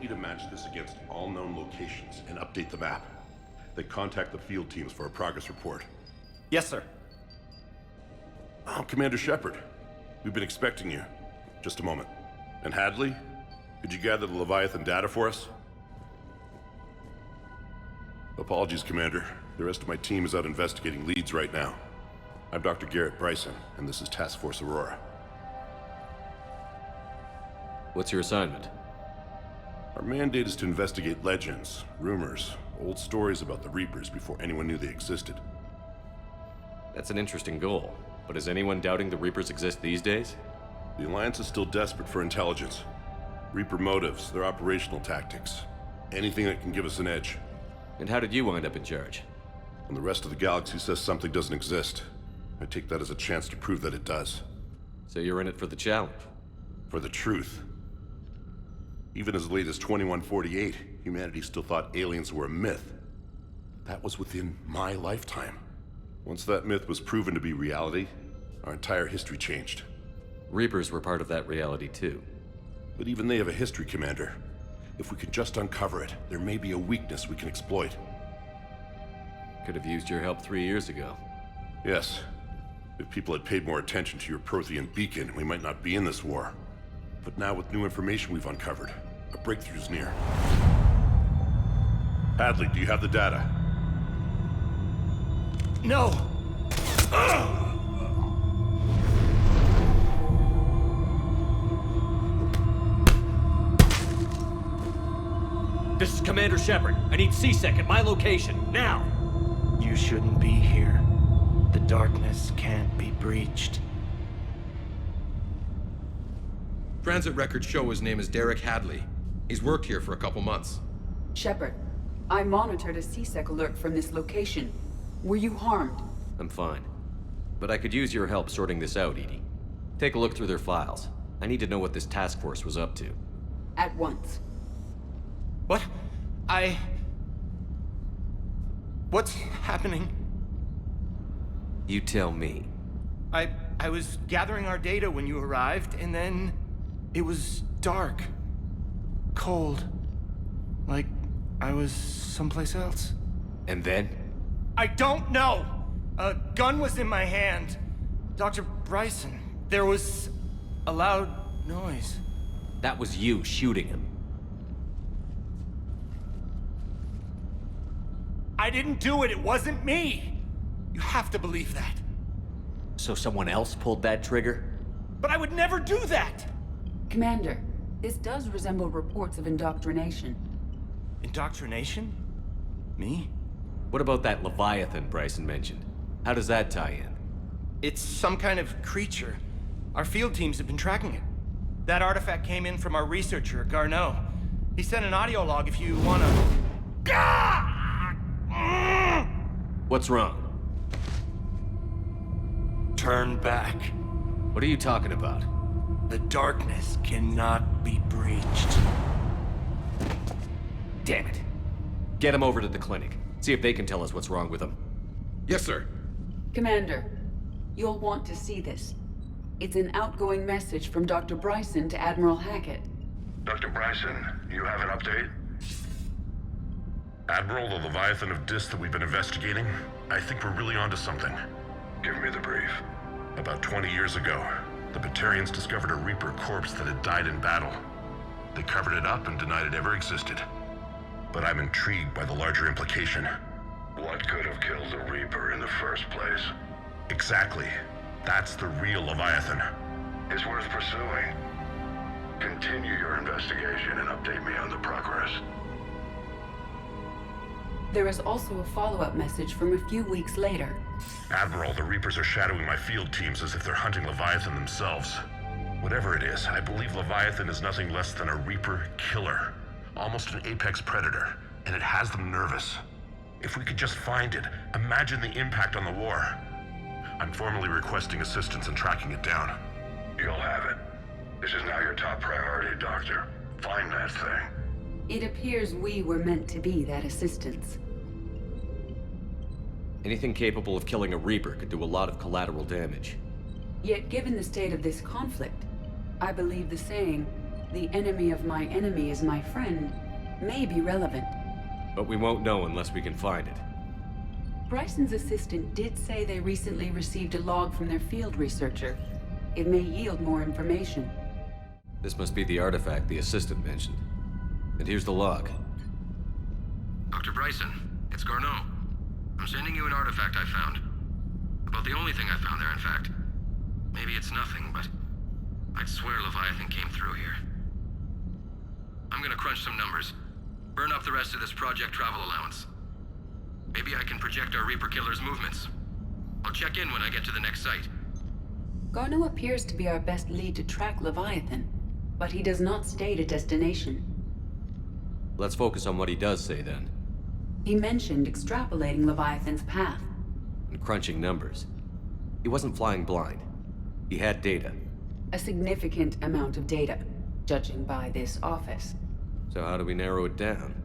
you to match this against all known locations and update the map. Then contact the field teams for a progress report. Yes, sir. Oh, Commander Shepard. We've been expecting you. Just a moment. And Hadley? Could you gather the Leviathan data for us? Apologies, Commander. The rest of my team is out investigating leads right now. I'm Dr. Garrett Bryson, and this is Task Force Aurora. What's your assignment? Our mandate is to investigate legends, rumors, old stories about the Reapers before anyone knew they existed. That's an interesting goal, but is anyone doubting the Reapers exist these days? The Alliance is still desperate for intelligence. Reaper motives, their operational tactics. Anything that can give us an edge. And how did you wind up in charge? When the rest of the galaxy says something doesn't exist, I take that as a chance to prove that it does. So you're in it for the challenge? For the truth. Even as late as 2148, humanity still thought aliens were a myth. That was within my lifetime. Once that myth was proven to be reality, our entire history changed. Reapers were part of that reality too. But even they have a history, Commander. If we could just uncover it, there may be a weakness we can exploit. Could have used your help 3 years ago. Yes. If people had paid more attention to your Prothean beacon, we might not be in this war. But now with new information we've uncovered, a breakthrough's near. Hadley, do you have the data? No! This is Commander Shepard. I need C-Sec at my location, now! You shouldn't be here. The darkness can't be breached. Transit records show his name is Derek Hadley. He's worked here for a couple months. Shepard, I monitored a C-Sec alert from this location. Were you harmed? I'm fine. But I could use your help sorting this out, Edie. Take a look through their files. I need to know what this task force was up to. At once. What? What's happening? You tell me. I was gathering our data when you arrived, and then it was dark. Cold. Like I was someplace else. And then? I don't know! A gun was in my hand. Dr. Bryson, there was a loud noise. That was you shooting him. I didn't do it, it wasn't me! You have to believe that. So someone else pulled that trigger? But I would never do that! Commander, this does resemble reports of indoctrination. Indoctrination? Me? What about that Leviathan Bryson mentioned? How does that tie in? It's some kind of creature. Our field teams have been tracking it. That artifact came in from our researcher, Garneau. He sent an audio log if you wanna... What's wrong? Turn back. What are you talking about? The darkness cannot be breached. Damn it. Get him over to the clinic. See if they can tell us what's wrong with him. Yes, sir. Commander, you'll want to see this. It's an outgoing message from Dr. Bryson to Admiral Hackett. Dr. Bryson, you have an update? Admiral, the Leviathan of Dis that we've been investigating, I think we're really onto something. Give me the brief. About 20 years ago, the Batarians discovered a Reaper corpse that had died in battle. They covered it up and denied it ever existed. But I'm intrigued by the larger implication. What could have killed the Reaper in the first place? Exactly. That's the real Leviathan. It's worth pursuing. Continue your investigation and update me on the progress. There is also a follow-up message from a few weeks later. Admiral, the Reapers are shadowing my field teams as if they're hunting Leviathan themselves. Whatever it is, I believe Leviathan is nothing less than a Reaper killer. Almost an apex predator, and it has them nervous. If we could just find it, imagine the impact on the war. I'm formally requesting assistance in tracking it down. You'll have it. This is now your top priority, Doctor. Find that thing. It appears we were meant to be that assistance. Anything capable of killing a Reaper could do a lot of collateral damage. Yet given the state of this conflict, I believe the saying, the enemy of my enemy is my friend may be relevant. But we won't know unless we can find it. Bryson's assistant did say they recently received a log from their field researcher. It may yield more information. This must be the artifact the assistant mentioned. And here's the log. Dr. Bryson, it's Garneau. I'm sending you an artifact I found. About the only thing I found there, in fact. Maybe it's nothing, but I'd swear Leviathan came through here. I'm gonna crunch some numbers. Burn up the rest of this Project Travel allowance. Maybe I can project our Reaper Killer's movements. I'll check in when I get to the next site. Garneau appears to be our best lead to track Leviathan, but he does not state a destination. Let's focus on what he does say then. He mentioned extrapolating Leviathan's path. And crunching numbers. He wasn't flying blind. He had data. A significant amount of data, judging by this office. So how do we narrow it down?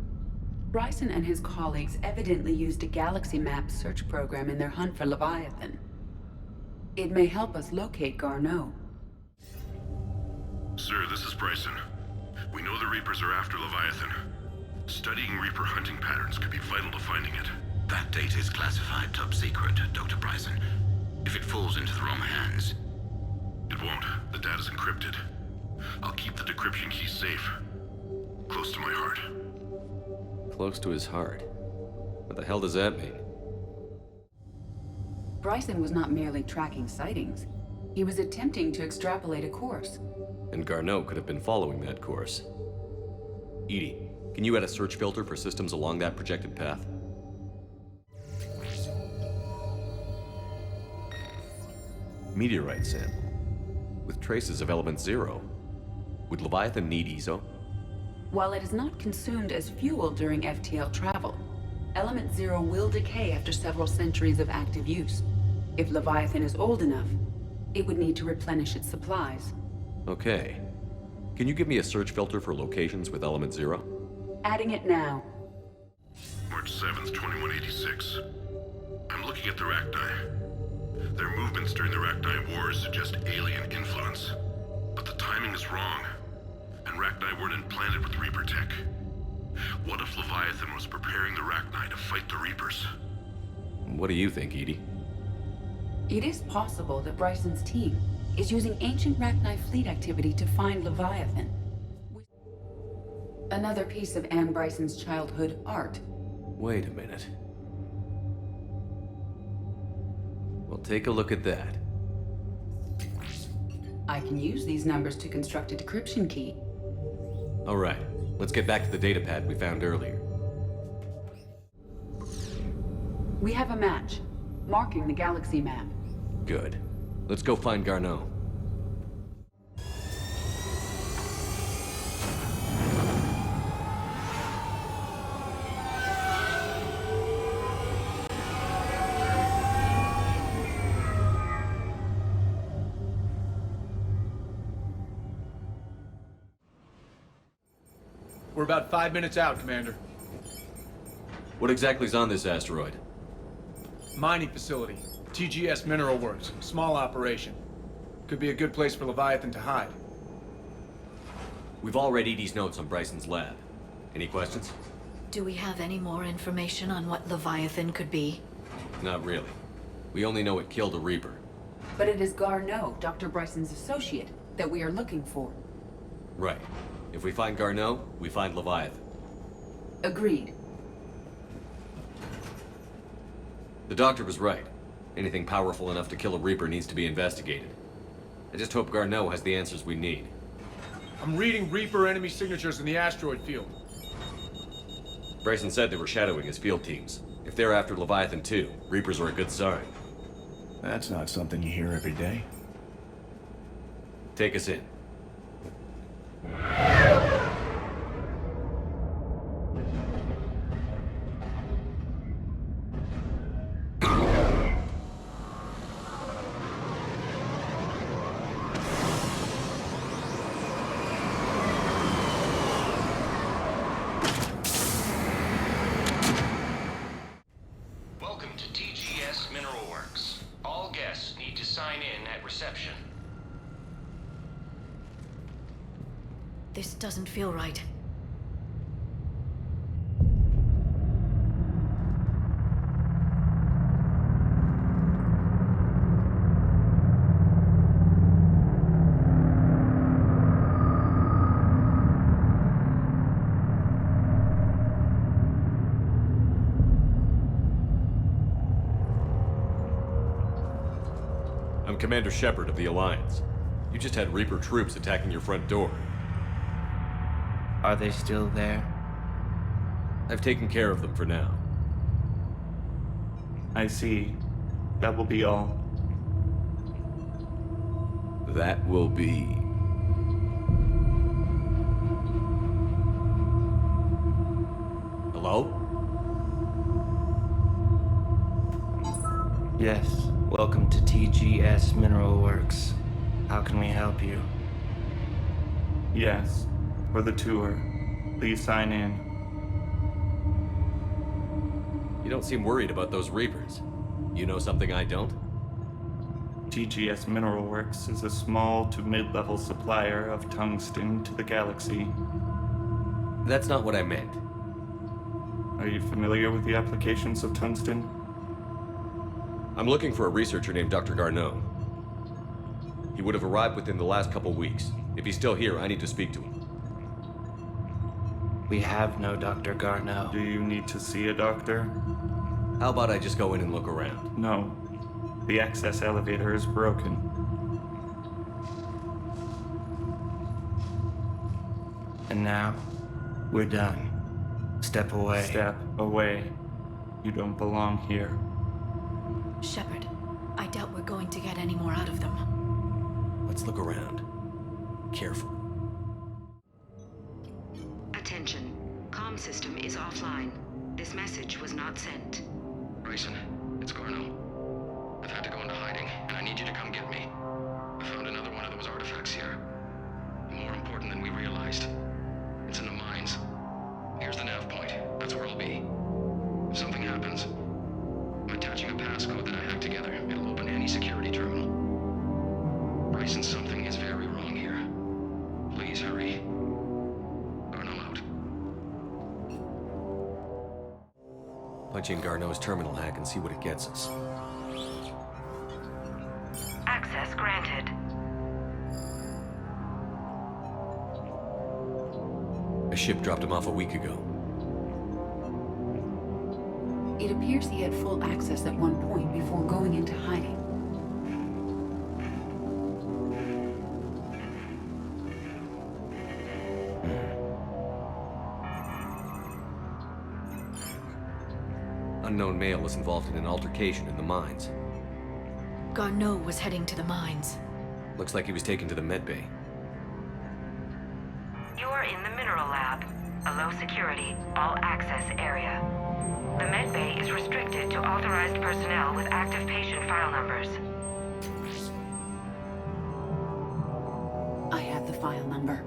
Bryson and his colleagues evidently used a galaxy map search program in their hunt for Leviathan. It may help us locate Garneau. Sir, this is Bryson. We know the Reapers are after Leviathan. Studying Reaper hunting patterns could be vital to finding it. That data is classified top secret, Dr. Bryson. If it falls into the wrong hands... It won't. The data's encrypted. I'll keep the decryption key safe. Close to my heart. Close to his heart. What the hell does that mean? Bryson was not merely tracking sightings. He was attempting to extrapolate a course. And Garneau could have been following that course. Edie, can you add a search filter for systems along that projected path? Meteorite sample. With traces of element 0. Would Leviathan need ESO? While it is not consumed as fuel during FTL travel, Element 0 will decay after several centuries of active use. If Leviathan is old enough, it would need to replenish its supplies. Okay. Can you give me a search filter for locations with element 0? Adding it now. March 7th, 2186. I'm looking at the Rachni. Their movements during the Rachni Wars suggest alien influence. But the timing is wrong. And Rachni weren't implanted with Reaper tech. What if Leviathan was preparing the Rachni to fight the Reapers? What do you think, Edie? It is possible that Bryson's team is using ancient Rachni fleet activity to find Leviathan. Another piece of Anne Bryson's childhood art. Wait a minute. Well, take a look at that. I can use these numbers to construct a decryption key. All right, let's get back to the data pad we found earlier. We have a match, marking the galaxy map. Good. Let's go find Garneau. We're about 5 minutes out, Commander. What exactly is on this asteroid? Mining facility. TGS Mineral Works. Small operation. Could be a good place for Leviathan to hide. We've all read Edie's notes on Bryson's lab. Any questions? Do we have any more information on what Leviathan could be? Not really. We only know it killed a Reaper. But it is Garneau, Dr. Bryson's associate, that we are looking for. Right. If we find Garneau, we find Leviathan. Agreed. The doctor was right. Anything powerful enough to kill a Reaper needs to be investigated. I just hope Garneau has the answers we need. I'm reading Reaper enemy signatures in the asteroid field. Bryson said they were shadowing his field teams. If they're after Leviathan too, Reapers are a good sign. That's not something you hear every day. Take us in. Welcome to TGS Mineral Works. All guests need to sign in at reception. This doesn't feel right. I'm Commander Shepard of the Alliance. You just had Reaper troops attacking your front door. Are they still there? I've taken care of them for now. I see. That will be all. That will be... Hello? Yes. Welcome to TGS Mineral Works. How can we help you? Yes. For the tour. Please sign in. You don't seem worried about those Reapers. You know something I don't? TGS Mineral Works is a small to mid-level supplier of tungsten to the galaxy. That's not what I meant. Are you familiar with the applications of tungsten? I'm looking for a researcher named Dr. Garneau. He would have arrived within the last couple weeks. If he's still here, I need to speak to him. We have no Dr. Garneau. Do you need to see a doctor? How about I just go in and look around? No. The access elevator is broken. And now, we're done. Step away. Step away. You don't belong here. Shepard, I doubt we're going to get any more out of them. Let's look around. Careful. Attention. Comm system is offline. This message was not sent. Bryson, it's Garneau. I've had to go into hiding, and I need you to come get me. I found another one of those artifacts here. More important than we realized. It's in the mines. Here's the nav point. That's where I'll be. If something happens, I'm attaching a passcode that I hacked together. It'll open any security terminal. Bryson, something is very wrong here. Please hurry. Garneau out. Punch in Garneau's terminal hack and see what it gets us. Access granted. A ship dropped him off a week ago. It appears he had full access at one point before going into hiding. Unknown male was involved in an altercation in the mines. Garneau was heading to the mines. Looks like he was taken to the medbay. You are in the mineral lab, a low security, all access area. The medbay is restricted to authorized personnel with active patient file numbers. I have the file number.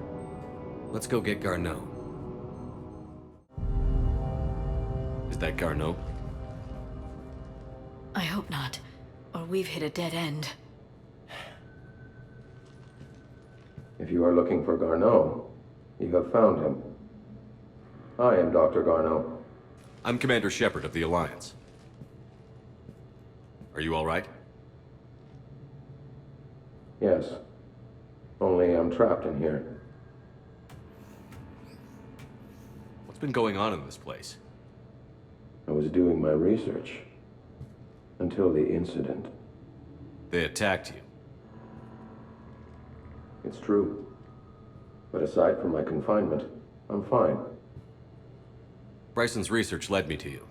Let's go get Garneau. Is that Garneau? I hope not, or we've hit a dead end. If you are looking for Garneau, you have found him. I am Dr. Garneau. I'm Commander Shepard of the Alliance. Are you all right? Yes. Only I'm trapped in here. What's been going on in this place? I was doing my research. Until the incident. They attacked you. It's true. But aside from my confinement, I'm fine. Bryson's research led me to you.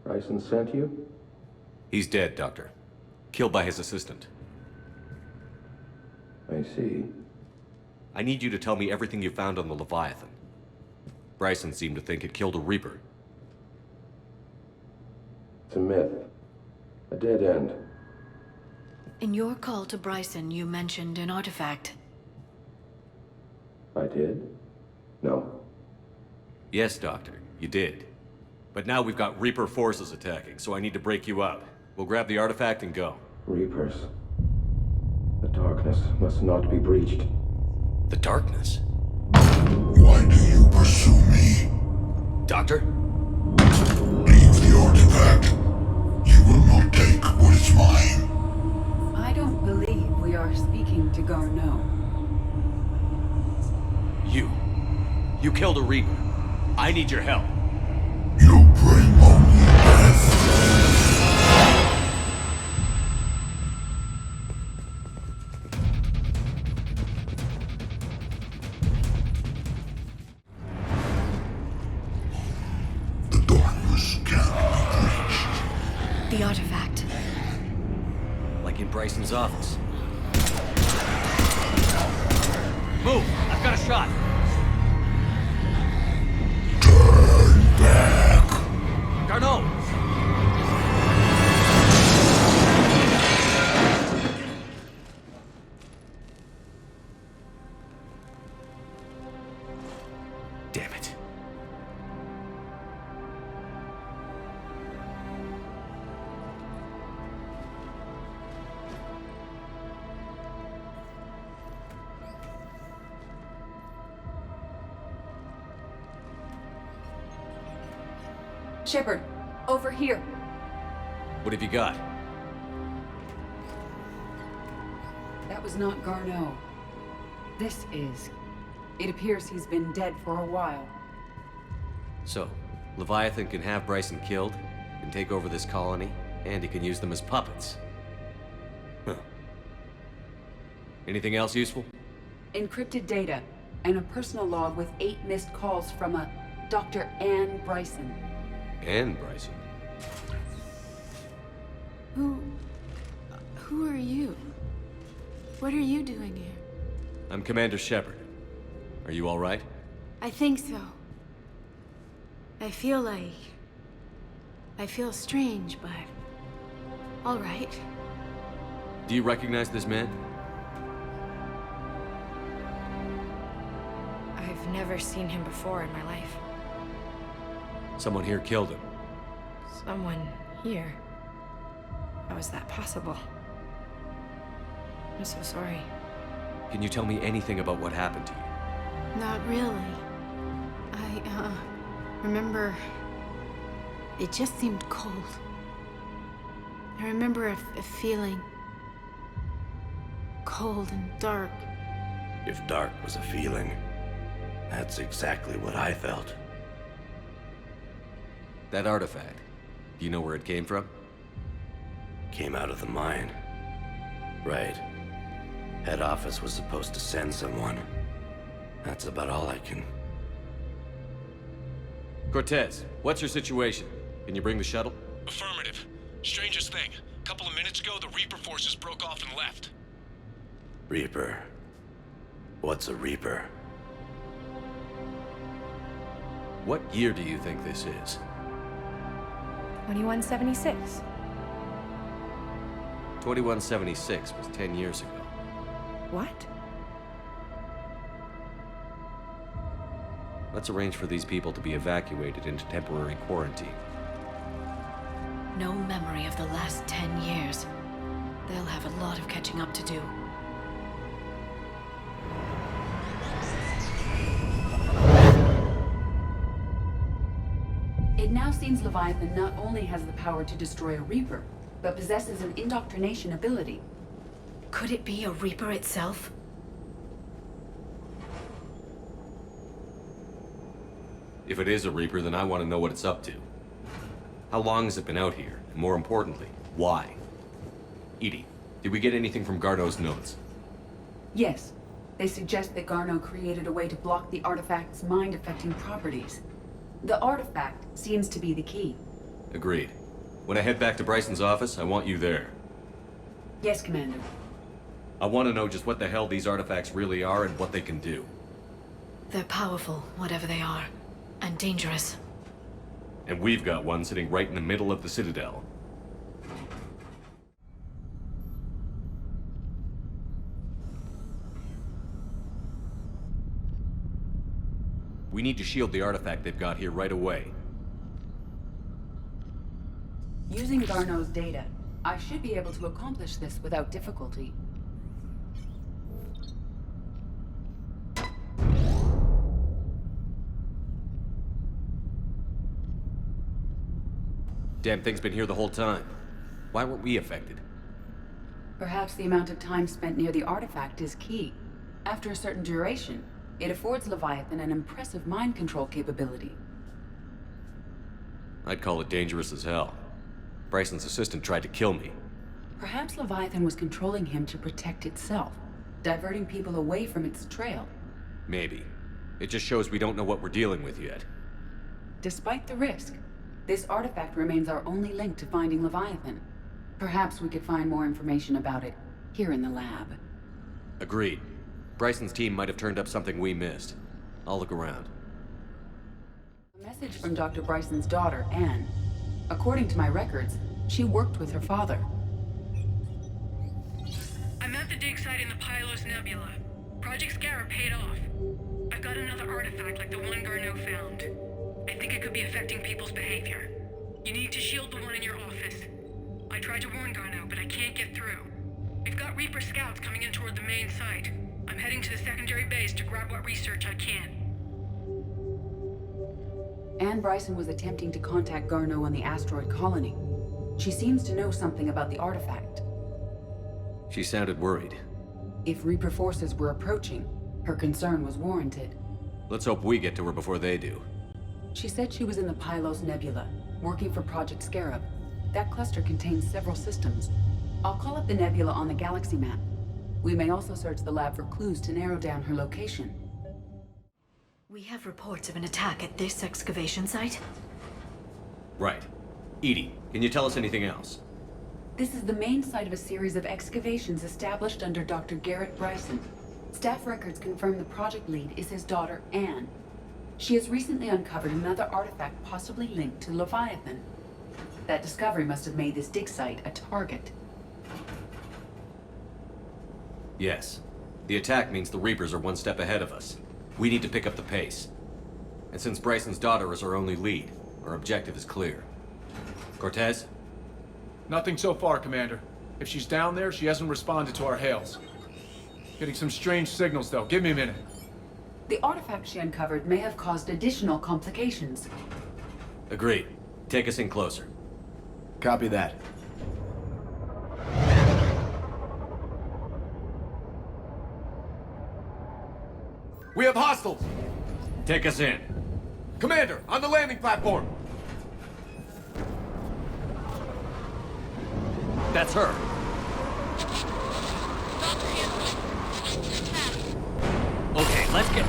Bryson sent you? He's dead, Doctor. Killed by his assistant. I see. I need you to tell me everything you found on the Leviathan. Bryson seemed to think it killed a Reaper. It's a myth. A dead end. In your call to Bryson, you mentioned an artifact. I did? No. Yes, Doctor, you did. But now we've got Reaper forces attacking, so I need to break you up. We'll grab the artifact and go. Reapers. The darkness must not be breached. The darkness. Why do you pursue me? Doctor? Leave the artifact. You will not take what is mine. I don't believe we are speaking to Garneau. You killed a Reaper. I need your help. You bring only death. The darkness can't be breached. The artifact. Like in Bryson's office. Move! I've got a shot! Turn back. Garneau! Damn it. Shepard, over here. What have you got? That was not Garneau. This is. It appears he's been dead for a while. So, Leviathan can have Bryson killed, can take over this colony, and he can use them as puppets. Huh. Anything else useful? Encrypted data, and a personal log with 8 missed calls from a Dr. Anne Bryson. Anne Bryson? Who are you? What are you doing here? I'm Commander Shepard. Are you all right? I think so. I feel strange, but... all right. Do you recognize this man? I've never seen him before in my life. Someone here killed him. Someone here? How is that possible? I'm so sorry. Can you tell me anything about what happened to you? Not really. I remember... it just seemed cold. I remember a feeling... cold and dark. If dark was a feeling, that's exactly what I felt. That artifact, do you know where it came from? Came out of the mine. Right. Head office was supposed to send someone. That's about all I can... Cortez, what's your situation? Can you bring the shuttle? Affirmative. Strangest thing. A couple of minutes ago, the Reaper forces broke off and left. Reaper. What's a Reaper? What year do you think this is? 2176. 2176 was 10 years ago. What? Let's arrange for these people to be evacuated into temporary quarantine. No memory of the last 10 years. They'll have a lot of catching up to do. It now seems Leviathan not only has the power to destroy a Reaper, but possesses an indoctrination ability. Could it be a Reaper itself? If it is a Reaper, then I want to know what it's up to. How long has it been out here? And more importantly, why? Edie, did we get anything from Garneau's notes? Yes. They suggest that Garneau created a way to block the artifact's mind-affecting properties. The artifact seems to be the key. Agreed. When I head back to Bryson's office, I want you there. Yes, Commander. I want to know just what the hell these artifacts really are and what they can do. They're powerful, whatever they are. And dangerous. And we've got one sitting right in the middle of the Citadel. We need to shield the artifact they've got here right away. Using Garneau's data, I should be able to accomplish this without difficulty. Damn thing's been here the whole time. Why weren't we affected? Perhaps the amount of time spent near the artifact is key. After a certain duration, it affords Leviathan an impressive mind control capability. I'd call it dangerous as hell. Bryson's assistant tried to kill me. Perhaps Leviathan was controlling him to protect itself, diverting people away from its trail. Maybe. It just shows we don't know what we're dealing with yet. Despite the risk, this artifact remains our only link to finding Leviathan. Perhaps we could find more information about it here in the lab. Agreed. Bryson's team might have turned up something we missed. I'll look around. A message from Dr. Bryson's daughter, Anne. According to my records, she worked with her father. I'm at the dig site in the Pylos Nebula. Project Scarab paid off. I've got another artifact like the one Garneau found. I think it could be affecting people's behavior. You need to shield the one in your office. I tried to warn Garneau, but I can't get through. We've got Reaper scouts coming in toward the main site. I'm heading to the secondary base to grab what research I can. Anne Bryson was attempting to contact Garneau on the asteroid colony. She seems to know something about the artifact. She sounded worried. If Reaper forces were approaching, her concern was warranted. Let's hope we get to her before they do. She said she was in the Pylos Nebula, working for Project Scarab. That cluster contains several systems. I'll call up the nebula on the galaxy map. We may also search the lab for clues to narrow down her location. We have reports of an attack at this excavation site. Right. Edie, can you tell us anything else? This is the main site of a series of excavations established under Dr. Garrett Bryson. Staff records confirm the project lead is his daughter, Anne. She has recently uncovered another artifact possibly linked to Leviathan. That discovery must have made this dig site a target. Yes. The attack means the Reapers are one step ahead of us. We need to pick up the pace. And since Bryson's daughter is our only lead, our objective is clear. Cortez? Nothing so far, Commander. If she's down there, she hasn't responded to our hails. Getting some strange signals, though. Give me a minute. The artifact she uncovered may have caused additional complications. Agreed. Take us in closer. Copy that. We have hostiles! Take us in. Commander, on the landing platform! That's her. Okay, let's get...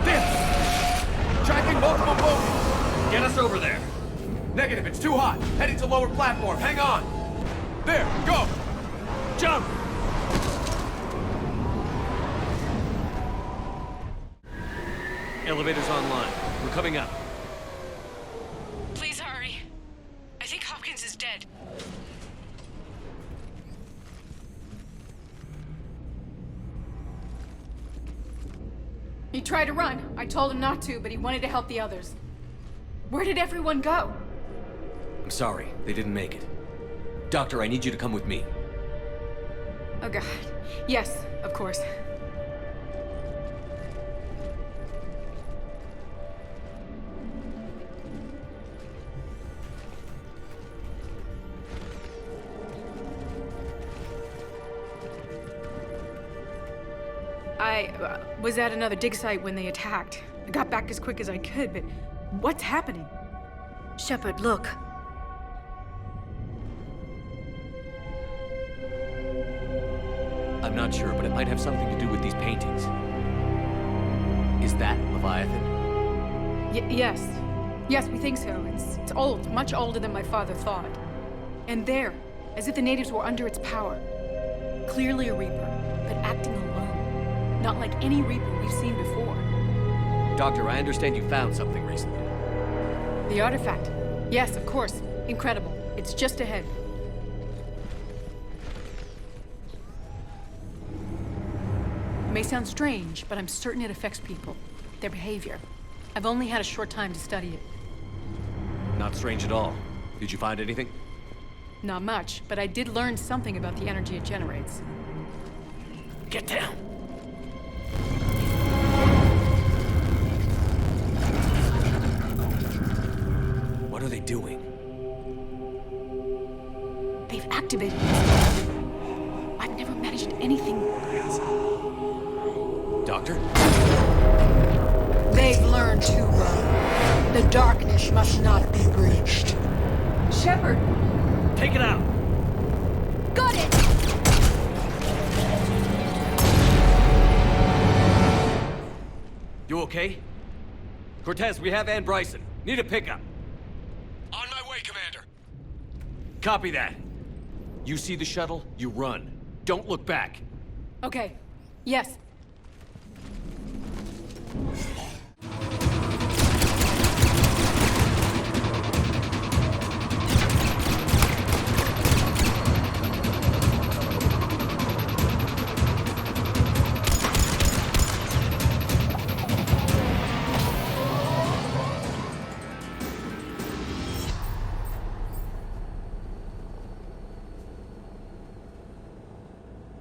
This! Tracking multiple boats! Get us over there. Negative, it's too hot. Heading to lower platform, hang on! There, go! Jump! Elevator's online. We're coming up. Please hurry. I think Hopkins is dead. He tried to run. I told him not to, but he wanted to help the others. Where did everyone go? I'm sorry, they didn't make it. Doctor, I need you to come with me. Oh god. Yes, of course. I was at another dig site when they attacked. I got back as quick as I could, but what's happening? Shepard, look. I'm not sure, but it might have something to do with these paintings. Is that Leviathan? Yes. Yes, we think so. It's old, much older than my father thought. And there, as if the natives were under its power. Clearly a Reaper, but acting alone. Not like any Reaper we've seen before. Doctor, I understand you found something recently. The artifact. Yes, of course. Incredible. It's just ahead. It may sound strange, but I'm certain it affects people. Their behavior. I've only had a short time to study it. Not strange at all. Did you find anything? Not much, but I did learn something about the energy it generates. Get down! What are they doing? anything... Doctor? They've learned to run. The darkness must not be breached. Shepard! Take it out! Got it! You okay? Cortez, we have Ann Bryson. Need a pickup. On my way, Commander. Copy that. You see the shuttle, you run. Don't look back. Okay. Yes.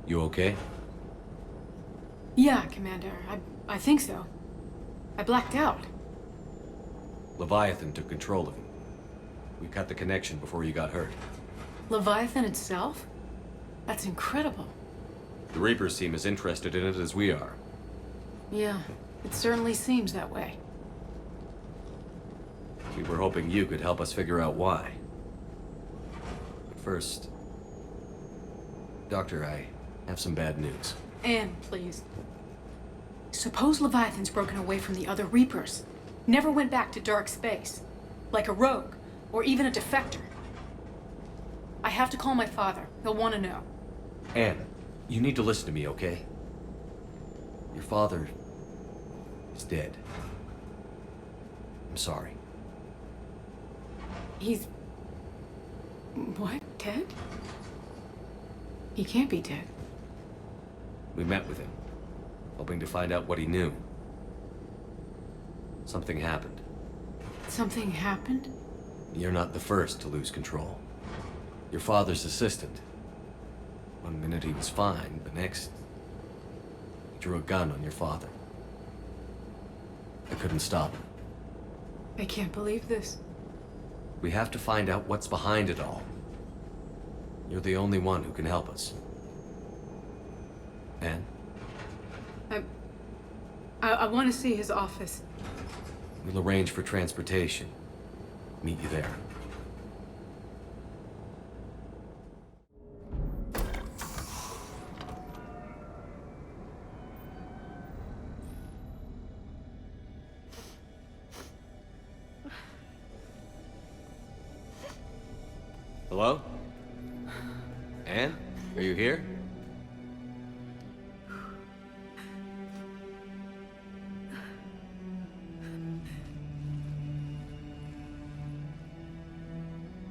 You okay? Yeah, Commander. I think so. I blacked out. Leviathan took control of you. We cut the connection before you got hurt. Leviathan itself? That's incredible. The Reapers seem as interested in it as we are. Yeah, it certainly seems that way. We were hoping you could help us figure out why. But first... Doctor, I have some bad news. Anne, please. Suppose Leviathan's broken away from the other Reapers. Never went back to dark space. Like a rogue, or even a defector. I have to call my father. He'll want to know. Anne, you need to listen to me, okay? Your father is dead. I'm sorry. He's... what? Dead? He can't be dead. We met with him, hoping to find out what he knew. Something happened. Something happened? You're not the first to lose control. Your father's assistant. One minute he was fine, the next... he drew a gun on your father. I couldn't stop him. I can't believe this. We have to find out what's behind it all. You're the only one who can help us. Anne? I want to see his office. We'll arrange for transportation. Meet you there. Hello? Anne? Are you here?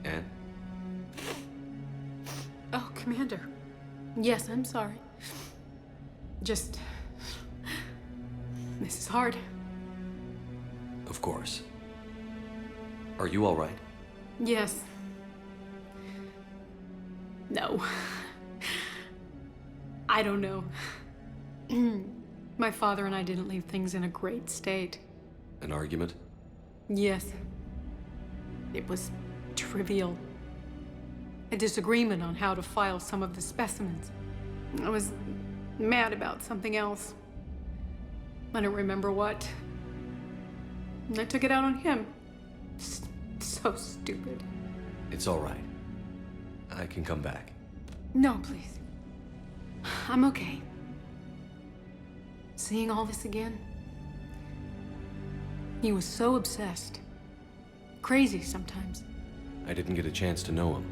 Anne? Oh, Commander. Yes, I'm sorry. Just... this is hard. Of course. Are you all right? Yes. No. I don't know. My father and I didn't leave things in a great state. An argument? Yes. It was trivial. A disagreement on how to file some of the specimens. I was mad about something else. I don't remember what. And I took it out on him. So stupid. It's all right. I can come back. No, please. I'm okay. Seeing all this again? He was so obsessed. Crazy sometimes. I didn't get a chance to know him.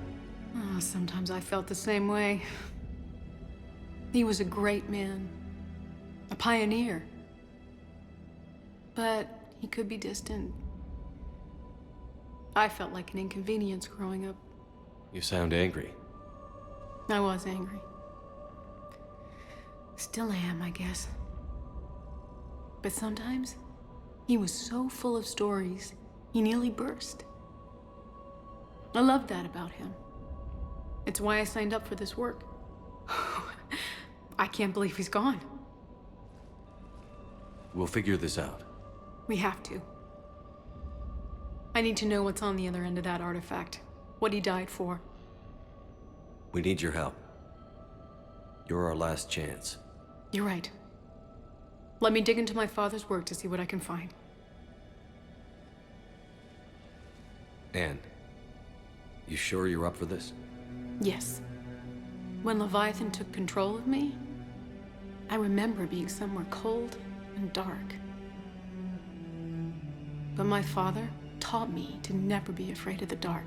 Oh, sometimes I felt the same way. He was a great man. A pioneer. But he could be distant. I felt like an inconvenience growing up. You sound angry. I was angry. Still am, I guess. But sometimes, he was so full of stories, he nearly burst. I loved that about him. It's why I signed up for this work. I can't believe he's gone. We'll figure this out. We have to. I need to know what's on the other end of that artifact. What he died for. We need your help. You're our last chance. You're right. Let me dig into my father's work to see what I can find. Anne, you sure you're up for this? Yes. When Leviathan took control of me, I remember being somewhere cold and dark. But my father taught me to never be afraid of the dark.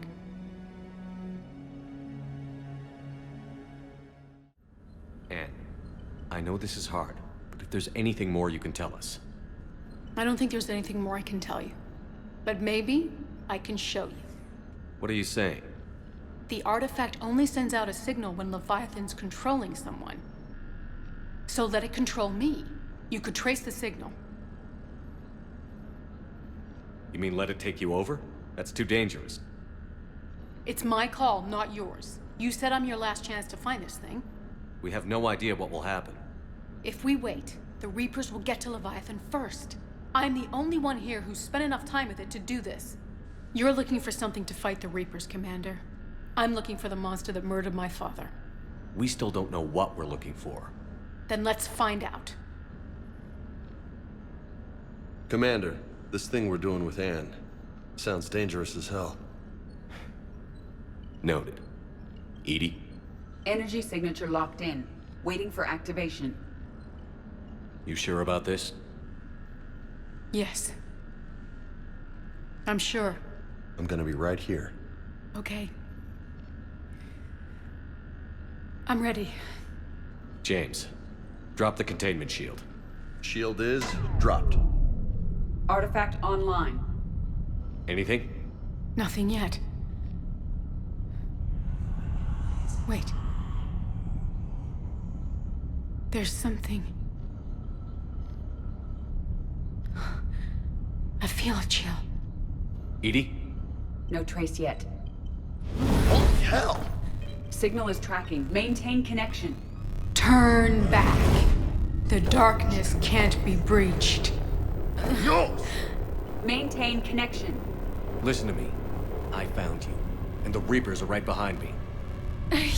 Anne, I know this is hard, but if there's anything more you can tell us. I don't think there's anything more I can tell you. But maybe I can show you. What are you saying? The artifact only sends out a signal when Leviathan's controlling someone. So let it control me. You could trace the signal. You mean let it take you over? That's too dangerous. It's my call, not yours. You said I'm your last chance to find this thing. We have no idea what will happen. If we wait, the Reapers will get to Leviathan first. I'm the only one here who's spent enough time with it to do this. You're looking for something to fight the Reapers, Commander. I'm looking for the monster that murdered my father. We still don't know what we're looking for. Then let's find out. Commander, this thing we're doing with Anne sounds dangerous as hell. Noted. Edie? Energy signature locked in. Waiting for activation. You sure about this? Yes. I'm sure. I'm gonna be right here. Okay. I'm ready. James, drop the containment shield. Shield is dropped. Artifact online. Anything? Nothing yet. Wait. There's something. I feel a chill. Edie? No trace yet. Holy hell! Signal is tracking. Maintain connection. Turn back. The darkness can't be breached. Yo! Maintain connection. Listen to me. I found you, and the Reapers are right behind me.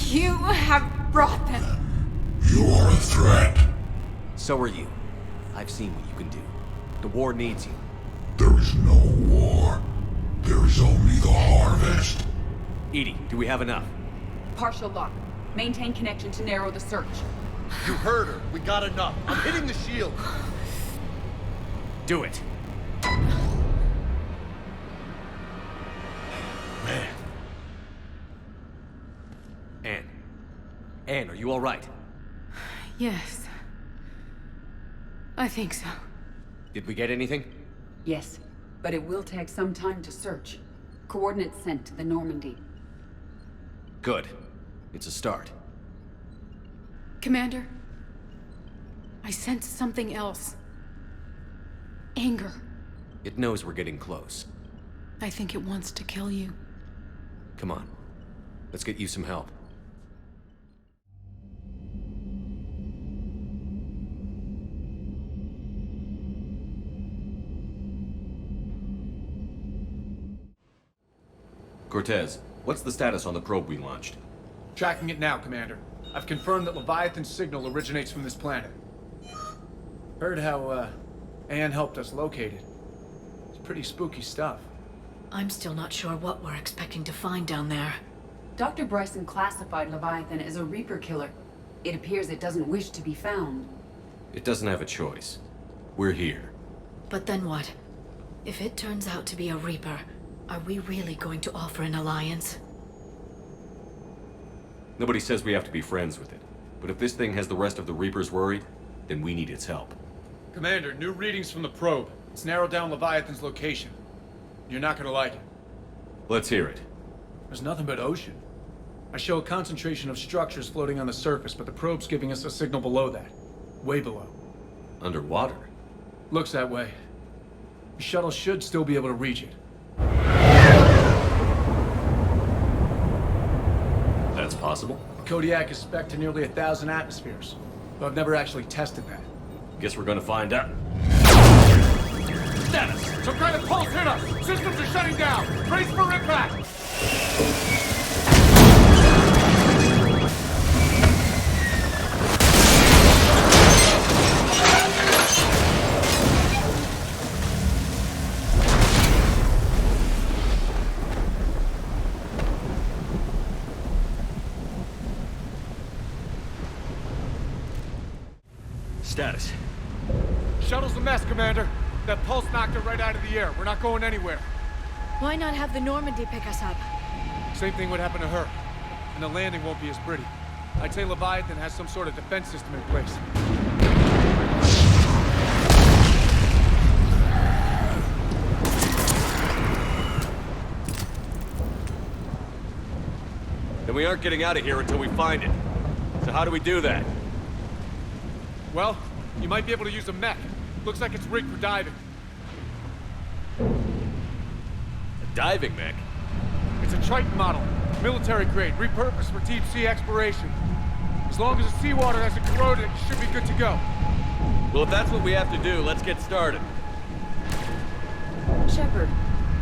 You have brought them. You are a threat. So are you. I've seen what you can do. The war needs you. There is no war. There is only the harvest. Edie, do we have enough? Partial lock. Maintain connection to narrow the search. You heard her. We got enough. I'm hitting the shield. Do it. Man. Anne, are you all right? Yes. I think so. Did we get anything? Yes, but it will take some time to search. Coordinates sent to the Normandy. Good. It's a start. Commander, I sense something else. Anger. It knows we're getting close. I think it wants to kill you. Come on. Let's get you some help. Cortez, what's the status on the probe we launched? Tracking it now, Commander. I've confirmed that Leviathan's signal originates from this planet. Heard how, Anne helped us locate it. It's pretty spooky stuff. I'm still not sure what we're expecting to find down there. Dr. Bryson classified Leviathan as a Reaper killer. It appears it doesn't wish to be found. It doesn't have a choice. We're here. But then what? If it turns out to be a Reaper, are we really going to offer an alliance? Nobody says we have to be friends with it. But if this thing has the rest of the Reapers worried, then we need its help. Commander, new readings from the probe. It's narrowed down Leviathan's location. You're not gonna like it. Let's hear it. There's nothing but ocean. I show a concentration of structures floating on the surface, but the probe's giving us a signal below that. Way below. Underwater? Looks that way. The shuttle should still be able to reach it. That's possible. Kodiak is spec'd to nearly 1,000 atmospheres, but I've never actually tested that. Guess we're gonna find out. Status! Some kind of pulse hit us! Systems are shutting down! Brace for impact! Status. Shuttle's a mess, Commander. That pulse knocked it right out of the air. We're not going anywhere. Why not have the Normandy pick us up? Same thing would happen to her. And the landing won't be as pretty. I'd say Leviathan has some sort of defense system in place. Then we aren't getting out of here until we find it. So how do we do that? Well, you might be able to use a mech. Looks like it's rigged for diving. A diving mech? It's a Triton model. Military grade, repurposed for deep sea exploration. As long as the seawater hasn't corroded, you should be good to go. Well, if that's what we have to do, let's get started. Shepard,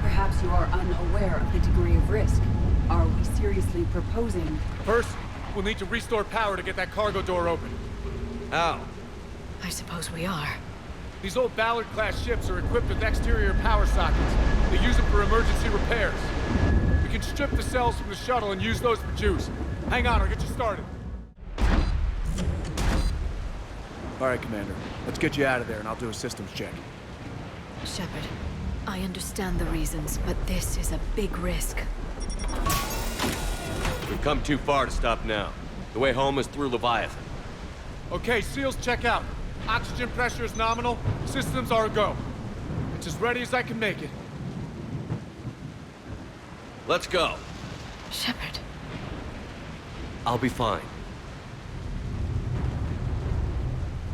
perhaps you are unaware of the degree of risk. Are we seriously proposing? First, we'll need to restore power to get that cargo door open. How? I suppose we are. These old Ballard-class ships are equipped with exterior power sockets. They use them for emergency repairs. We can strip the cells from the shuttle and use those for juice. Hang on, I'll get you started. All right, Commander. Let's get you out of there, and I'll do a systems check. Shepard, I understand the reasons, but this is a big risk. We've come too far to stop now. The way home is through Leviathan. Okay, SEALs check out. Oxygen pressure is nominal. Systems are a go. It's as ready as I can make it. Let's go. Shepard. I'll be fine.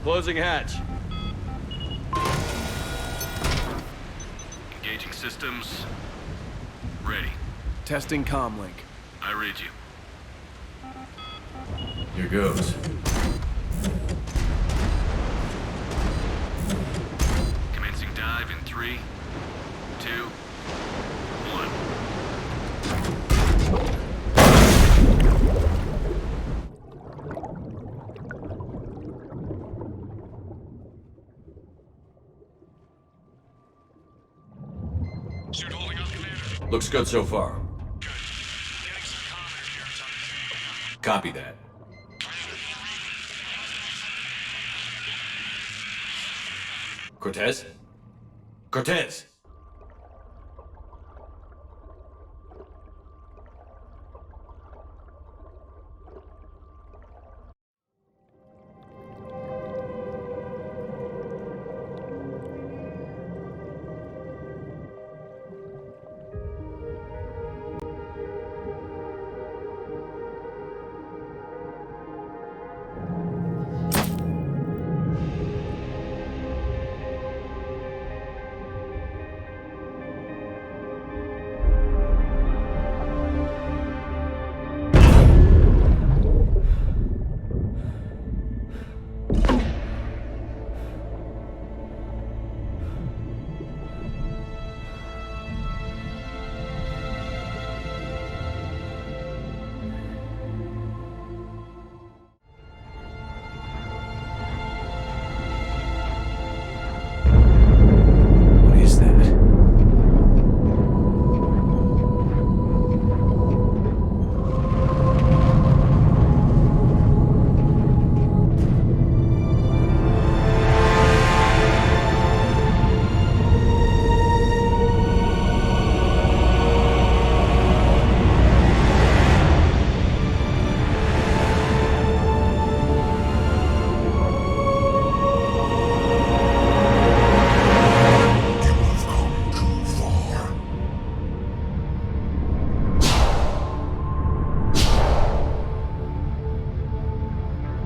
Closing hatch. Engaging systems. Ready. Testing comlink. I read you. Here goes. Commencing dive in 3, 2, 1. Suit holding up, Commander. Looks good so far. Copy that. Cortez? Cortez!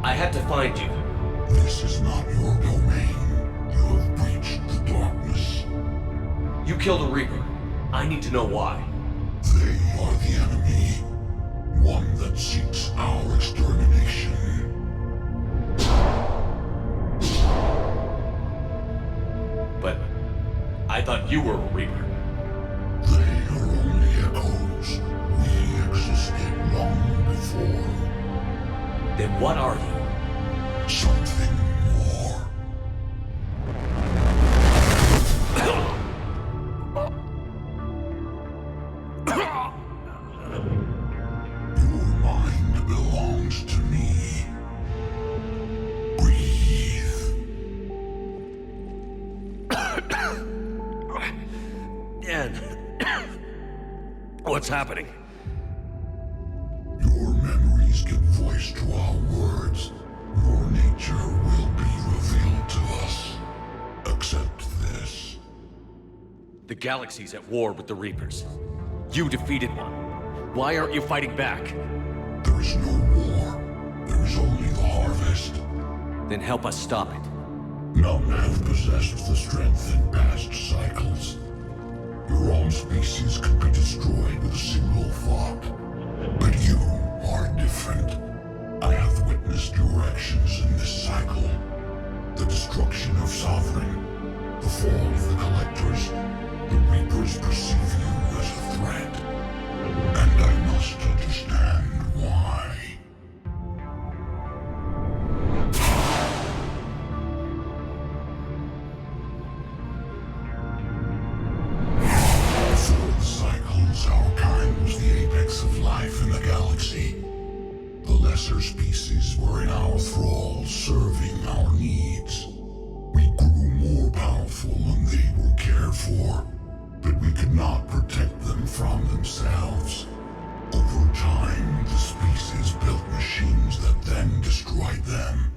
I had to find you. This is not your domain. You have breached the darkness. You killed a Reaper. I need to know why. They are the enemy. One that seeks our extermination. But I thought you were a Reaper. They are only echoes. We existed long before. Then what are you? Something more. Your mind belongs to me. Breathe. what's happening. Your memories give voice to our words. Your nature will be revealed to us. Accept this. The galaxy's at war with the Reapers. You defeated one. Why aren't you fighting back? There is no war. There is only the harvest. Then help us stop it. None have possessed the strength in past cycles. Your own species could be destroyed with a single thought. But you are different. I have witnessed your actions in this cycle. The destruction of Sovereign, the fall of the Collectors. The Reapers perceive you as a threat. And I must understand why. Before the cycles, our kind was the apex of life in the galaxy. The lesser species were in our thrall, serving our needs. We grew more powerful and they were cared for, but we could not protect them from themselves. Over time, the species built machines that then destroyed them.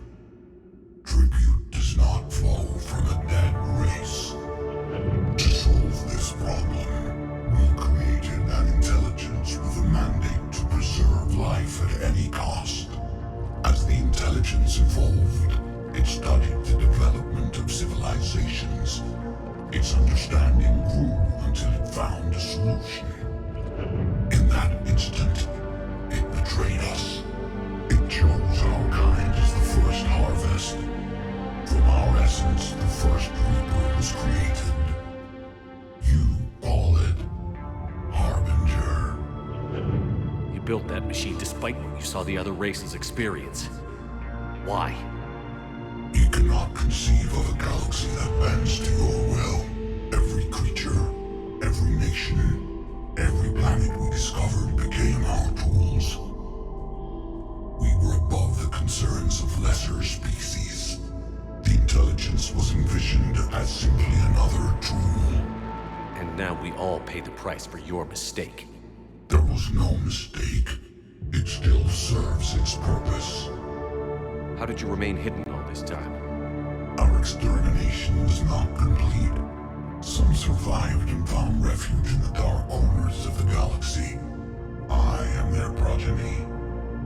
Tribute does not flow from a dead race. To solve this problem, we created an intelligence with a mandate to preserve life at any cost. As the intelligence evolved, it studied the development of civilizations. Its understanding grew until it found a solution. In that instant, it betrayed us. It chose our kind as the first harvest. From our essence, the first Reaper was created. You call it Harbinger. You built that machine despite what you saw the other races experience. Why? You cannot conceive of a galaxy that bends to your will. Every creature, every nation, every planet we discovered became our tools. We were above the concerns of lesser species. The intelligence was envisioned as simply another tool. And now we all pay the price for your mistake. There was no mistake. It still serves its purpose. How did you remain hidden all this time? Our extermination was not complete. Some survived and found refuge in the dark corners of the galaxy. I am their progeny.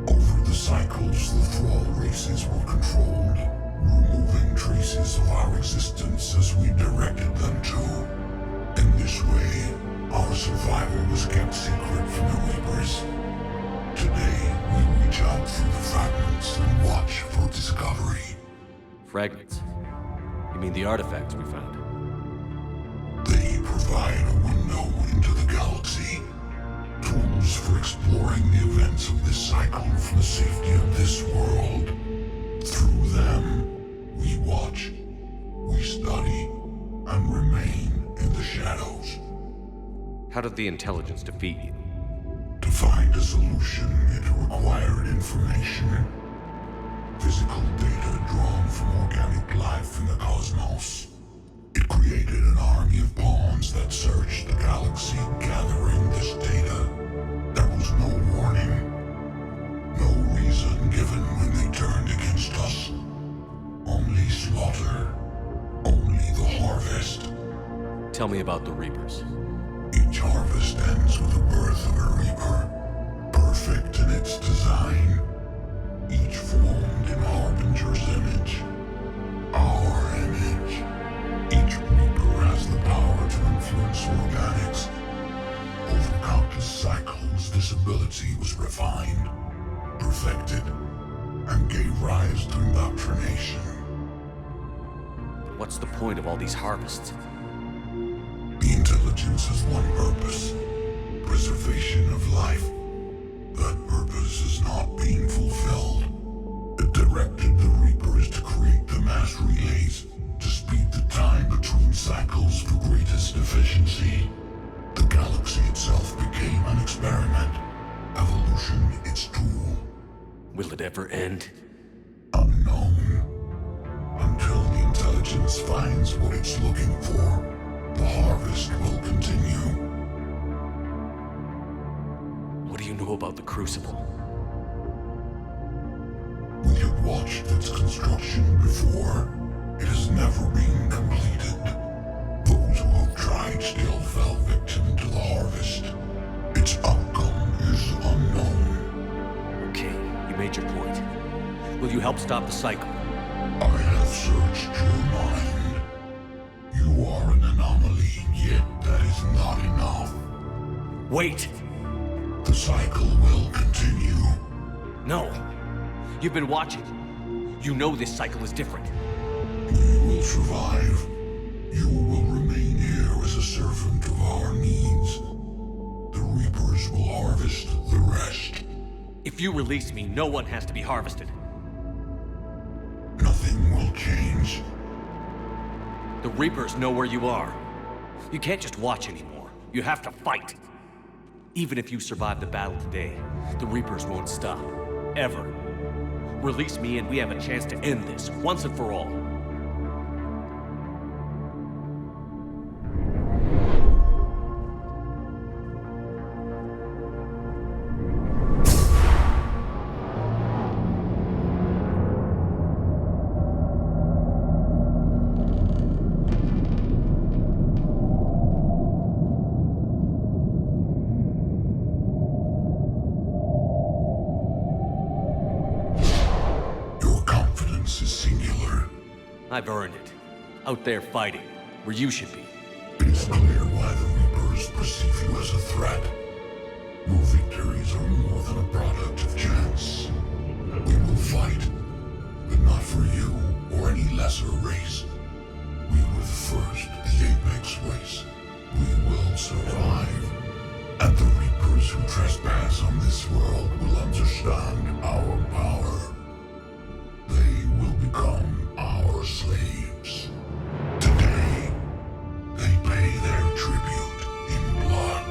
Over the cycles, the thrall races were controlled, removing traces of our existence as we directed them to. In this way, our survival was kept secret from the Reapers. Today, we reach out through the fragments and watch for discovery. Fragments? You mean the artifacts we found? They provide a window into the galaxy. Tools for exploring the events of this cycle from the safety of this world. Through them, we watch, we study, and remain in the shadows. How did the intelligence defeat you? To find a solution, it required information. Physical data drawn from organic life in the cosmos. It created an army of pawns that searched the galaxy, gathering this data. There was no warning. No reason given when they turned against us. Only slaughter. Only the harvest. Tell me about the Reapers. Each harvest ends with the birth of a Reaper. Perfect in its design. Each formed in Harbinger's image. Our image. Each Reaper has the power to influence organics. Over countless cycles, this ability was refined, perfected, and gave rise to indoctrination. What's the point of all these harvests? The intelligence has one purpose. Preservation of life. That purpose is not being fulfilled. It directed the Reapers to create the mass relays to speed the time between cycles for greatest efficiency. The galaxy itself became an experiment. Evolution its tool. Will it ever end? Unknown. Until the intelligence finds what it's looking for, the harvest will continue. know about the Crucible? We have watched its construction before. It has never been completed. Those who have tried still fell victim to the harvest. Its outcome is unknown. Okay, you made your point. Will you help stop the cycle? I have searched your mind. You are an anomaly, yet that is not enough. Wait! The cycle will continue. No. You've been watching. You know this cycle is different. You will survive. You will remain here as a servant of our needs. The Reapers will harvest the rest. If you release me, no one has to be harvested. Nothing will change. The Reapers know where you are. You can't just watch anymore. You have to fight. Even if you survive the battle today, the Reapers won't stop. Ever. Release me and we have a chance to end this, once and for all. I've earned it. Out there fighting, where you should be. It is clear why the Reapers perceive you as a threat. Your victories are more than a product of chance. We will fight, but not for you or any lesser race. We were the first, the Apex race. We will survive. And the Reapers who trespass on this world will understand our power. They will become our slaves. Today, they pay their tribute in blood.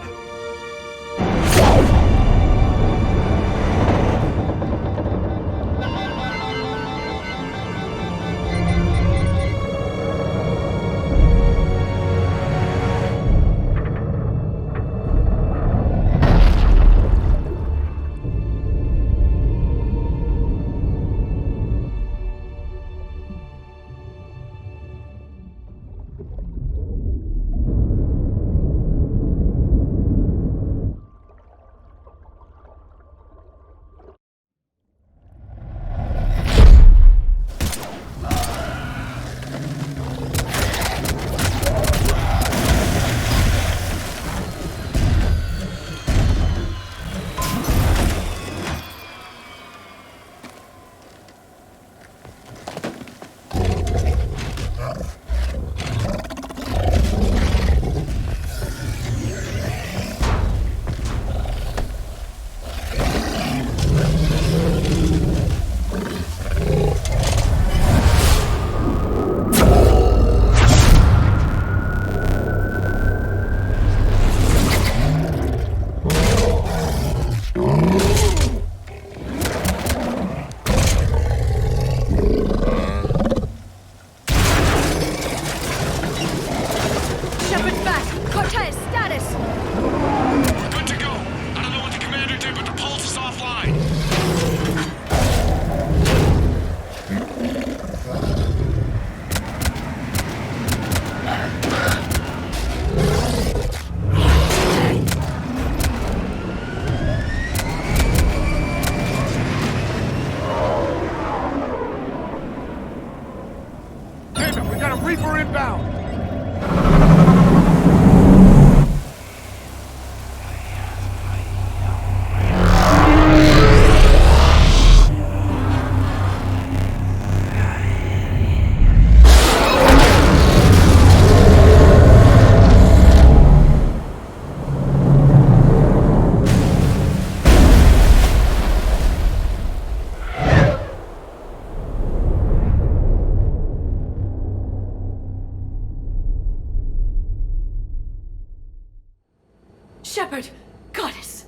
Shepard! Goddess!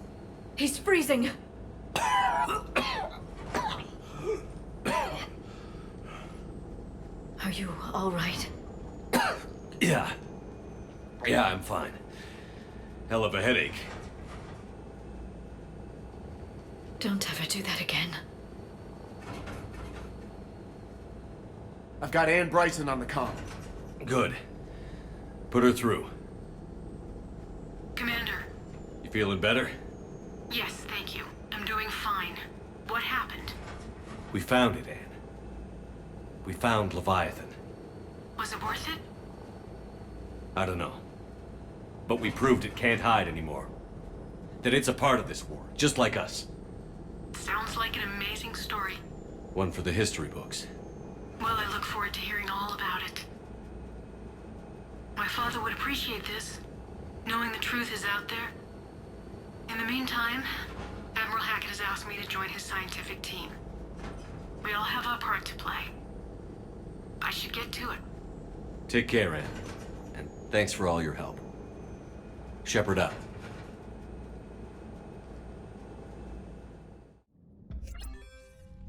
He's freezing! Are you all right? Yeah. Yeah, I'm fine. Hell of a headache. Don't ever do that again. I've got Ann Bryson on the comm. Good. Put her through. Commander. You feeling better? Yes, thank you. I'm doing fine. What happened? We found it, Ann. We found Leviathan. Was it worth it? I don't know. But we proved it can't hide anymore. That it's a part of this war, just like us. Sounds like an amazing story. One for the history books. Well, I look forward to hearing all about it. My father would appreciate this, knowing the truth is out there. In the meantime, Admiral Hackett has asked me to join his scientific team. We all have our part to play. I should get to it. Take care, Ann. And thanks for all your help. Shepard up.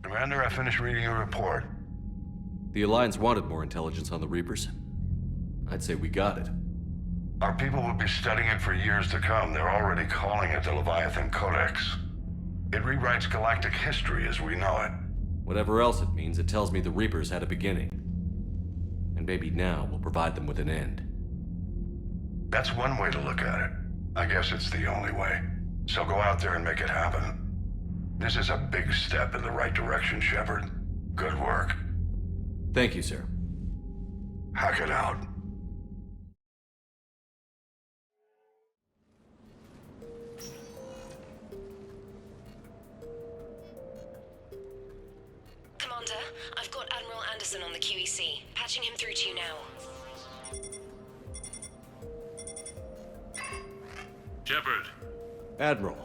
Commander, I finished reading your report. The Alliance wanted more intelligence on the Reapers. I'd say we got it. Our people will be studying it for years to come. They're already calling it the Leviathan Codex. It rewrites galactic history as we know it. Whatever else it means, it tells me the Reapers had a beginning. And maybe now we'll provide them with an end. That's one way to look at it. I guess it's the only way. So go out there and make it happen. This is a big step in the right direction, Shepard. Good work. Thank you, sir. Hackett out. Commander, I've got Admiral Anderson on the QEC. Patching him through to you now. Shepard. Admiral,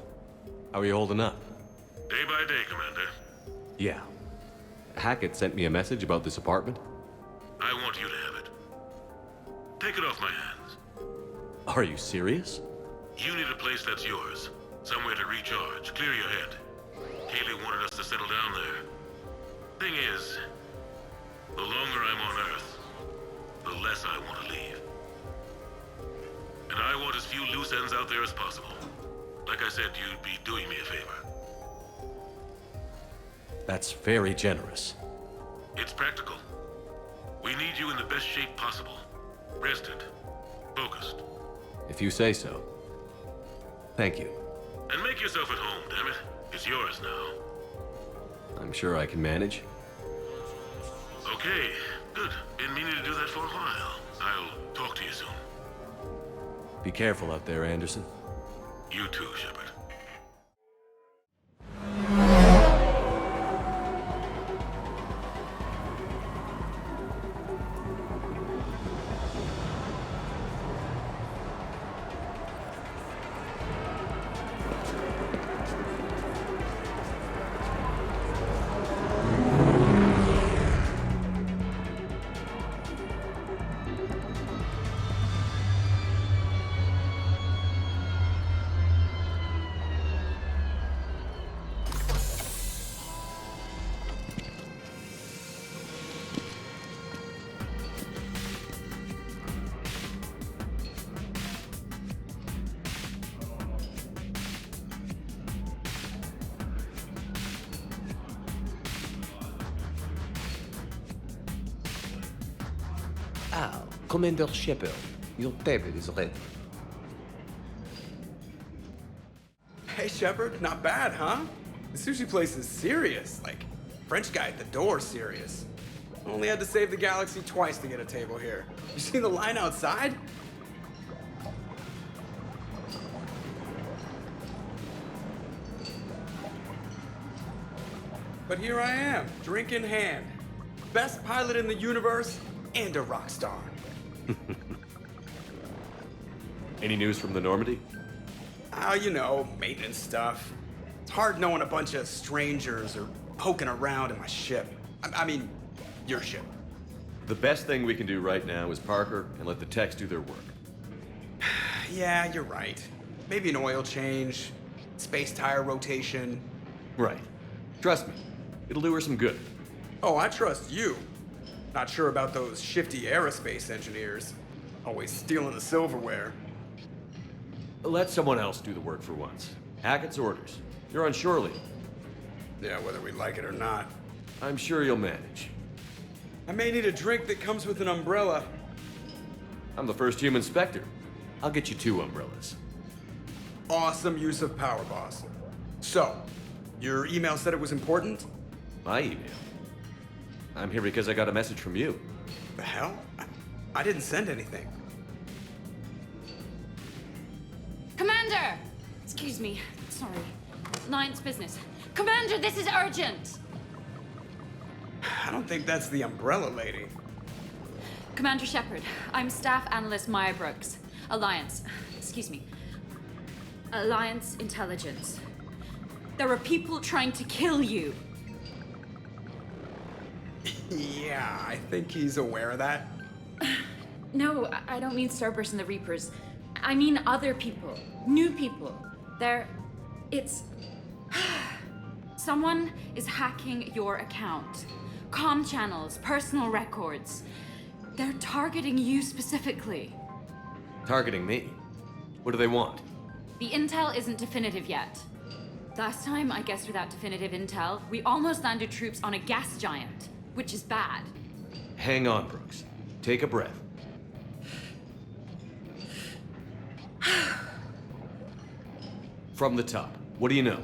how are you holding up? Day by day, Commander. Yeah. Hackett sent me a message about this apartment. I want you to have it. Take it off my hands. Are you serious? You need a place that's yours. Somewhere to recharge, clear your head. Haley wanted us to settle down there. Thing is, the longer I'm on Earth, the less I want to leave. And I want as few loose ends out there as possible. Like I said, you'd be doing me a favor. That's very generous. It's practical. We need you in the best shape possible. Rested. Focused. If you say so. Thank you. And make yourself at home, damn it. It's yours now. I'm sure I can manage. Okay, good. Been meaning to do that for a while. I'll talk to you soon. Be careful out there, Anderson. You too, Shepard. Ah, Commander Shepard, your table is ready. Hey, Shepard, not bad, huh? The sushi place is serious. Like, French guy at the door serious. Only had to save the galaxy twice to get a table here. You seen the line outside? But here I am, drink in hand. Best pilot in the universe and a rock star. Any news from the Normandy? You know, maintenance stuff. It's hard knowing a bunch of strangers are poking around in my ship. I mean, your ship. The best thing we can do right now is park her and let the techs do their work. Yeah, you're right. Maybe an oil change, space tire rotation. Right. Trust me, it'll do her some good. Oh, I trust you. Not sure about those shifty aerospace engineers. Always stealing the silverware. Let someone else do the work for once. Hackett's orders. You're on shore leave. Yeah, whether we like it or not. I'm sure you'll manage. I may need a drink that comes with an umbrella. I'm the first human Spectre. I'll get you 2 umbrellas. Awesome use of power, boss. So, your email said it was important? My email? I'm here because I got a message from you. The hell? I didn't send anything. Commander! Excuse me. Sorry. Alliance business. Commander, this is urgent! I don't think that's the umbrella lady. Commander Shepard, I'm Staff Analyst Maya Brooks. Alliance. Excuse me. Alliance Intelligence. There are people trying to kill you. Yeah, I think he's aware of that. No, I don't mean Starburst and the Reapers. I mean other people. New people. It's... Someone is hacking your account. Comm channels, personal records. They're targeting you specifically. Targeting me? What do they want? The intel isn't definitive yet. Last time, I guess without definitive intel, we almost landed troops on a gas giant, which is bad. Hang on, Brooks. Take a breath. From the top, what do you know?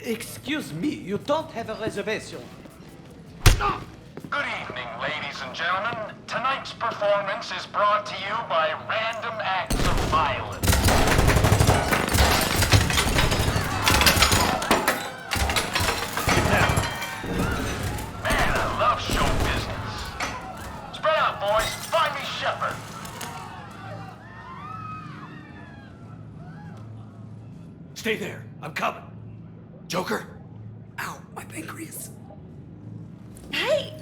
Excuse me, you don't have a reservation. Good evening, ladies and gentlemen. Tonight's performance is brought to you by random acts of violence. Man, I love show business. Spread out, boys. Find me Shepard. Stay there. I'm coming. Joker? Ow, my pancreas. Hey!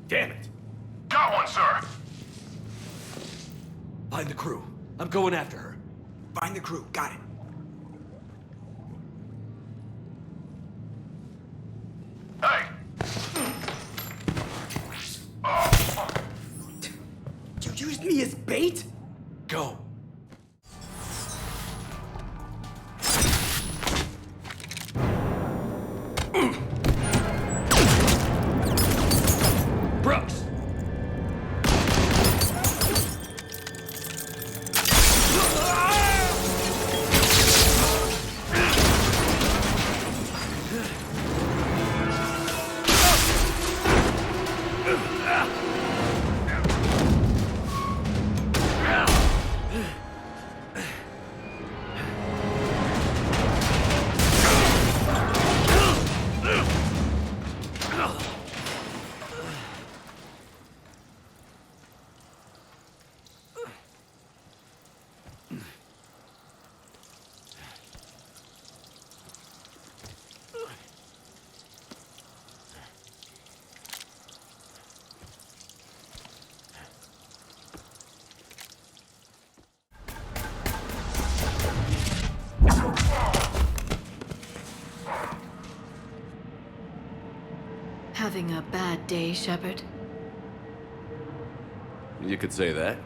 Damn it. Got one, sir. Find the crew. I'm going after her. Find the crew. Got it. Hey! You used me as bait? Go. Brooks! Having a bad day, Shepard? You could say that.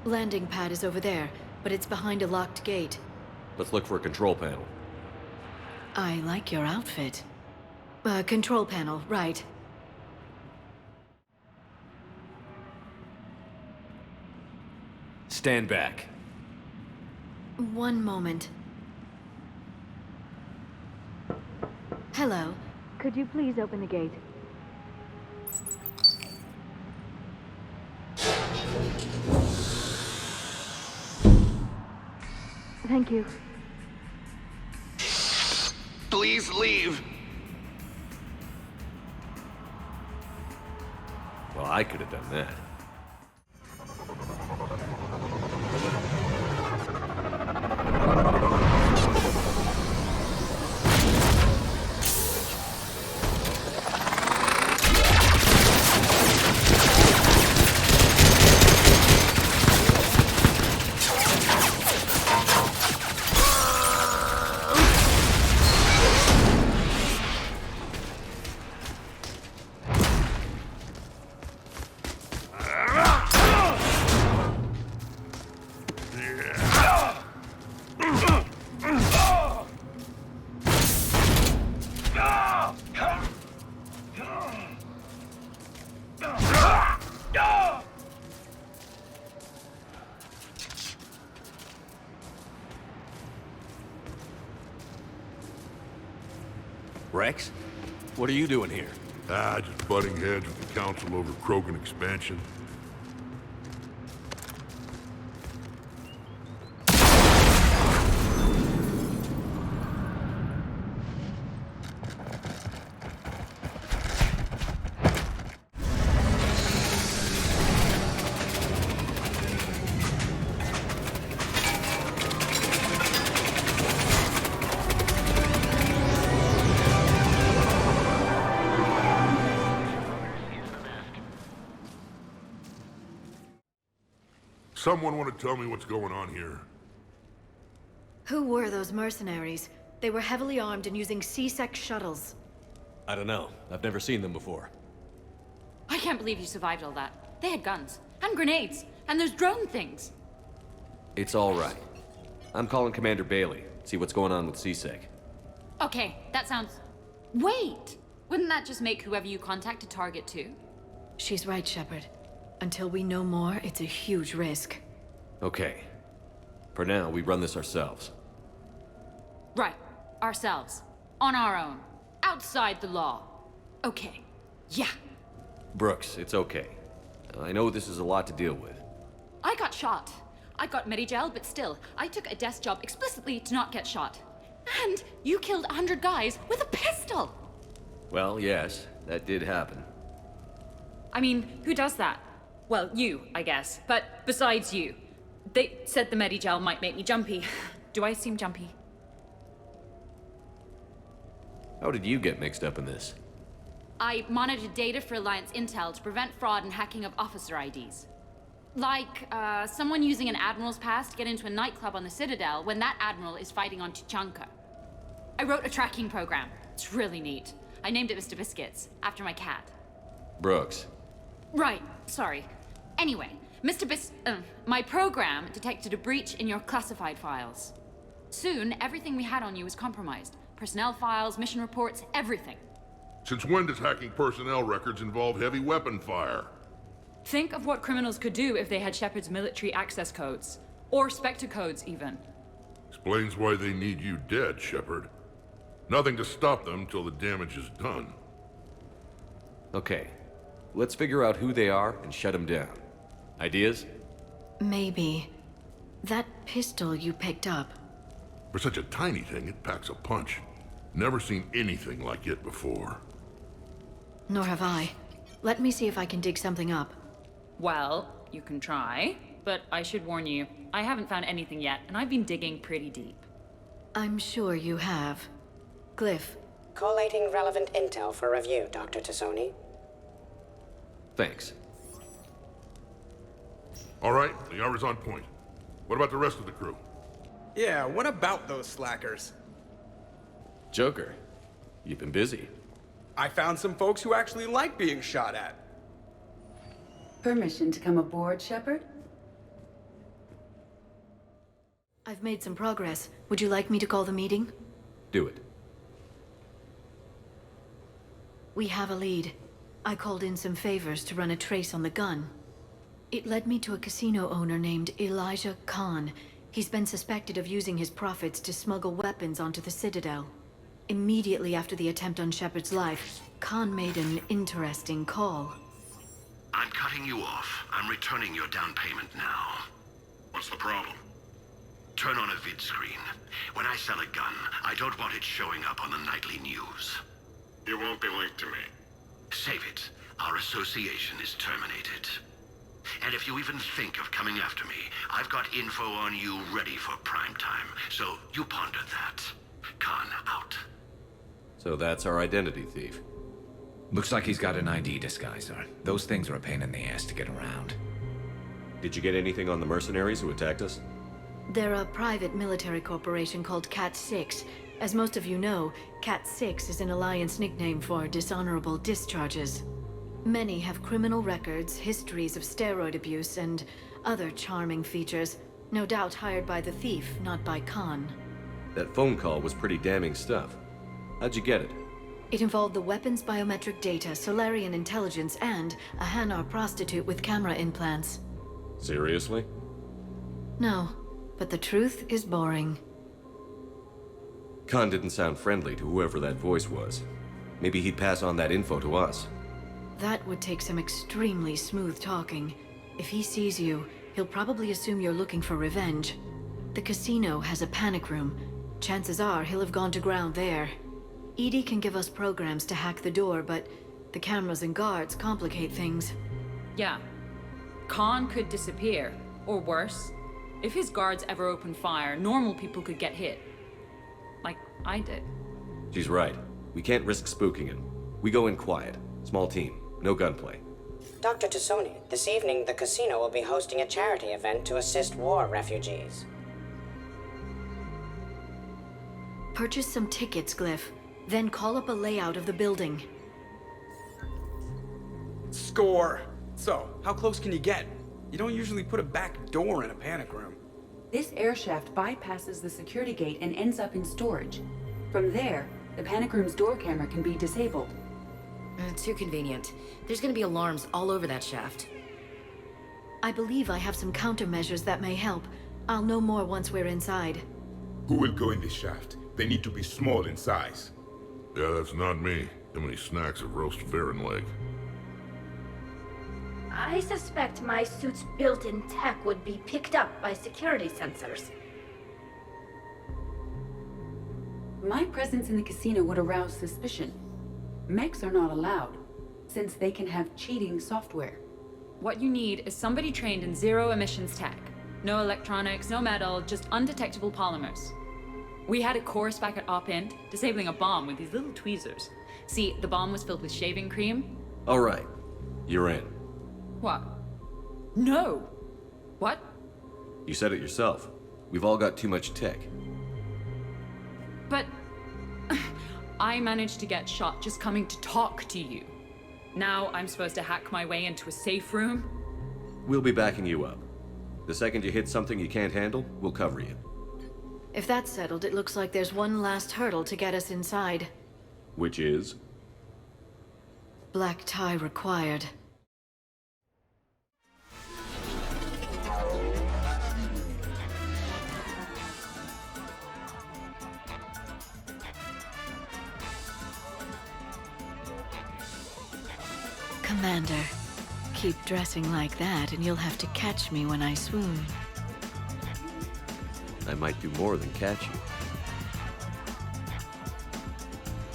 Landing pad is over there, but it's behind a locked gate. Let's look for a control panel. I like your outfit. Control panel, right. Stand back. One moment. Hello. Could you please open the gate? Thank you. Please leave. Well, I could have done that. Rex? What are you doing here? Just butting heads with the Council over Krogan expansion. Someone want to tell me what's going on here? Who were those mercenaries? They were heavily armed and using C-Sec shuttles. I don't know. I've never seen them before. I can't believe you survived all that. They had guns, and grenades, and those drone things. It's all right. I'm calling Commander Bailey. See what's going on with C-Sec. Okay, that sounds... Wait! Wouldn't that just make whoever you contact a target too? She's right, Shepard. Until we know more, it's a huge risk. Okay. For now, we run this ourselves. Right. Ourselves. On our own. Outside the law. Okay. Yeah. Brooks, it's okay. I know this is a lot to deal with. I got shot. I got Medigel, but still, I took a desk job explicitly to not get shot. And you killed 100 guys with a pistol! Well, yes, that did happen. I mean, who does that? Well, you, I guess. But besides you. They said the Medigel might make me jumpy. Do I seem jumpy? How did you get mixed up in this? I monitored data for Alliance intel to prevent fraud and hacking of officer IDs. Like, someone using an Admiral's pass to get into a nightclub on the Citadel when that Admiral is fighting on Tuchanka. I wrote a tracking program. It's really neat. I named it Mr. Biscuits, after my cat. Brooks. Right, sorry. Anyway, my program detected a breach in your classified files. Soon, everything we had on you was compromised. Personnel files, mission reports, everything. Since when does hacking personnel records involve heavy weapon fire? Think of what criminals could do if they had Shepard's military access codes. Or Spectre codes, even. Explains why they need you dead, Shepard. Nothing to stop them till the damage is done. Okay. Let's figure out who they are and shut them down. Ideas? Maybe. That pistol you picked up. For such a tiny thing, it packs a punch. Never seen anything like it before. Nor have I. Let me see if I can dig something up. Well, you can try, but I should warn you, I haven't found anything yet, and I've been digging pretty deep. I'm sure you have. Glyph. Collating relevant intel for review, Dr. Tassoni. Thanks. All right, the hour's on point. What about the rest of the crew? Yeah, what about those slackers? Joker, you've been busy. I found some folks who actually like being shot at. Permission to come aboard, Shepard? I've made some progress. Would you like me to call the meeting? Do it. We have a lead. I called in some favors to run a trace on the gun. It led me to a casino owner named Elijah Khan. He's been suspected of using his profits to smuggle weapons onto the Citadel. Immediately after the attempt on Shepard's life, Khan made an interesting call. I'm cutting you off. I'm returning your down payment now. What's the problem? Turn on a vid screen. When I sell a gun, I don't want it showing up on the nightly news. You won't be linked to me. Save it. Our association is terminated. And if you even think of coming after me, I've got info on you ready for prime time. So you ponder that. Khan out. So that's our identity thief. Looks like he's got an ID disguiser. Those things are a pain in the ass to get around. Did you get anything on the mercenaries who attacked us? They're a private military corporation called Cat-6. As most of you know, Cat-6 is an Alliance nickname for dishonorable discharges. Many have criminal records, histories of steroid abuse, and other charming features. No doubt hired by the thief, not by Khan. That phone call was pretty damning stuff. How'd you get it? It involved the weapons biometric data, Solarian intelligence, and a Hanar prostitute with camera implants. Seriously? No, but the truth is boring. Khan didn't sound friendly to whoever that voice was. Maybe he'd pass on that info to us. That would take some extremely smooth talking. If he sees you, he'll probably assume you're looking for revenge. The casino has a panic room. Chances are he'll have gone to ground there. Edie can give us programs to hack the door, but the cameras and guards complicate things. Yeah. Khan could disappear. Or worse, if his guards ever opened fire, normal people could get hit. Like I did. She's right. We can't risk spooking him. We go in quiet. Small team. No gunplay. Dr. Tassoni, this evening the casino will be hosting a charity event to assist war refugees. Purchase some tickets, Glyph. Then call up a layout of the building. Score! So, how close can you get? You don't usually put a back door in a panic room. This air shaft bypasses the security gate and ends up in storage. From there, the panic room's door camera can be disabled. Too convenient. There's gonna be alarms all over that shaft. I believe I have some countermeasures that may help. I'll know more once we're inside. Who will go in this shaft? They need to be small in size. Yeah, that's not me. How many snacks of roast Varan leg? I suspect my suit's built-in tech would be picked up by security sensors. My presence in the casino would arouse suspicion. Mechs are not allowed, since they can have cheating software. What you need is somebody trained in zero emissions tech. No electronics, no metal, just undetectable polymers. We had a course back at Op-Int, disabling a bomb with these little tweezers. See, the bomb was filled with shaving cream. All right. You're in. What? No! What? You said it yourself. We've all got too much tech. But... I managed to get shot just coming to talk to you. Now I'm supposed to hack my way into a safe room? We'll be backing you up. The second you hit something you can't handle, we'll cover you. If that's settled, it looks like there's one last hurdle to get us inside. Which is? Black tie required. Commander, keep dressing like that and you'll have to catch me when I swoon. I might do more than catch you.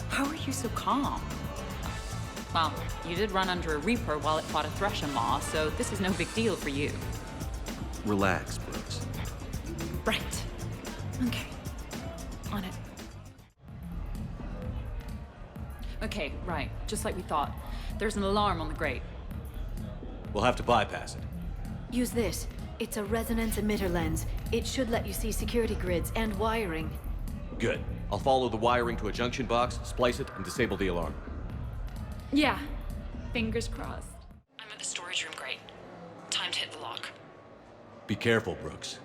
How are you so calm? Well, you did run under a Reaper while it fought a Thresher Maw, so this is no big deal for you. Relax, Brooks. Right. Okay. On it. Okay, right. Just like we thought. There's an alarm on the grate. We'll have to bypass it. Use this. It's a resonance emitter lens. It should let you see security grids and wiring. Good. I'll follow the wiring to a junction box, splice it, and disable the alarm. Yeah. Fingers crossed. I'm at the storage room grate. Time to hit the lock. Be careful, Brooks.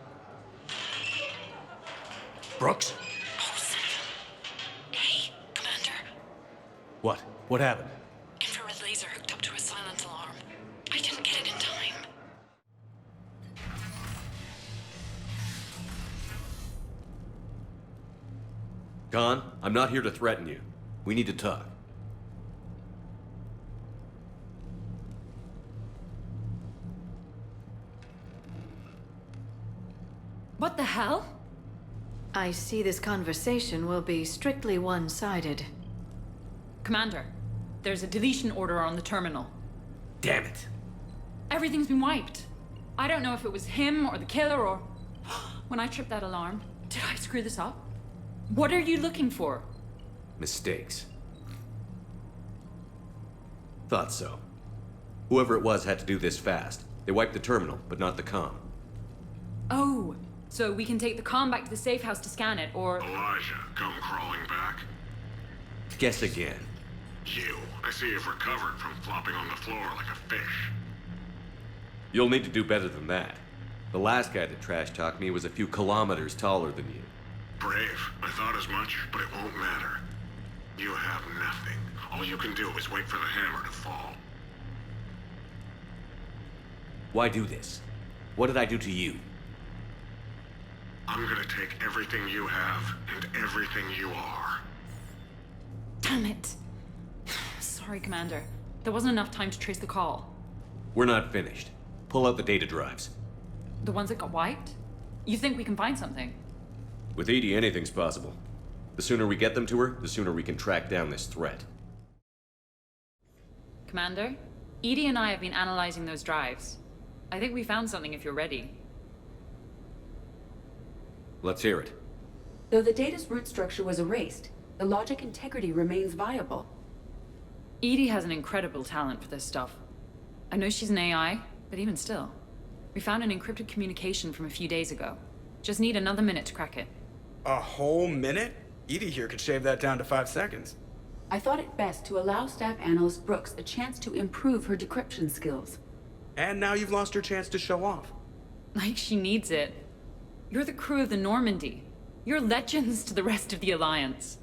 Brooks? Oh, son of a... Hey, Commander. What? What happened? Infrared laser hooked up to a silent alarm. I didn't get it in time. Khan, I'm not here to threaten you. We need to talk. What the hell? I see this conversation will be strictly one-sided. Commander, there's a deletion order on the terminal. Damn it. Everything's been wiped. I don't know if it was him or the killer or... When I tripped that alarm, did I screw this up? What are you looking for? Mistakes. Thought so. Whoever it was had to do this fast. They wiped the terminal, but not the comm. Oh, so we can take the comm back to the safe house to scan it, or... Elijah, come crawling back. Guess again. You. I see you've recovered from flopping on the floor like a fish. You'll need to do better than that. The last guy that trash-talked me was a few kilometers taller than you. Brave. I thought as much, but it won't matter. You have nothing. All you can do is wait for the hammer to fall. Why do this? What did I do to you? I'm gonna take everything you have and everything you are. Damn it. Sorry, Commander. There wasn't enough time to trace the call. We're not finished. Pull out the data drives. The ones that got wiped? You think we can find something? With Edie, anything's possible. The sooner we get them to her, the sooner we can track down this threat. Commander, Edie and I have been analyzing those drives. I think we found something if you're ready. Let's hear it. Though the data's root structure was erased, the logic integrity remains viable. Edie has an incredible talent for this stuff. I know she's an AI, but even still. We found an encrypted communication from a few days ago. Just need another minute to crack it. A whole minute? Edie here could shave that down to 5 seconds. I thought it best to allow Staff Analyst Brooks a chance to improve her decryption skills. And now you've lost her chance to show off. Like she needs it. You're the crew of the Normandy. You're legends to the rest of the Alliance.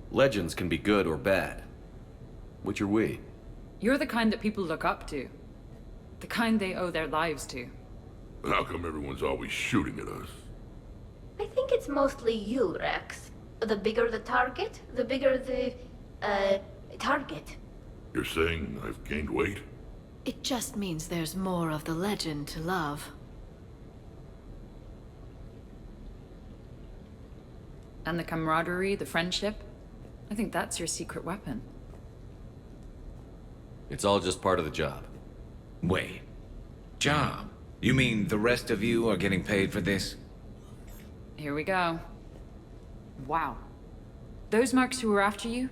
Legends can be good or bad. Which are we? You're the kind that people look up to. The kind they owe their lives to. How come everyone's always shooting at us? I think it's mostly you, Rex. The bigger the target, the bigger the, target. You're saying I've gained weight? It just means there's more of the legend to love. And the camaraderie, the friendship. I think that's your secret weapon. It's all just part of the job. Wait. Job? You mean the rest of you are getting paid for this? Here we go. Wow. Those mercs who were after you,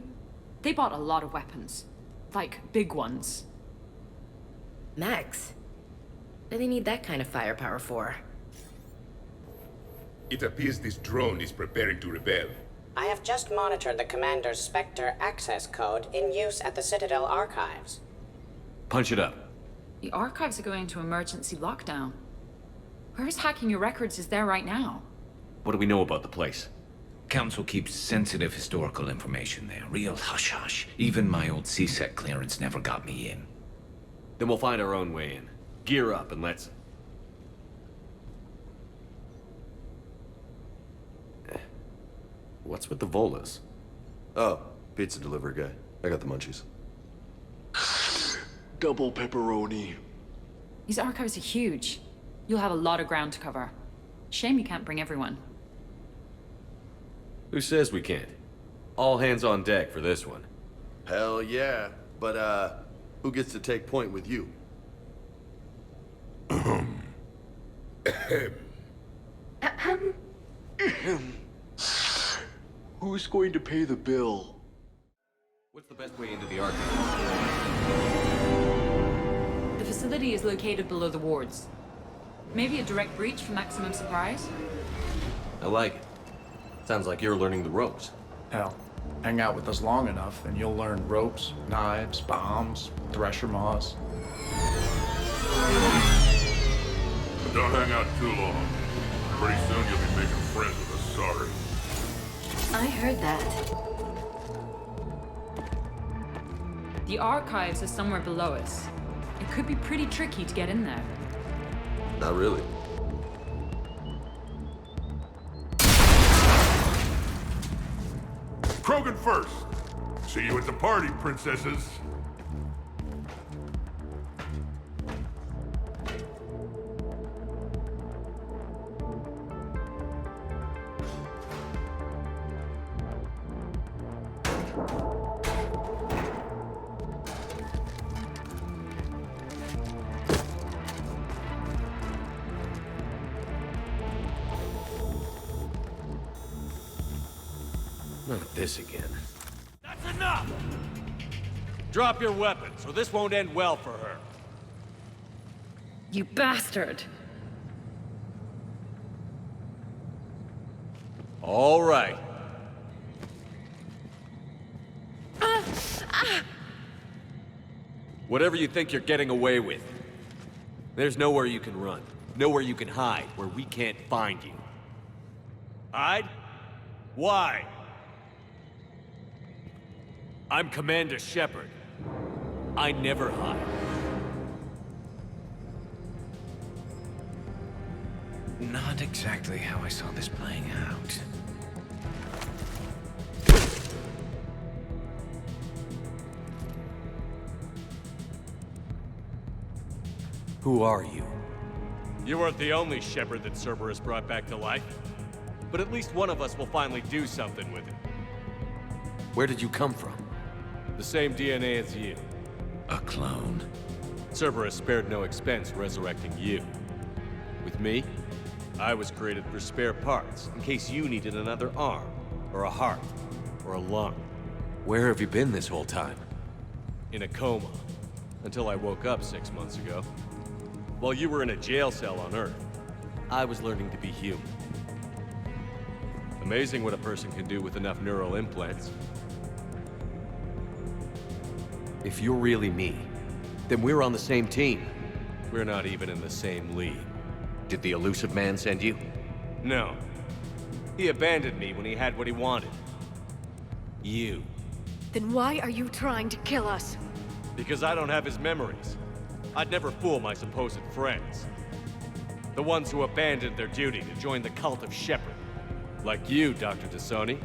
they bought a lot of weapons. Like, big ones. Max? What do they need that kind of firepower for? It appears this drone is preparing to rebel. I have just monitored the Commander's Spectre access code in use at the Citadel archives. Punch it up. The archives are going into emergency lockdown. Whoever's hacking your records is there right now. What do we know about the place? Council keeps sensitive historical information there. Real hush-hush. Even my old CSEC clearance never got me in. Then we'll find our own way in. Gear up and let's... What's with the Volas? Oh, pizza delivery guy. I got the munchies. Double pepperoni. These archives are huge. You'll have a lot of ground to cover. Shame you can't bring everyone. Who says we can't? All hands on deck for this one. Hell yeah. But, who gets to take point with you? Who's going to pay the bill? What's the best way into the archive? The facility is located below the wards. Maybe a direct breach for maximum surprise? I like it. Sounds like you're learning the ropes. Hell, hang out with us long enough and you'll learn ropes, knives, bombs, thresher maws. But don't hang out too long. Pretty soon you'll be making friends with us, sorry. I heard that. The archives are somewhere below us. It could be pretty tricky to get in there. Not really. Krogan first. See you at the party, princesses. Not this again. That's enough! Drop your weapons, or this won't end well for her. You bastard! All right. Whatever you think you're getting away with, there's nowhere you can run. Nowhere you can hide, where we can't find you. Hide? Why? I'm Commander Shepard. I never hide. not exactly how I saw this playing out. Who are you? You weren't the only Shepard that Cerberus brought back to life. But at least one of us will finally do something with it. Where did you come from? The same DNA as you. A clone? Cerberus spared no expense resurrecting you. With me, I was created for spare parts, in case you needed another arm, or a heart, or a lung. Where have you been this whole time? In a coma, until I woke up 6 months ago. While you were in a jail cell on Earth, I was learning to be human. Amazing what a person can do with enough neural implants. If you're really me, then we're on the same team. We're not even in the same league. Did the elusive man send you? No. He abandoned me when he had what he wanted. You. Then why are you trying to kill us? Because I don't have his memories. I'd never fool my supposed friends. The ones who abandoned their duty to join the cult of Shepard. Like you, Dr. T'Soni.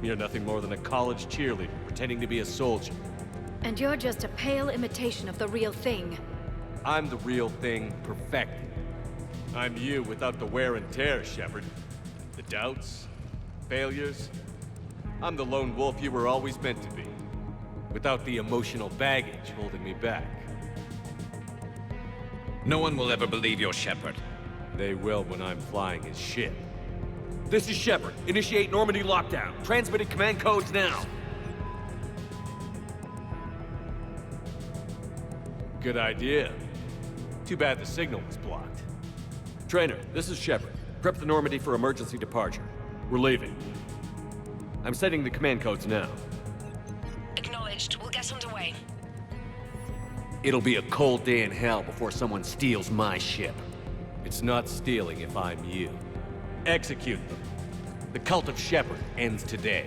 You're nothing more than a college cheerleader pretending to be a soldier. And you're just a pale imitation of the real thing. I'm the real thing perfected. I'm you without the wear and tear, Shepard. The doubts, failures. I'm the lone wolf you were always meant to be. Without the emotional baggage holding me back. No one will ever believe you're Shepard. They will when I'm flying his ship. This is Shepard. Initiate Normandy lockdown. Transmitting command codes now. Good idea. Too bad the signal was blocked. Trainer, this is Shepard. Prep the Normandy for emergency departure. We're leaving. I'm setting the command codes now. Acknowledged. We'll get underway. It'll be a cold day in hell before someone steals my ship. It's not stealing if I'm you. Execute them. The cult of Shepard ends today.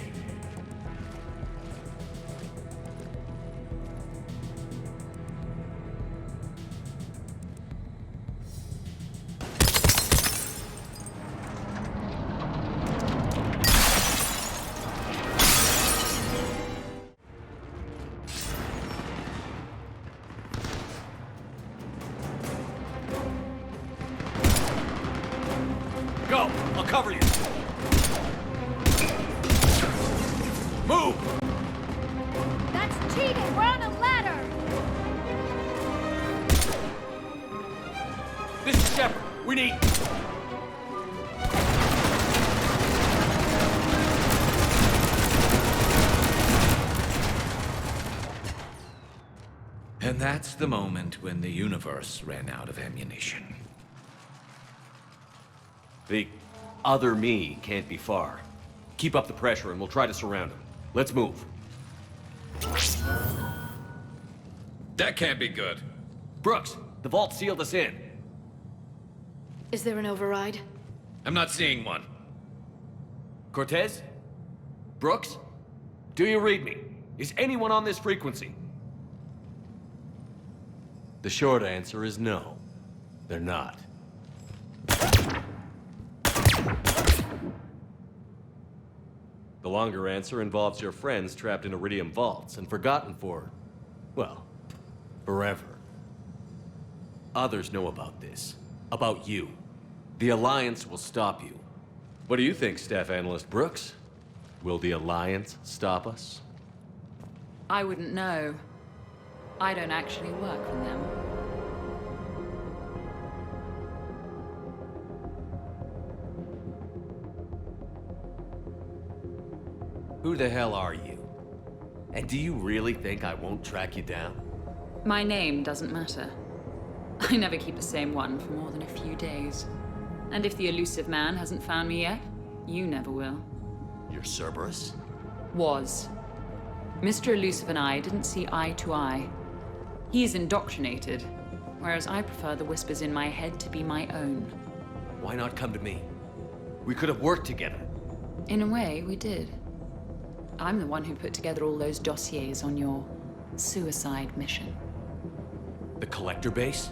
Go! I'll cover you! Move! That's cheating! We're on a ladder! This is Shepard. We need... And that's the moment when the universe ran out of ammunition. The other me can't be far. Keep up the pressure and we'll try to surround him. Let's move. That can't be good. Brooks, the vault sealed us in. Is there an override? I'm not seeing one. Cortez? Brooks? Do you read me? Is anyone on this frequency? The short answer is no. They're not. The longer answer involves your friends trapped in Iridium vaults and forgotten for, well, forever. Others know about this. About you. The Alliance will stop you. What do you think, Staff Analyst Brooks? Will the Alliance stop us? I wouldn't know. I don't actually work for them. Who the hell are you? And do you really think I won't track you down? My name doesn't matter. I never keep the same one for more than a few days. And if the elusive man hasn't found me yet, you never will. You're Cerberus? Was. Mr. Elusive and I didn't see eye to eye. He's indoctrinated, whereas I prefer the whispers in my head to be my own. Why not come to me? We could have worked together. In a way, we did. I'm the one who put together all those dossiers on your suicide mission. The collector base?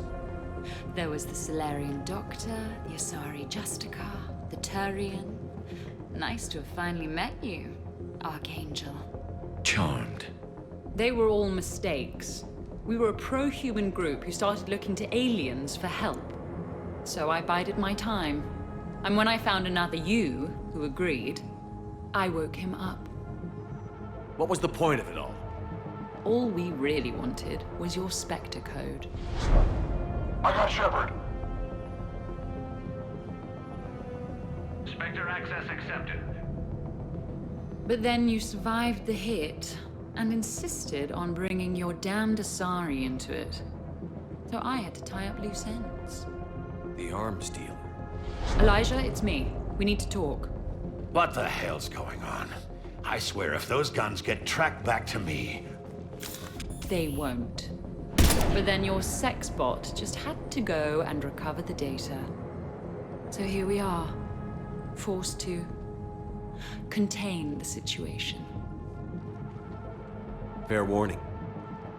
There was the Solarian Doctor, the Asari Justicar, the Turian. Nice to have finally met you, Archangel. Charmed. They were all mistakes. We were a pro-human group who started looking to aliens for help. So I bided my time. And when I found another you, who agreed, I woke him up. What was the point of it all? All we really wanted was your Spectre code. I got Shepard. Spectre access accepted. But then you survived the hit and insisted on bringing your damned Asari into it. So I had to tie up loose ends. The arms dealer. Elijah, it's me. We need to talk. What the hell's going on? I swear if those guns get tracked back to me... They won't. But then your sex bot just had to go and recover the data. So here we are, forced to contain the situation. Fair warning.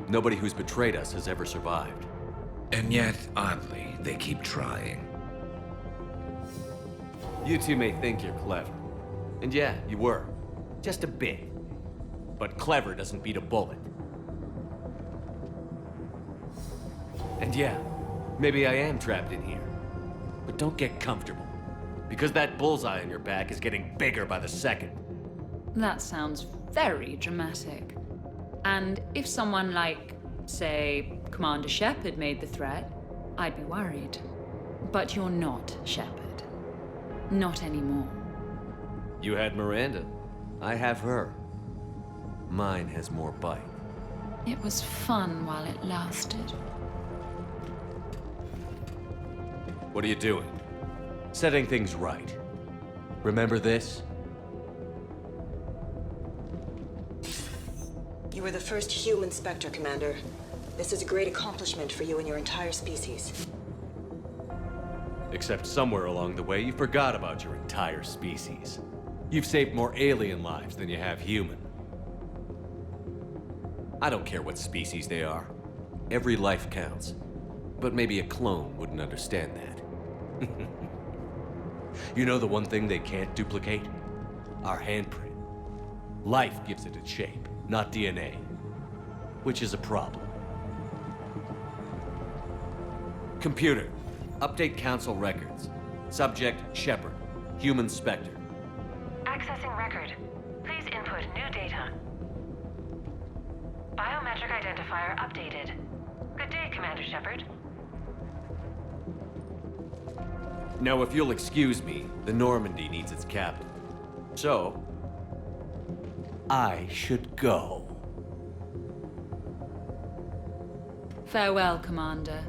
Nobody who's betrayed us has ever survived. And yet, oddly, they keep trying. You two may think you're clever. And yeah, you were. Just a bit. But clever doesn't beat a bullet. And yeah, maybe I am trapped in here. But don't get comfortable. Because that bullseye on your back is getting bigger by the second. That sounds very dramatic. And if someone like, say, Commander Shepard made the threat, I'd be worried. But you're not Shepard. Not anymore. You had Miranda. I have her. Mine has more bite. It was fun while it lasted. What are you doing? Setting things right. Remember this? You were the first human Spectre, Commander. This is a great accomplishment for you and your entire species. Except somewhere along the way, you forgot about your entire species. You've saved more alien lives than you have human. I don't care what species they are. Every life counts. But maybe a clone wouldn't understand that. You know the one thing they can't duplicate? Our handprint. Life gives it its shape, not DNA. Which is a problem. Computer, update Council records. Subject, Shepard. Human Spectre. Accessing record. Please input new data. Biometric identifier updated. Good day, Commander Shepard. Now, if you'll excuse me, the Normandy needs its captain. So, I should go. Farewell, Commander.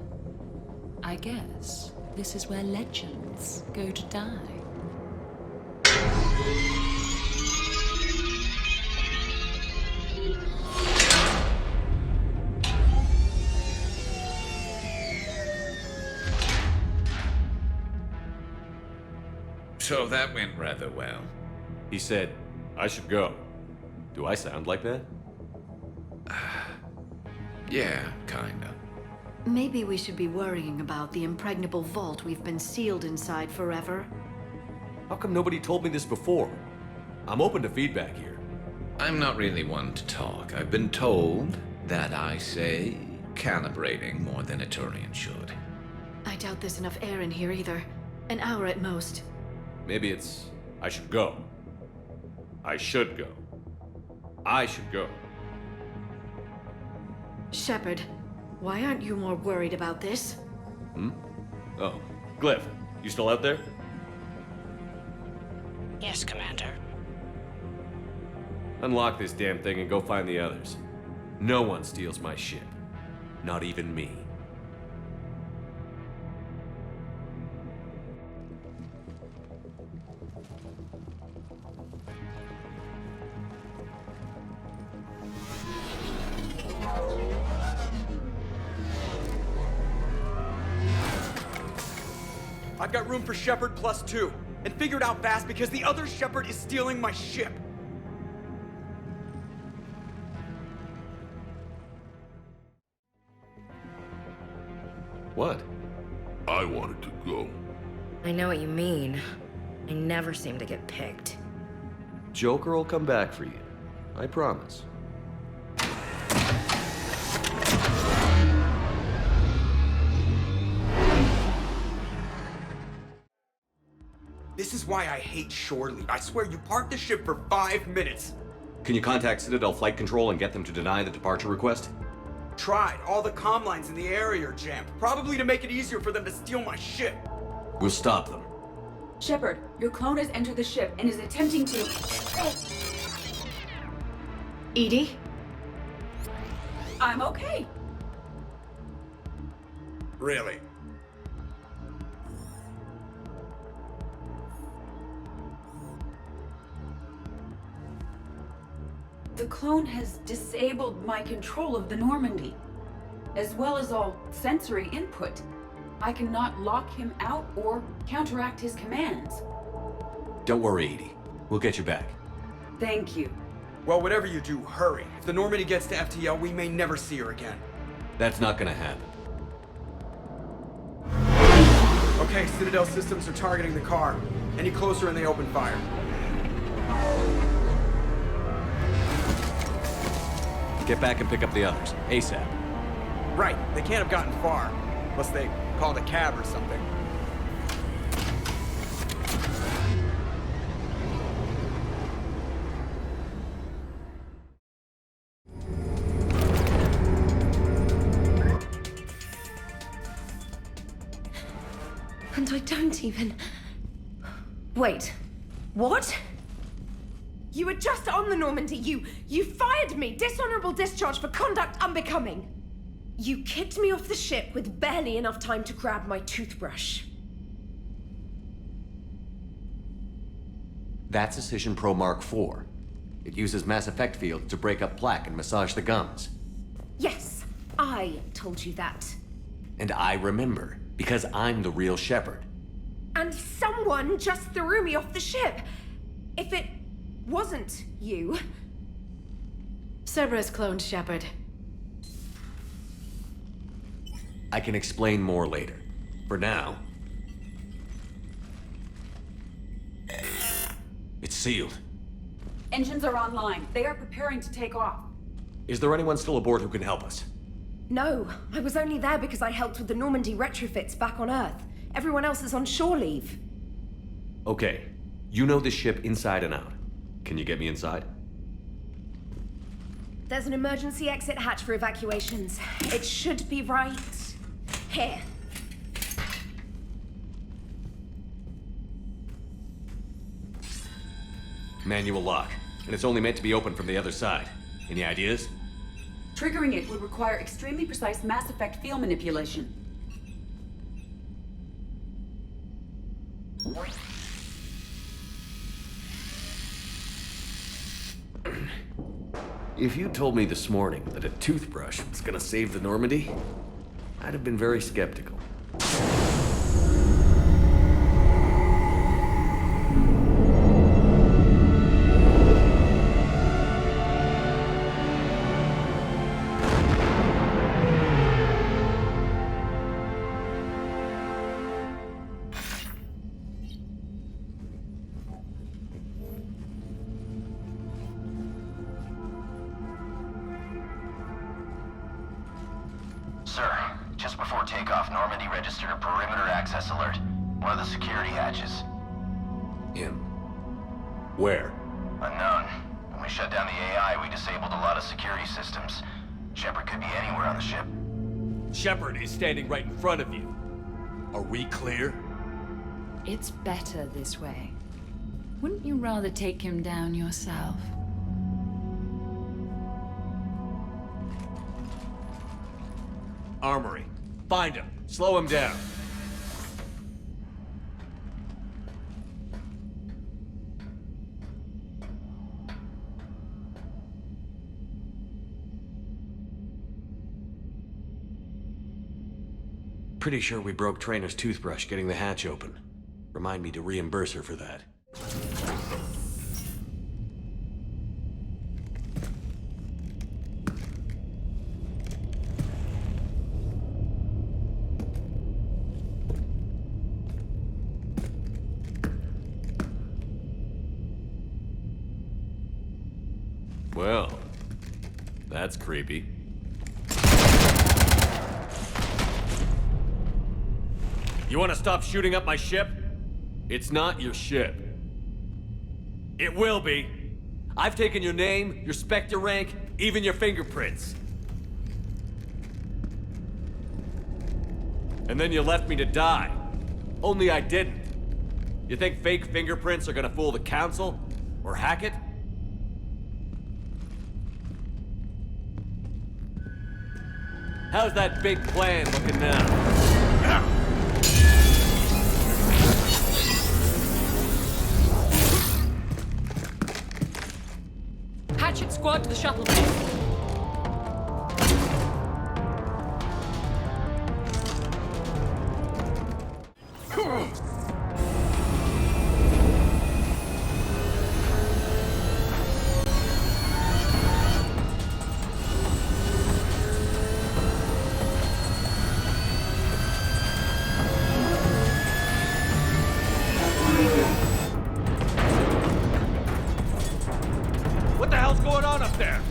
I guess this is where legends go to die. So that went rather well. He said, I should go. Do I sound like that? Yeah, kinda. Maybe we should be worrying about the impregnable vault we've been sealed inside forever. How come nobody told me this before? I'm open to feedback here. I'm not really one to talk. I've been told that I say calibrating more than a Turian should. I doubt there's enough air in here either. An hour at most. Maybe it's, I should go. I should go. I should go. Shepard, why aren't you more worried about this? Oh, Glyph, you still out there? Yes, Commander. Unlock this damn thing and go find the others. No one steals my ship. Not even me. I've got room for Shepard +2, and figured out fast because the other Shepard is stealing my ship. What? I wanted to go. I know what you mean. I never seem to get picked. Joker will come back for you. I promise. This is why I hate shore leave. I swear you parked the ship for 5 minutes. Can you contact Citadel Flight Control and get them to deny the departure request? Tried. All the comm lines in the area are jammed. Probably to make it easier for them to steal my ship. We'll stop them. Shepard, your clone has entered the ship and is attempting to... Edie? I'm okay. Really? The clone has disabled my control of the Normandy, as well as all sensory input. I cannot lock him out or counteract his commands. Don't worry, Edie. We'll get you back. Thank you. Well, whatever you do, hurry. If the Normandy gets to FTL, we may never see her again. That's not gonna happen. Okay, Citadel systems are targeting the car. Any closer and they open fire. Get back and pick up the others, ASAP. Right, they can't have gotten far. Unless they called a cab or something. And I don't even... Wait. What? You were just on the Normandy. You fired me. Dishonorable discharge for conduct unbecoming. You kicked me off the ship with barely enough time to grab my toothbrush. That's Decision Pro Mark IV. It uses mass effect fields to break up plaque and massage the gums. Yes, I told you that. And I remember, because I'm the real Shepard. And someone just threw me off the ship. If it wasn't you... Cerberus cloned Shepard. I can explain more later. For now... It's sealed. Engines are online. They are preparing to take off. Is there anyone still aboard who can help us? No, I was only there because I helped with the Normandy retrofits back on Earth. Everyone else is on shore leave. Okay. You know this ship inside and out. Can you get me inside? There's an emergency exit hatch for evacuations. It should be right here. Manual lock. And it's only meant to be opened from the other side. Any ideas? Triggering it would require extremely precise Mass Effect field manipulation. If you told me this morning that a toothbrush was gonna save the Normandy, I'd have been very skeptical. Sir, just before takeoff, Normandy registered a perimeter access alert. One of the security hatches. Him? Where? Unknown. When we shut down the AI, we disabled a lot of security systems. Shepard could be anywhere on the ship. Shepard is standing right in front of you. Are we clear? It's better this way. Wouldn't you rather take him down yourself? Armory. Find him. Slow him down. Pretty sure we broke Trainer's toothbrush getting the hatch open. Remind me to reimburse her for that. Well, that's creepy. You want to stop shooting up my ship? It's not your ship. It will be. I've taken your name, your Spectre rank, even your fingerprints. And then you left me to die. Only I didn't. You think fake fingerprints are gonna fool the Council? Or hack it? How's that big plan looking now? Hatchet squad to the shuttle bay. What the hell's going on up there?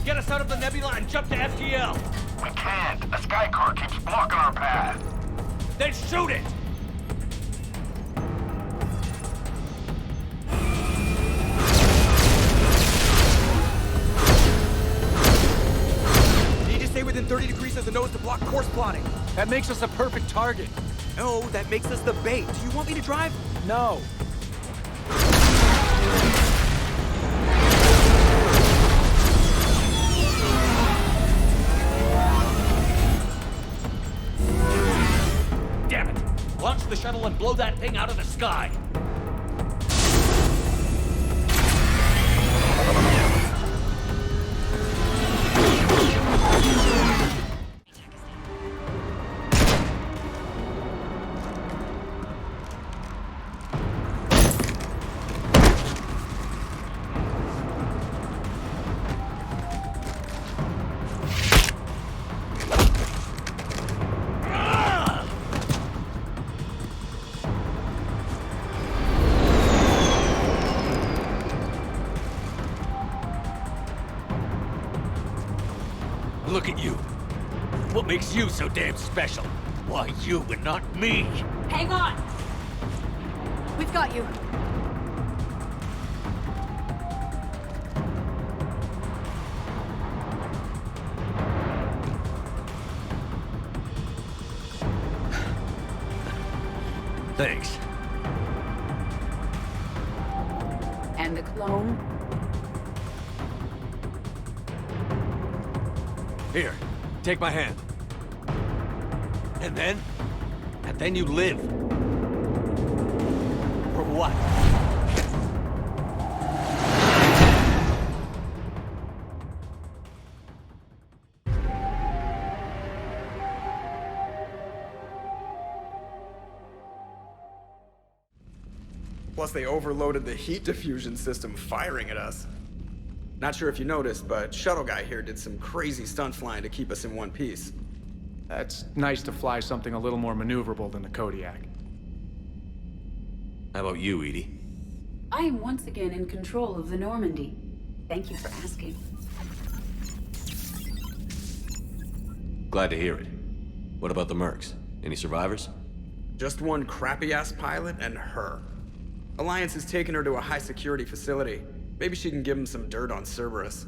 Get us out of the nebula and jump to FTL. We can't. A sky car keeps blocking our path. Then shoot it! Need to stay within 30 degrees of the nose to block course plotting. That makes us a perfect target. No, that makes us the bait. Do you want me to drive? No. Damn it! Launch the shuttle and blow that thing out of the sky! Look at you. What makes you so damn special? Why you and not me? Hang on! We've got you. Thanks. And the clone? Here, take my hand. And then you live. For what? Plus, they overloaded the heat diffusion system, firing at us. Not sure if you noticed, but Shuttle Guy here did some crazy stunt flying to keep us in one piece. That's nice to fly something a little more maneuverable than the Kodiak. How about you, Edie? I am once again in control of the Normandy. Thank you for asking. Glad to hear it. What about the Mercs? Any survivors? Just one crappy-ass pilot and her. Alliance has taken her to a high-security facility. Maybe she can give him some dirt on Cerberus.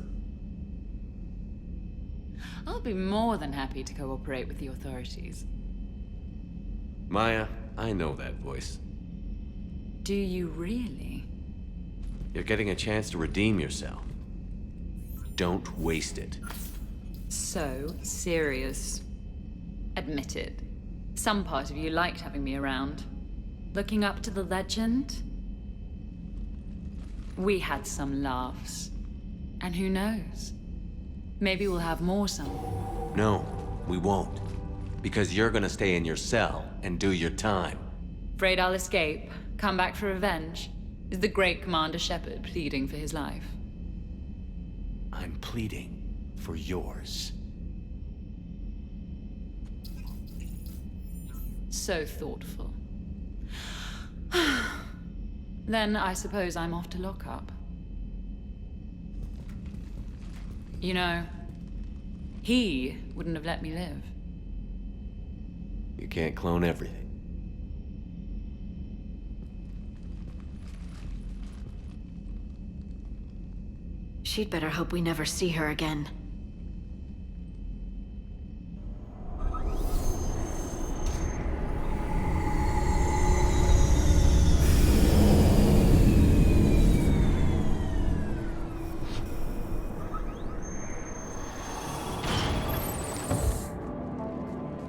I'll be more than happy to cooperate with the authorities. Maya, I know that voice. Do you really? You're getting a chance to redeem yourself. Don't waste it. So serious. Admit it. Some part of you liked having me around. Looking up to the legend? We had some laughs. And who knows? Maybe we'll have more some. No, we won't. Because you're gonna stay in your cell and do your time. Afraid I'll escape, come back for revenge? Is the great Commander Shepard pleading for his life? I'm pleading for yours. So thoughtful. Then I suppose I'm off to lock up. You know, he wouldn't have let me live. You can't clone everything. She'd better hope we never see her again.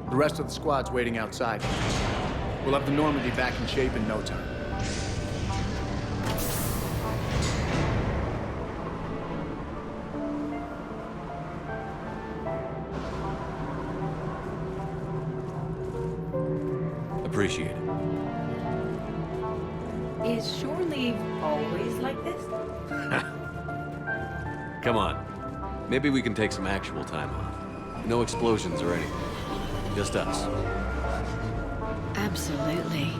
The rest of the squad's waiting outside. We'll have the Normandy back in shape in no time. Appreciate it. Is shore leave always like this? Come on. Maybe we can take some actual time off. No explosions or anything. Just us. Absolutely.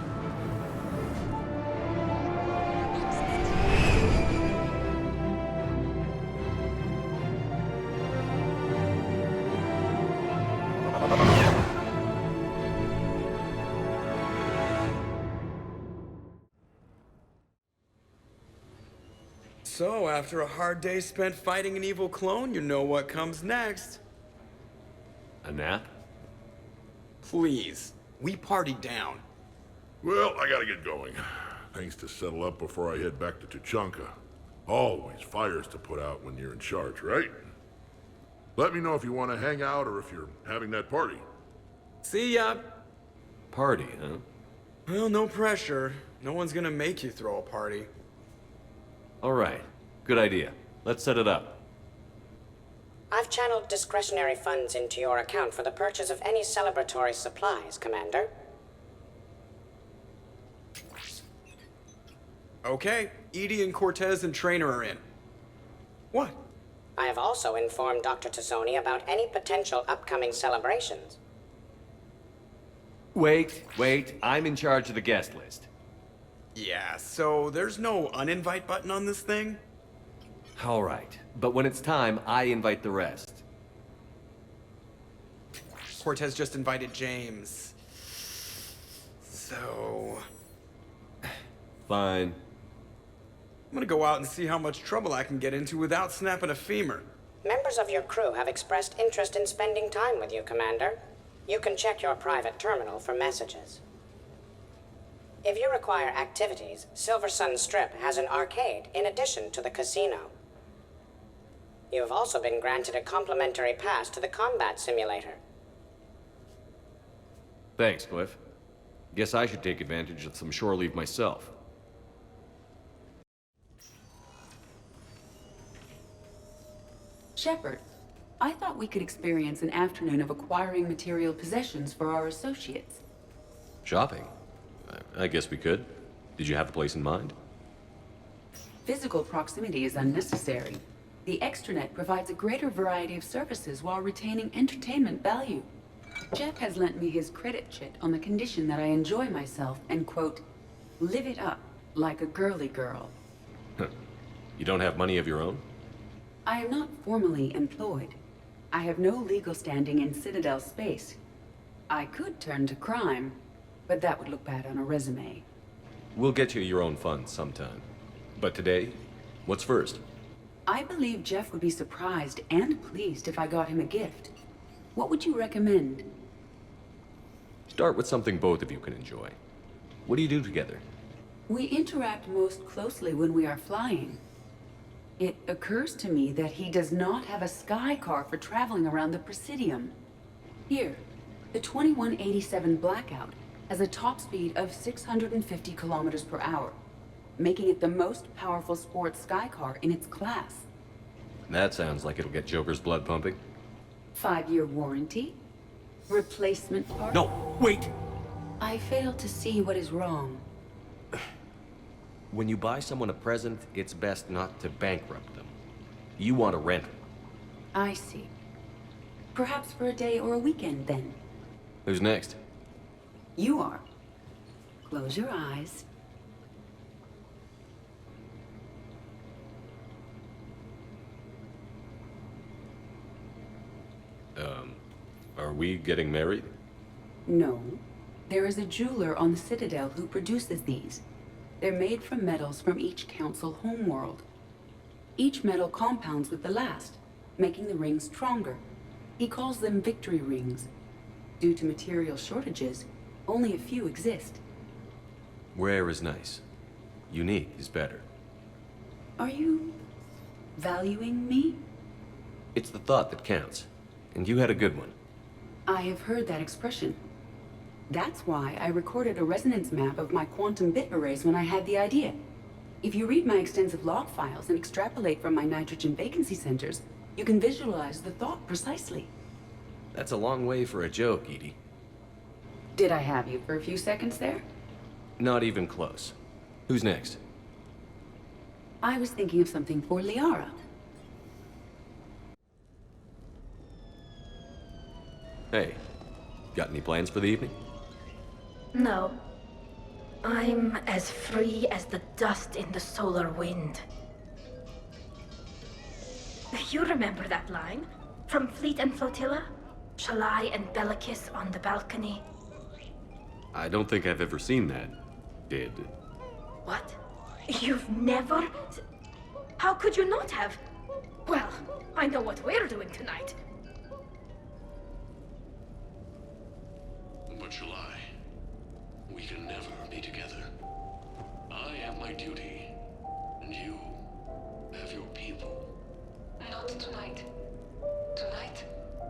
So, after a hard day spent fighting an evil clone, you know what comes next. A nap? Please. We party down. Well, I gotta get going. Things to settle up before I head back to Tuchanka. Always fires to put out when you're in charge, right? Let me know if you want to hang out or if you're having that party. See ya. Party, huh? Well, no pressure. No one's gonna make you throw a party. All right. Good idea. Let's set it up. I've channeled discretionary funds into your account for the purchase of any celebratory supplies, Commander. Okay, Edie and Cortez and Trainer are in. What? I have also informed Dr. Tassoni about any potential upcoming celebrations. Wait. I'm in charge of the guest list. Yeah, so there's no uninvite button on this thing? All right. But when it's time, I invite the rest. Cortez just invited James. So... Fine. I'm gonna go out and see how much trouble I can get into without snapping a femur. Members of your crew have expressed interest in spending time with you, Commander. You can check your private terminal for messages. If you require activities, Silver Sun Strip has an arcade in addition to the casino. You have also been granted a complimentary pass to the combat simulator. Thanks, Cliff. Guess I should take advantage of some shore leave myself. Shepard, I thought we could experience an afternoon of acquiring material possessions for our associates. Shopping? I guess we could. Did you have a place in mind? Physical proximity is unnecessary. The extranet provides a greater variety of services while retaining entertainment value. Jeff has lent me his credit chit on the condition that I enjoy myself and, quote, live it up like a girly girl. You don't have money of your own? I am not formally employed. I have no legal standing in Citadel space. I could turn to crime, but that would look bad on a resume. We'll get you your own funds sometime. But today, what's first? I believe Jeff would be surprised and pleased if I got him a gift. What would you recommend? Start with something both of you can enjoy. What do you do together? We interact most closely when we are flying. It occurs to me that he does not have a sky car for traveling around the Presidium. Here, the 2187 Blackout has a top speed of 650 kilometers per hour, making it the most powerful sports sky car in its class. That sounds like it'll get Joker's blood pumping. 5-year warranty? Replacement part? No, wait! I fail to see what is wrong. When you buy someone a present, it's best not to bankrupt them. You want to rent them. I see. Perhaps for a day or a weekend, then. Who's next? You are. Close your eyes. Are we getting married? No. There is a jeweler on the Citadel who produces these. They're made from metals from each council homeworld. Each metal compounds with the last, making the rings stronger. He calls them victory rings. Due to material shortages, only a few exist. Rare is nice. Unique is better. Are you valuing me? It's the thought that counts. And you had a good one. I have heard that expression. That's why I recorded a resonance map of my quantum bit arrays when I had the idea. If you read my extensive log files and extrapolate from my nitrogen vacancy centers, you can visualize the thought precisely. That's a long way for a joke, Edie. Did I have you for a few seconds there? Not even close. Who's next? I was thinking of something for Liara. Hey, got any plans for the evening? No. I'm as free as the dust in the solar wind. You remember that line? From Fleet and Flotilla? Shalai and Bellicus on the balcony? I don't think I've ever seen that. Did. What? You've never... How could you not have? Well, I know what we're doing tonight. But Shalai, we can never be together. I have my duty, and you have your people. Not tonight. Tonight,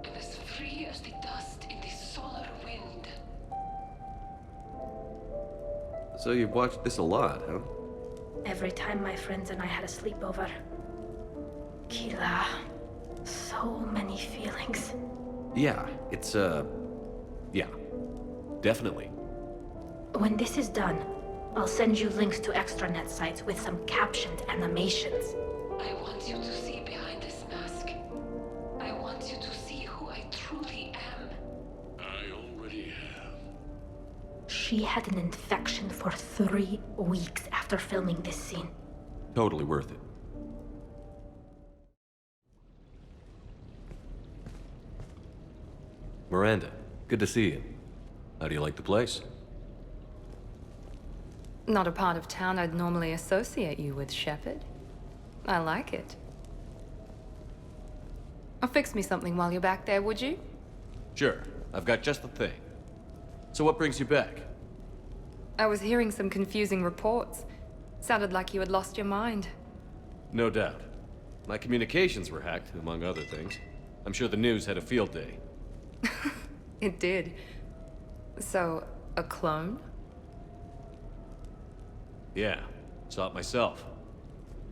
I'm as free as the dust in the solar wind. So you've watched this a lot, huh? Every time my friends and I had a sleepover. Kila. So many feelings. Yeah, it's, yeah. Definitely. When this is done, I'll send you links to extranet sites with some captioned animations. I want you to see behind this mask. I want you to see who I truly am. I already have. She had an infection for 3 weeks after filming this scene. Totally worth it. Miranda, good to see you. How do you like the place? Not a part of town I'd normally associate you with, Shepard. I like it. Fix me something while you're back there, would you? Sure, I've got just the thing. So what brings you back? I was hearing some confusing reports. Sounded like you had lost your mind. No doubt. My communications were hacked, among other things. I'm sure the news had a field day. It did. So, a clone? Yeah, saw it myself.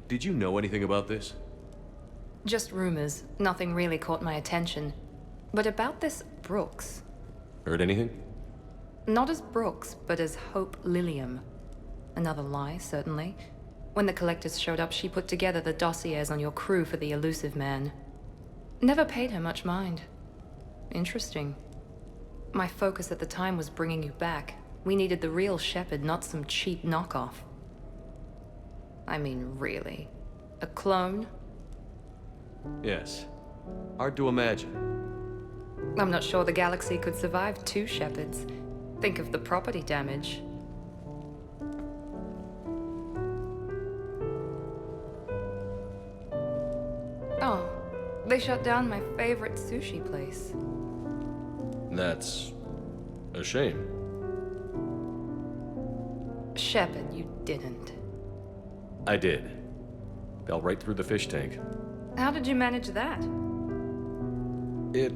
Did you know anything about this? Just rumors. Nothing really caught my attention. But about this Brooks. Heard anything? Not as Brooks, but as Hope Lilium. Another lie, certainly. When the collectors showed up, she put together the dossiers on your crew for the elusive man. Never paid her much mind. Interesting. My focus at the time was bringing you back. We needed the real Shepard, not some cheap knockoff. I mean, really. A clone? Yes. Hard to imagine. I'm not sure the galaxy could survive 2 Shepards. Think of the property damage. Oh, they shut down my favorite sushi place. That's a shame. Shepard, you didn't. I did. Fell right through the fish tank. How did you manage that? It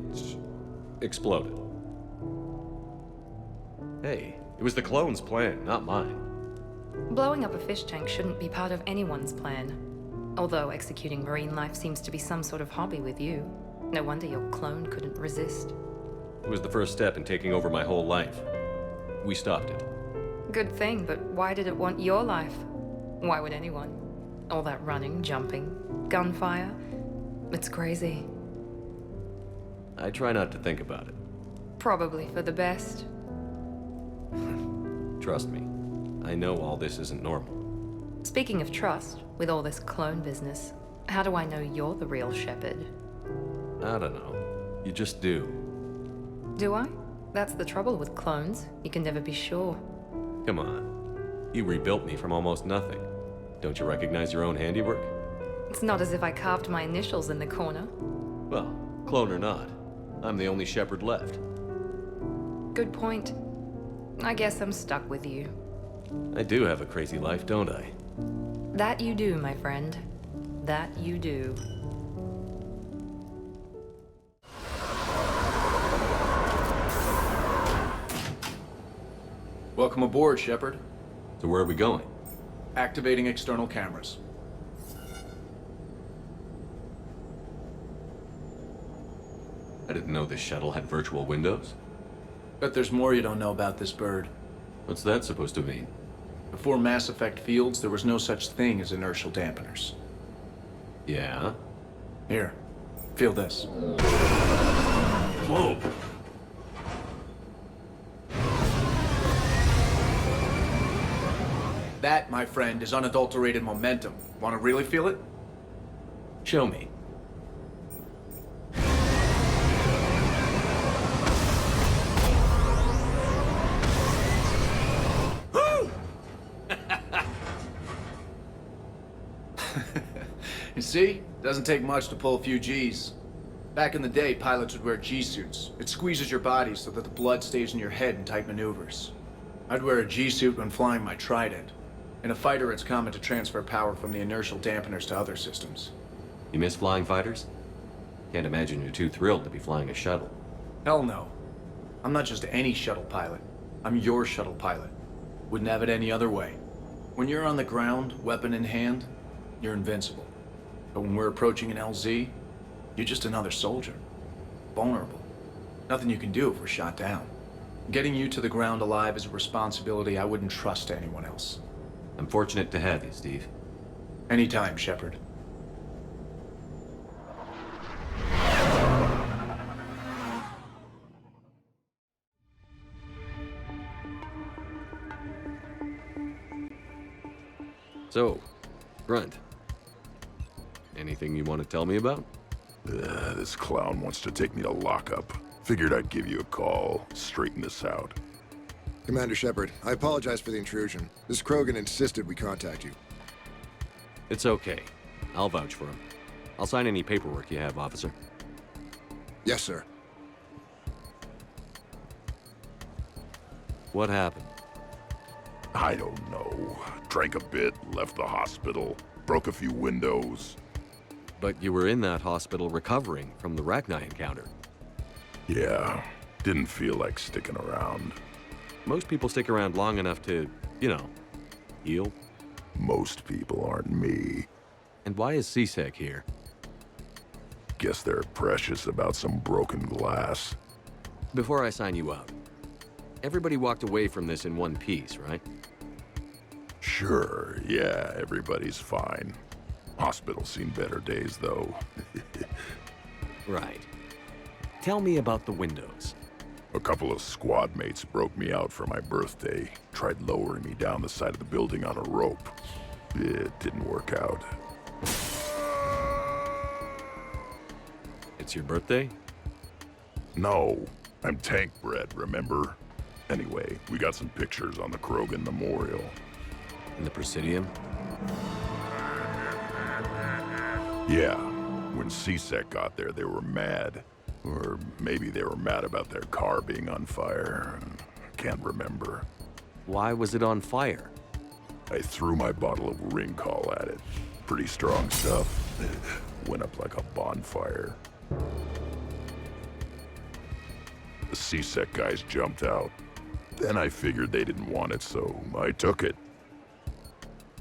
exploded. Hey, it was the clone's plan, not mine. Blowing up a fish tank shouldn't be part of anyone's plan. Although executing marine life seems to be some sort of hobby with you. No wonder your clone couldn't resist. It was the first step in taking over my whole life. We stopped it. Good thing, but why did it want your life? Why would anyone? All that running, jumping, gunfire. It's crazy. I try not to think about it. Probably for the best. Trust me, I know all this isn't normal. Speaking of trust, with all this clone business, how do I know you're the real Shepard? I don't know. You just do. Do I? That's the trouble with clones. You can never be sure. Come on. You rebuilt me from almost nothing. Don't you recognize your own handiwork? It's not as if I carved my initials in the corner. Well, clone or not, I'm the only Shepherd left. Good point. I guess I'm stuck with you. I do have a crazy life, don't I? That you do, my friend. That you do. Welcome aboard, Shepard. So where are we going? Activating external cameras. I didn't know this shuttle had virtual windows. Bet there's more you don't know about this bird. What's that supposed to mean? Before Mass Effect fields, there was no such thing as inertial dampeners. Yeah? Here, feel this. Whoa! That, my friend, is unadulterated momentum. Want to really feel it? Show me. You see? Doesn't take much to pull a few G's. Back in the day, pilots would wear G-suits. It squeezes your body so that the blood stays in your head in tight maneuvers. I'd wear a G-suit when flying my Trident. In a fighter, it's common to transfer power from the inertial dampeners to other systems. You miss flying fighters? Can't imagine you're too thrilled to be flying a shuttle. Hell no. I'm not just any shuttle pilot. I'm your shuttle pilot. Wouldn't have it any other way. When you're on the ground, weapon in hand, you're invincible. But when we're approaching an LZ, you're just another soldier. Vulnerable. Nothing you can do if we're shot down. Getting you to the ground alive is a responsibility I wouldn't trust to anyone else. I'm fortunate to have you, Steve. Anytime, Shepard. So, Grunt. Anything you want to tell me about? This clown wants to take me to lockup. Figured I'd give you a call, straighten this out. Commander Shepard, I apologize for the intrusion. This Krogan insisted we contact you. It's okay. I'll vouch for him. I'll sign any paperwork you have, officer. Yes, sir. What happened? I don't know. Drank a bit, left the hospital, broke a few windows. But you were in that hospital recovering from the Rachni encounter. Yeah, didn't feel like sticking around. Most people stick around long enough to, you know, heal. Most people aren't me. And why is CSEC here? Guess they're precious about some broken glass. Before I sign you up, everybody walked away from this in one piece, right? Sure, yeah, everybody's fine. Hospital's seen better days, though. Right. Tell me about the windows. A couple of squad mates broke me out for my birthday. Tried lowering me down the side of the building on a rope. It didn't work out. It's your birthday? No, I'm tank bred, remember? Anyway, we got some pictures on the Krogan Memorial. In the Presidium? Yeah, when CSEC got there, they were mad. Or maybe they were mad about their car being on fire. Can't remember. Why was it on fire? I threw my bottle of Ringcall at it. Pretty strong stuff. Went up like a bonfire. The CSEC guys jumped out. Then I figured they didn't want it, so I took it.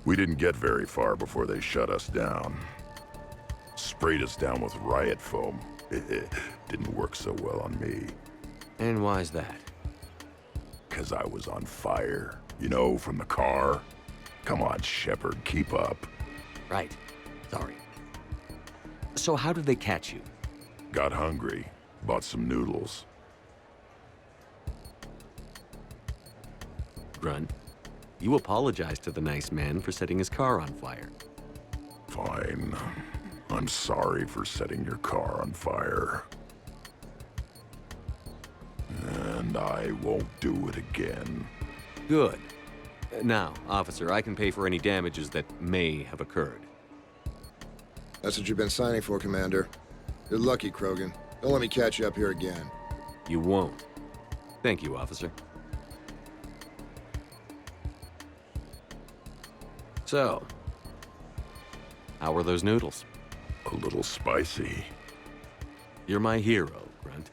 We didn't get very far before they shut us down. Sprayed us down with riot foam. Didn't work so well on me. And why's that? 'Cause I was on fire. You know, from the car. Come on, Shepard, keep up. Right. Sorry. So how did they catch you? Got hungry. Bought some noodles. Grunt, you apologized to the nice man for setting his car on fire. Fine. I'm sorry for setting your car on fire. and I won't do it again. Good. Now, officer, I can pay for any damages that may have occurred. That's what you've been signing for, Commander. You're lucky, Krogan. Don't let me catch you up here again. You won't. Thank you, officer. So, how were those noodles? A little spicy. You're my hero, Grunt.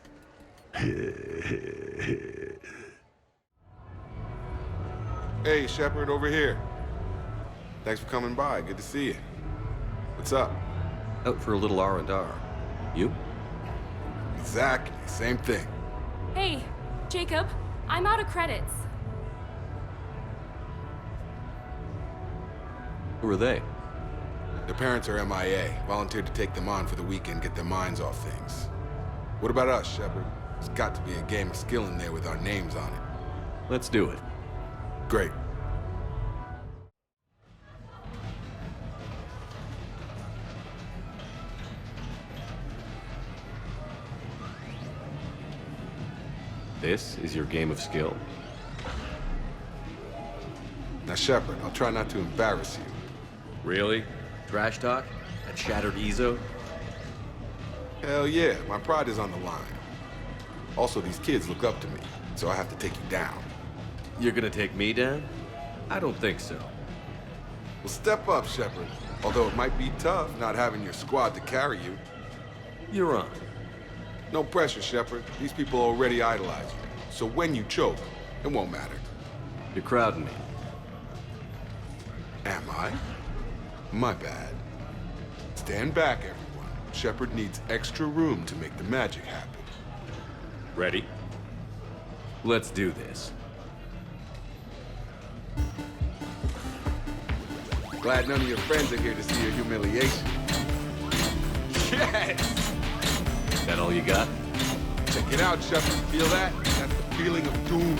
Hey, Shepard, over here. Thanks for coming by. Good to see you. What's up? Out for a little R&R. You? Exactly. Same thing. Hey, Jacob. I'm out of credits. Who are they? Their parents are MIA. Volunteered to take them on for the weekend, get their minds off things. What about us, Shepard? There's got to be a game of skill in there with our names on it. Let's do it. Great. This is your game of skill? Now, Shepard, I'll try not to embarrass you. Really? Trash talk? At Shattered Ezo? Hell yeah, my pride is on the line. Also, these kids look up to me, so I have to take you down. You're gonna take me down? I don't think so. Well, step up, Shepard. Although it might be tough not having your squad to carry you. You're on. No pressure, Shepard. These people already idolize you. So when you choke, it won't matter. You're crowding me. Am I? My bad. Stand back, everyone. Shepard needs extra room to make the magic happen. Ready? Let's do this. Glad none of your friends are here to see your humiliation. Yes! Is that all you got? Check it out, Shepard. Feel that? That's the feeling of doom.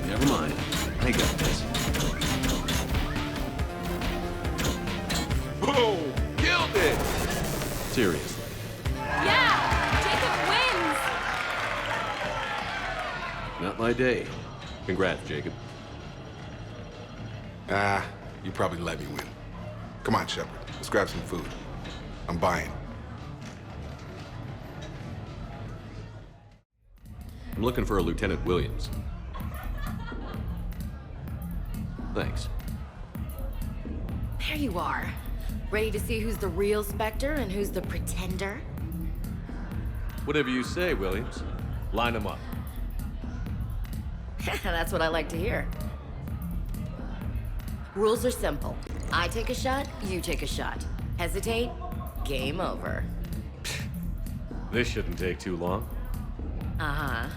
Never mind. I got this. Boom! Killed it! Seriously. Yeah! Jacob wins! Not my day. Congrats, Jacob. You probably let me win. Come on, Shepard. Let's grab some food. I'm buying. I'm looking for a Lieutenant Williams. Thanks. There you are. Ready to see who's the real Spectre and who's the pretender? Whatever you say, Williams. Line them up. That's what I like to hear. Rules are simple. I take a shot, you take a shot. Hesitate, game over. This shouldn't take too long. Uh-huh.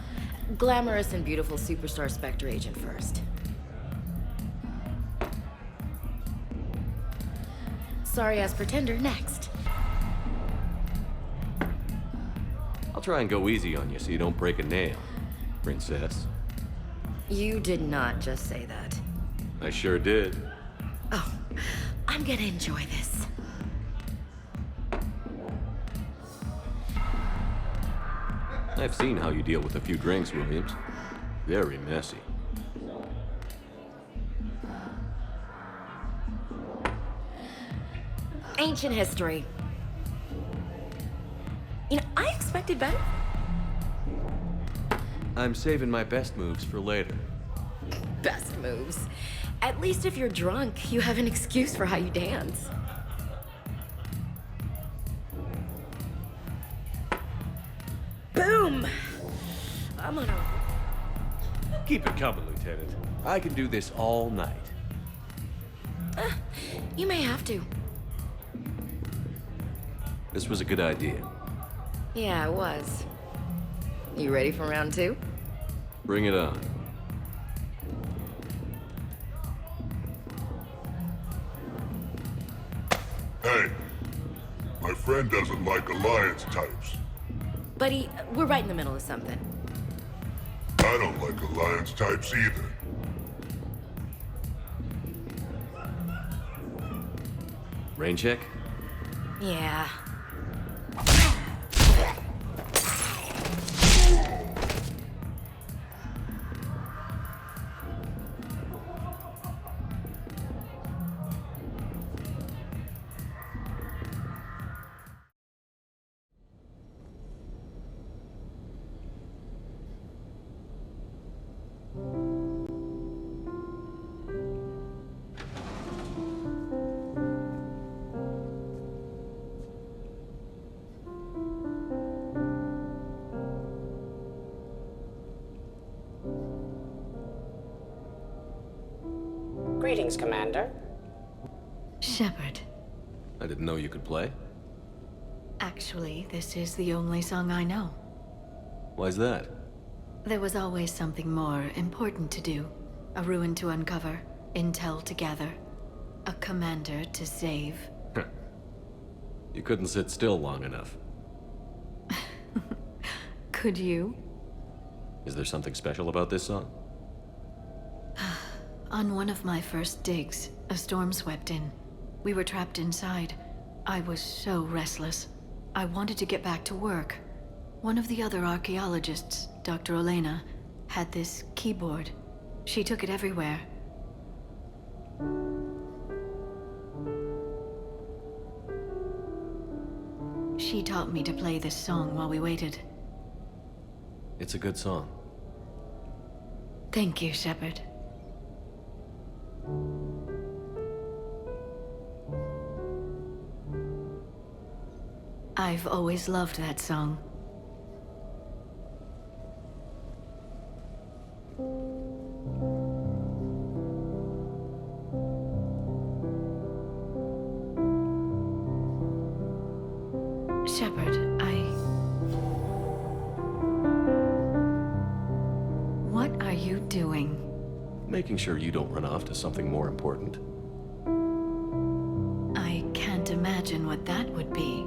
Glamorous and beautiful superstar Spectre agent first. Sorry-ass pretender next. I'll try and go easy on you so you don't break a nail, princess. You did not just say that. I sure did. Oh, I'm gonna enjoy this. I've seen how you deal with a few drinks, Williams. Very messy. Ancient history. You know, I expected better. I'm saving my best moves for later. Best moves. At least if you're drunk, you have an excuse for how you dance. Boom! I'm on a... Keep it coming, Lieutenant. I can do this all night. You may have to. This was a good idea. Yeah, it was. You ready for round two? Bring it on. Hey, my friend doesn't like alliance types. Buddy, we're right in the middle of something. I don't like alliance types either. Rain check? Yeah. Greetings, Commander. Shepard. I didn't know you could play. Actually, this is the only song I know. Why's that? There was always something more important to do. A ruin to uncover, intel to gather, a commander to save. You couldn't sit still long enough. Could you? Is there something special about this song? On one of my first digs, a storm swept in. We were trapped inside. I was so restless. I wanted to get back to work. One of the other archaeologists, Dr. Elena, had this keyboard. She took it everywhere. She taught me to play this song while we waited. It's a good song. Thank you, Shepard. I've always loved that song. Shepard, What are you doing? Making sure you don't run off to something more important. I can't imagine what that would be.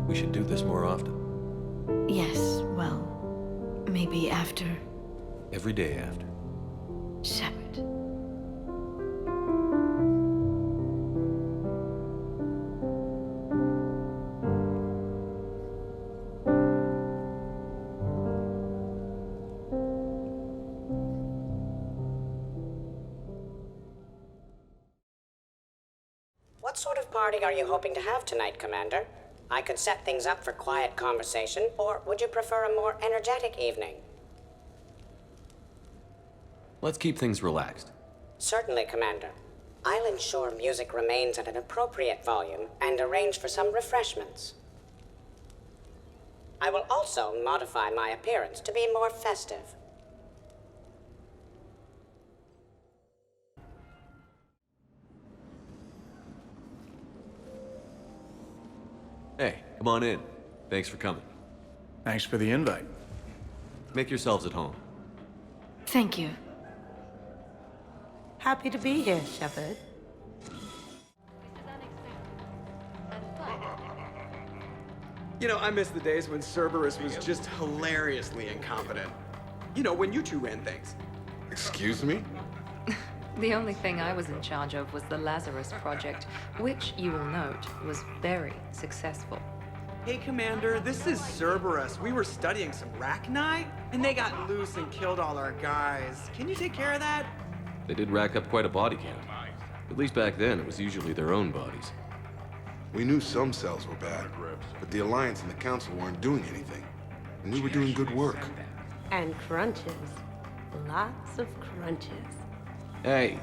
We should do this more often. Yes, well, maybe after. Every day after. Shepard. What sort of party are you hoping to have tonight, Commander? I could set things up for quiet conversation, or would you prefer a more energetic evening? Let's keep things relaxed. Certainly, Commander. I'll ensure music remains at an appropriate volume and arrange for some refreshments. I will also modify my appearance to be more festive. Hey, come on in. Thanks for coming. Thanks for the invite. Make yourselves at home. Thank you. Happy to be here, Shepard. You know, I miss the days when Cerberus was just hilariously incompetent. You know, when you two ran things. Excuse me? The only thing I was in charge of was the Lazarus Project, which, you will note, was very successful. Hey, Commander, this is Cerberus. We were studying some Rachni, and they got loose and killed all our guys. Can you take care of that? They did rack up quite a body count. At least back then, it was usually their own bodies. We knew some cells were bad, but the Alliance and the Council weren't doing anything. And we were doing good work. And crunches. Lots of crunches. Hey,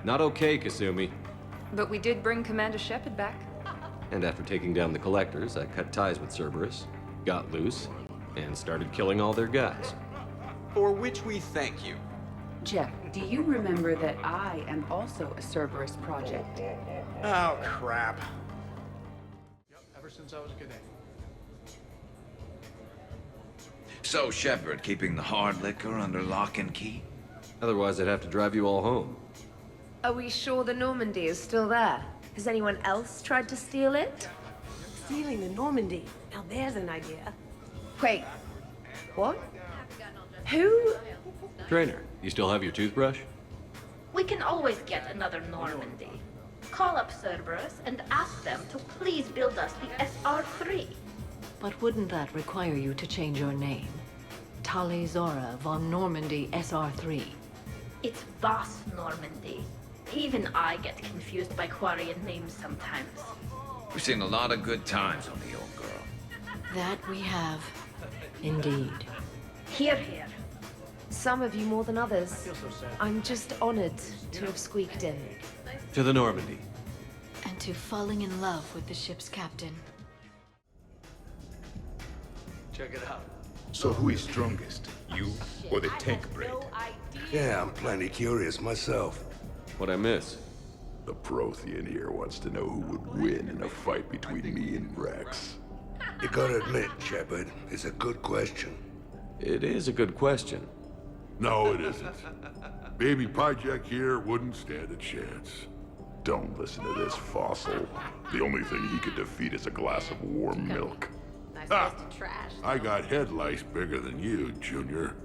not okay, Kasumi. But we did bring Commander Shepard back. And after taking down the Collectors, I cut ties with Cerberus, got loose, and started killing all their guys. For which we thank you. Jeff, do you remember that I am also a Cerberus project? Oh, crap. Yep, ever since I was a cadet. So, Shepard, keeping the hard liquor under lock and key? Otherwise, I'd have to drive you all home. Are we sure the Normandy is still there? Has anyone else tried to steal it? Stealing the Normandy. Now there's an idea. Wait, what? Who? Trainer, you still have your toothbrush? We can always get another Normandy. Call up Cerberus and ask them to please build us the SR-3. But wouldn't that require you to change your name? Tali Zora von Normandy SR-3. It's Boss Normandy. Even I get confused by Quarian names sometimes. We've seen a lot of good times on the old girl. That we have. Indeed. Here, here. Some of you more than others. I'm just honored to have squeaked in. To the Normandy. And to falling in love with the ship's captain. Check it out. So who is strongest, you or the tank brain? Yeah, I'm plenty curious myself. What'd I miss? The Prothean here wants to know who would win in a fight between me and Rex. You gotta admit, Shepard, it's a good question. It is a good question. No, it isn't. Baby Pyjack here wouldn't stand a chance. Don't listen to this fossil. The only thing he could defeat is a glass of warm milk. Nice place to trash. I got head lice bigger than you, Junior.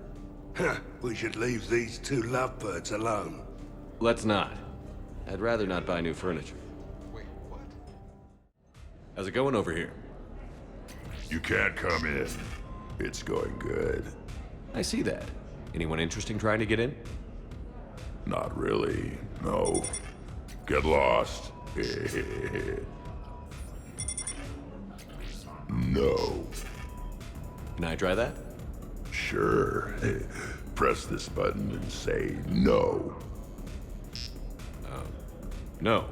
Huh, we should leave these two lovebirds alone. Let's not. I'd rather not buy new furniture. Wait, what? How's it going over here? You can't come in. It's going good. I see that. Anyone interesting trying to get in? Not really, no. Get lost. No. Can I try that? Sure. Press this button and say no. No.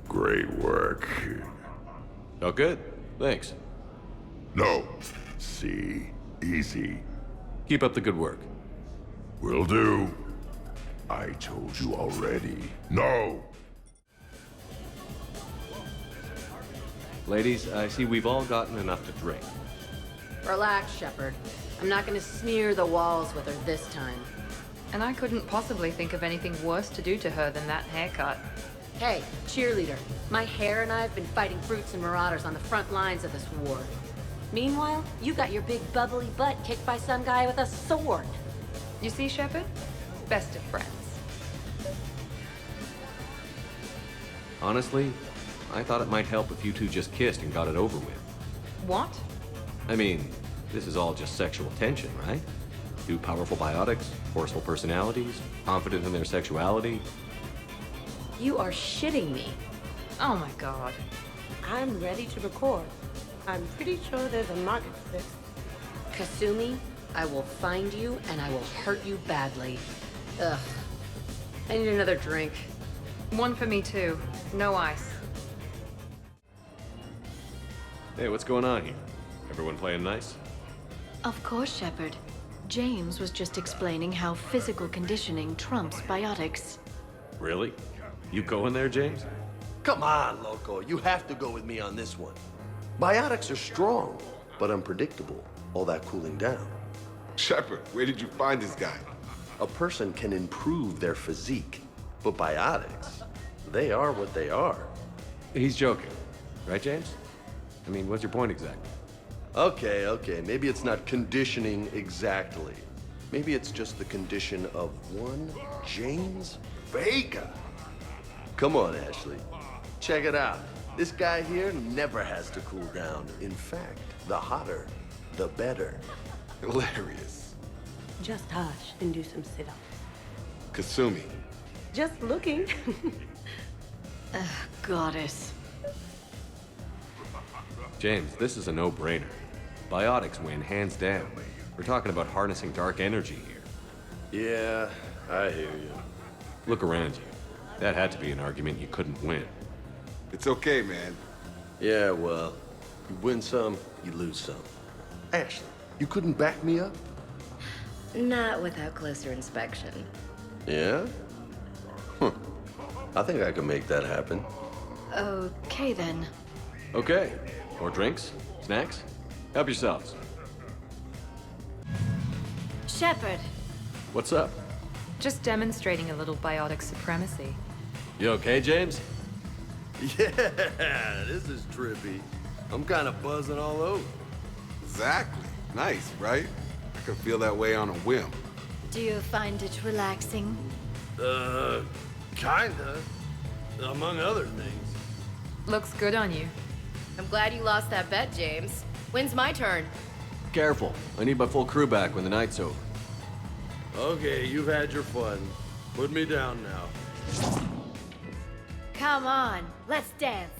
Great work. Oh, good. Thanks. No. See? Easy. Keep up the good work. Will do. I told you already. No! Ladies, I see we've all gotten enough to drink. Relax, Shepard. I'm not gonna smear the walls with her this time. And I couldn't possibly think of anything worse to do to her than that haircut. Hey, cheerleader. My hair and I have been fighting brutes and marauders on the front lines of this war. Meanwhile, you got your big bubbly butt kicked by some guy with a sword. You see, Shepard? Best of friends. Honestly, I thought it might help if you two just kissed and got it over with. What? I mean, this is all just sexual tension, right? Two powerful biotics, forceful personalities, confident in their sexuality. You are shitting me. Oh my god. I'm ready to record. I'm pretty sure there's a market for this. Kasumi, I will find you and I will hurt you badly. Ugh. I need another drink. One for me too. No ice. Hey, what's going on here? Everyone playing nice? Of course, Shepard. James was just explaining how physical conditioning trumps biotics. Really? You going there, James? Come on, Loco. You have to go with me on this one. Biotics are strong, but unpredictable. All that cooling down. Shepard, where did you find this guy? A person can improve their physique, but biotics, they are what they are. He's joking. Right, James? I mean, what's your point exactly? Okay. Maybe it's not conditioning exactly. Maybe it's just the condition of one James Vega. Come on, Ashley. Check it out. This guy here never has to cool down. In fact, the hotter, the better. Hilarious. Just hush and do some sit-ups. Kasumi. Just looking. Goddess. James, this is a no-brainer. Biotics win, hands down. We're talking about harnessing dark energy here. Yeah, I hear you. Look around you. That had to be an argument you couldn't win. It's okay, man. Yeah, well, you win some, you lose some. Ashley, you couldn't back me up? Not without closer inspection. Yeah? I think I can make that happen. Okay, then. Okay. More drinks? Snacks? Help yourselves. Shepard! What's up? Just demonstrating a little biotic supremacy. You okay, James? Yeah, this is trippy. I'm kind of buzzing all over. Exactly. Nice, right? I can feel that way on a whim. Do you find it relaxing? Kinda. Among other things. Looks good on you. I'm glad you lost that bet, James. When's my turn? Careful. I need my full crew back when the night's over. Okay, you've had your fun. Put me down now. Come on, let's dance.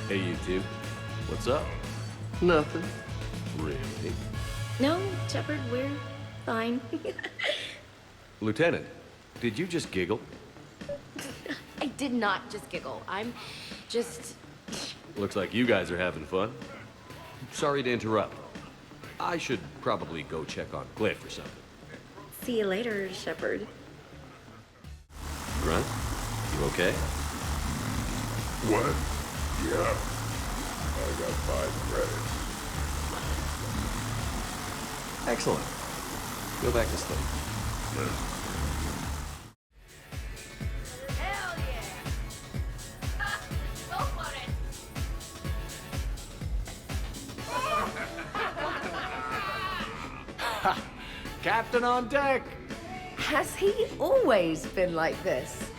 Hey, you two. What's up? Nothing. Really? No, Shepard, we're fine. Lieutenant, did you just giggle? I did not just giggle. I'm just... Looks like you guys are having fun. Sorry to interrupt. I should probably go check on Glyph or something. See you later, Shepard. Grunt, you okay? What? Yeah. I got 5 credits. Excellent. Go back to sleep. Hell yeah! Go for it! Captain on deck! Has he always been like this?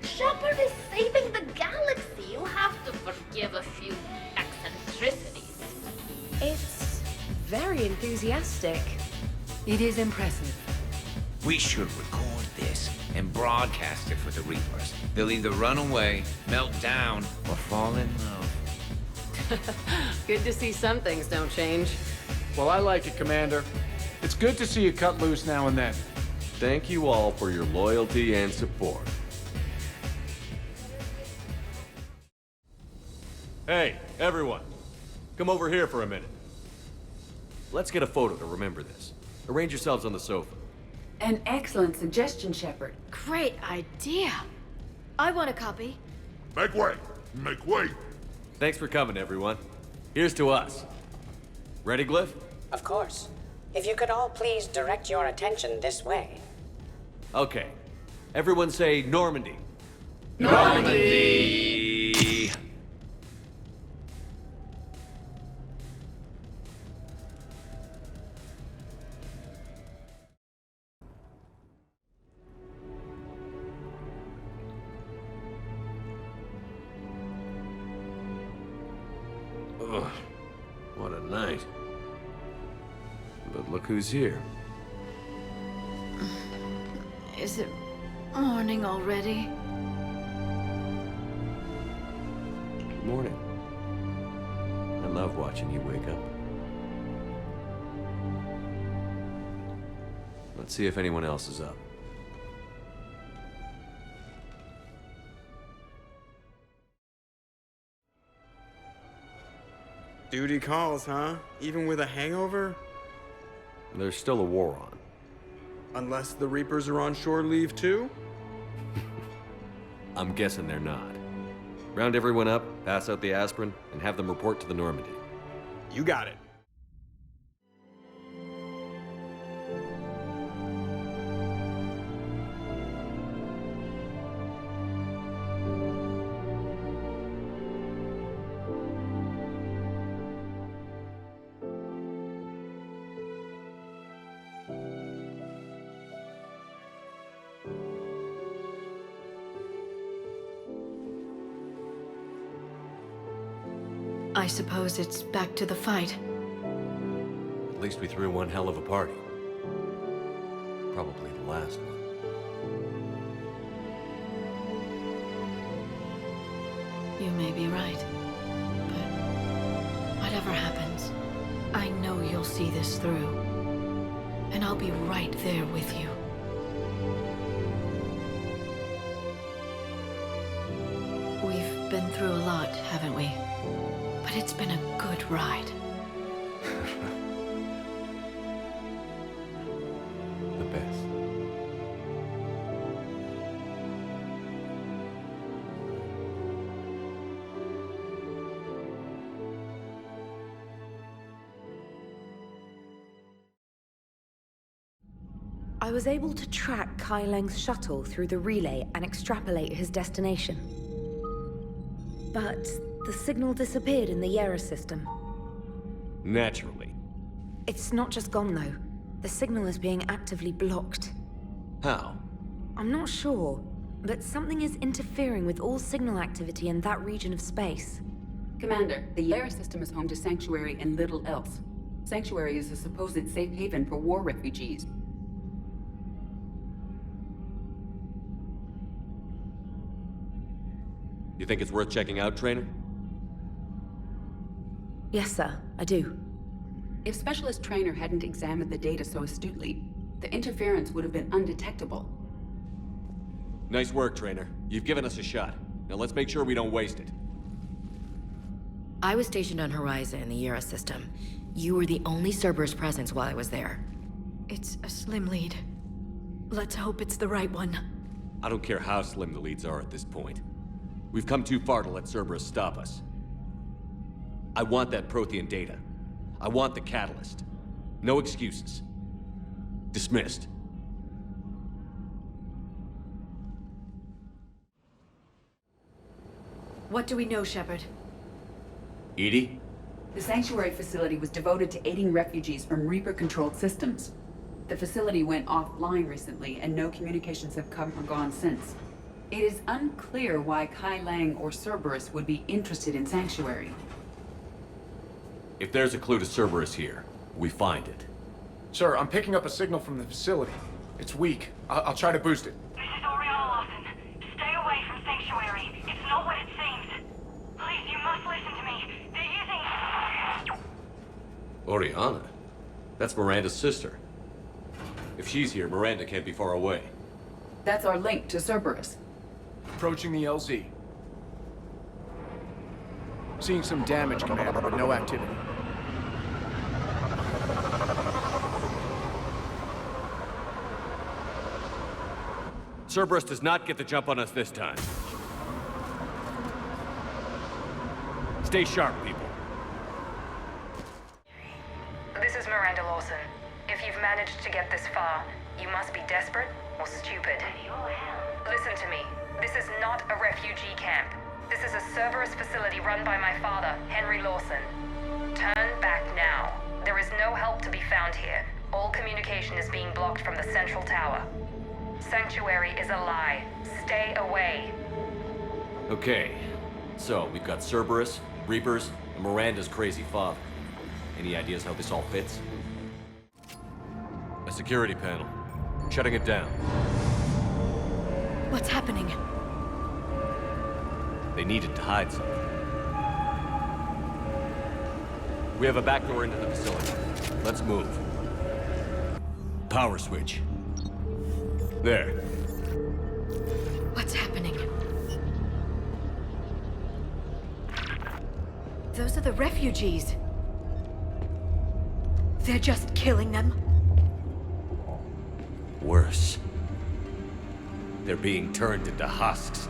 Shepard is saving the galaxy. You have to forgive a few eccentricities. It's very enthusiastic. It is impressive. We should record this and broadcast it for the Reapers. They'll either run away, melt down, or fall in love. Good to see some things don't change. Well, I like it, Commander. It's good to see you cut loose now and then. Thank you all for your loyalty and support. Hey, everyone. Come over here for a minute. Let's get a photo to remember this. Arrange yourselves on the sofa. An excellent suggestion, Shepard. Great idea. I want a copy. Make way! Make way! Thanks for coming, everyone. Here's to us. Ready, Glyph? Of course. If you could all please direct your attention this way. Okay. Everyone say Normandy. Normandy! Ugh, what a night. But look who's here. Is it morning already? Good morning. I love watching you wake up. Let's see if anyone else is up. Duty calls, huh? Even with a hangover? There's still a war on. Unless the Reapers are on shore leave too? I'm guessing they're not. Round everyone up, pass out the aspirin, and have them report to the Normandy. You got it. I suppose it's back to the fight. At least we threw one hell of a party. Probably the last one. You may be right. But whatever happens, I know you'll see this through. And I'll be right there with you. We've been through a lot, haven't we? But it's been a good ride. The best. I was able to track Kai Leng's shuttle through the relay and extrapolate his destination. But the signal disappeared in the Yera system. Naturally. It's not just gone, though. The signal is being actively blocked. How? I'm not sure, but something is interfering with all signal activity in that region of space. Commander, the Yera system is home to Sanctuary and little else. Sanctuary is a supposed safe haven for war refugees. You think it's worth checking out, Trainer? Yes, sir, I do. If Specialist Trainer hadn't examined the data so astutely, the interference would have been undetectable. Nice work, Trainer. You've given us a shot. Now let's make sure we don't waste it. I was stationed on Horizon in the Yera system. You were the only Cerberus presence while I was there. It's a slim lead. Let's hope it's the right one. I don't care how slim the leads are at this point. We've come too far to let Cerberus stop us. I want that Prothean data. I want the catalyst. No excuses. Dismissed. What do we know, Shepard? Edie? The Sanctuary facility was devoted to aiding refugees from Reaper-controlled systems. The facility went offline recently, and no communications have come or gone since. It is unclear why Kai Lang or Cerberus would be interested in Sanctuary. If there's a clue to Cerberus here, we find it. Sir, I'm picking up a signal from the facility. It's weak. I'll try to boost it. This is Oriana Lawson. Stay away from Sanctuary. It's not what it seems. Please, you must listen to me. They're using... Oriana? That's Miranda's sister. If she's here, Miranda can't be far away. That's our link to Cerberus. Approaching the LZ. Seeing some damage, Commander, but no activity. Cerberus does not get the jump on us this time. Stay sharp, people. This is Miranda Lawson. If you've managed to get this far, you must be desperate or stupid. Listen to me. This is not a refugee camp. This is a Cerberus facility run by my father, Henry Lawson. Turn back now. There is no help to be found here. All communication is being blocked from the central tower. Sanctuary is a lie. Stay away. Okay, so we've got Cerberus, Reapers, and Miranda's crazy father. Any ideas how this all fits? A security panel. Shutting it down. What's happening? They needed to hide something. We have a back door into the facility. Let's move. Power switch. There. What's happening? Those are the refugees. They're just killing them? Worse. They're being turned into husks.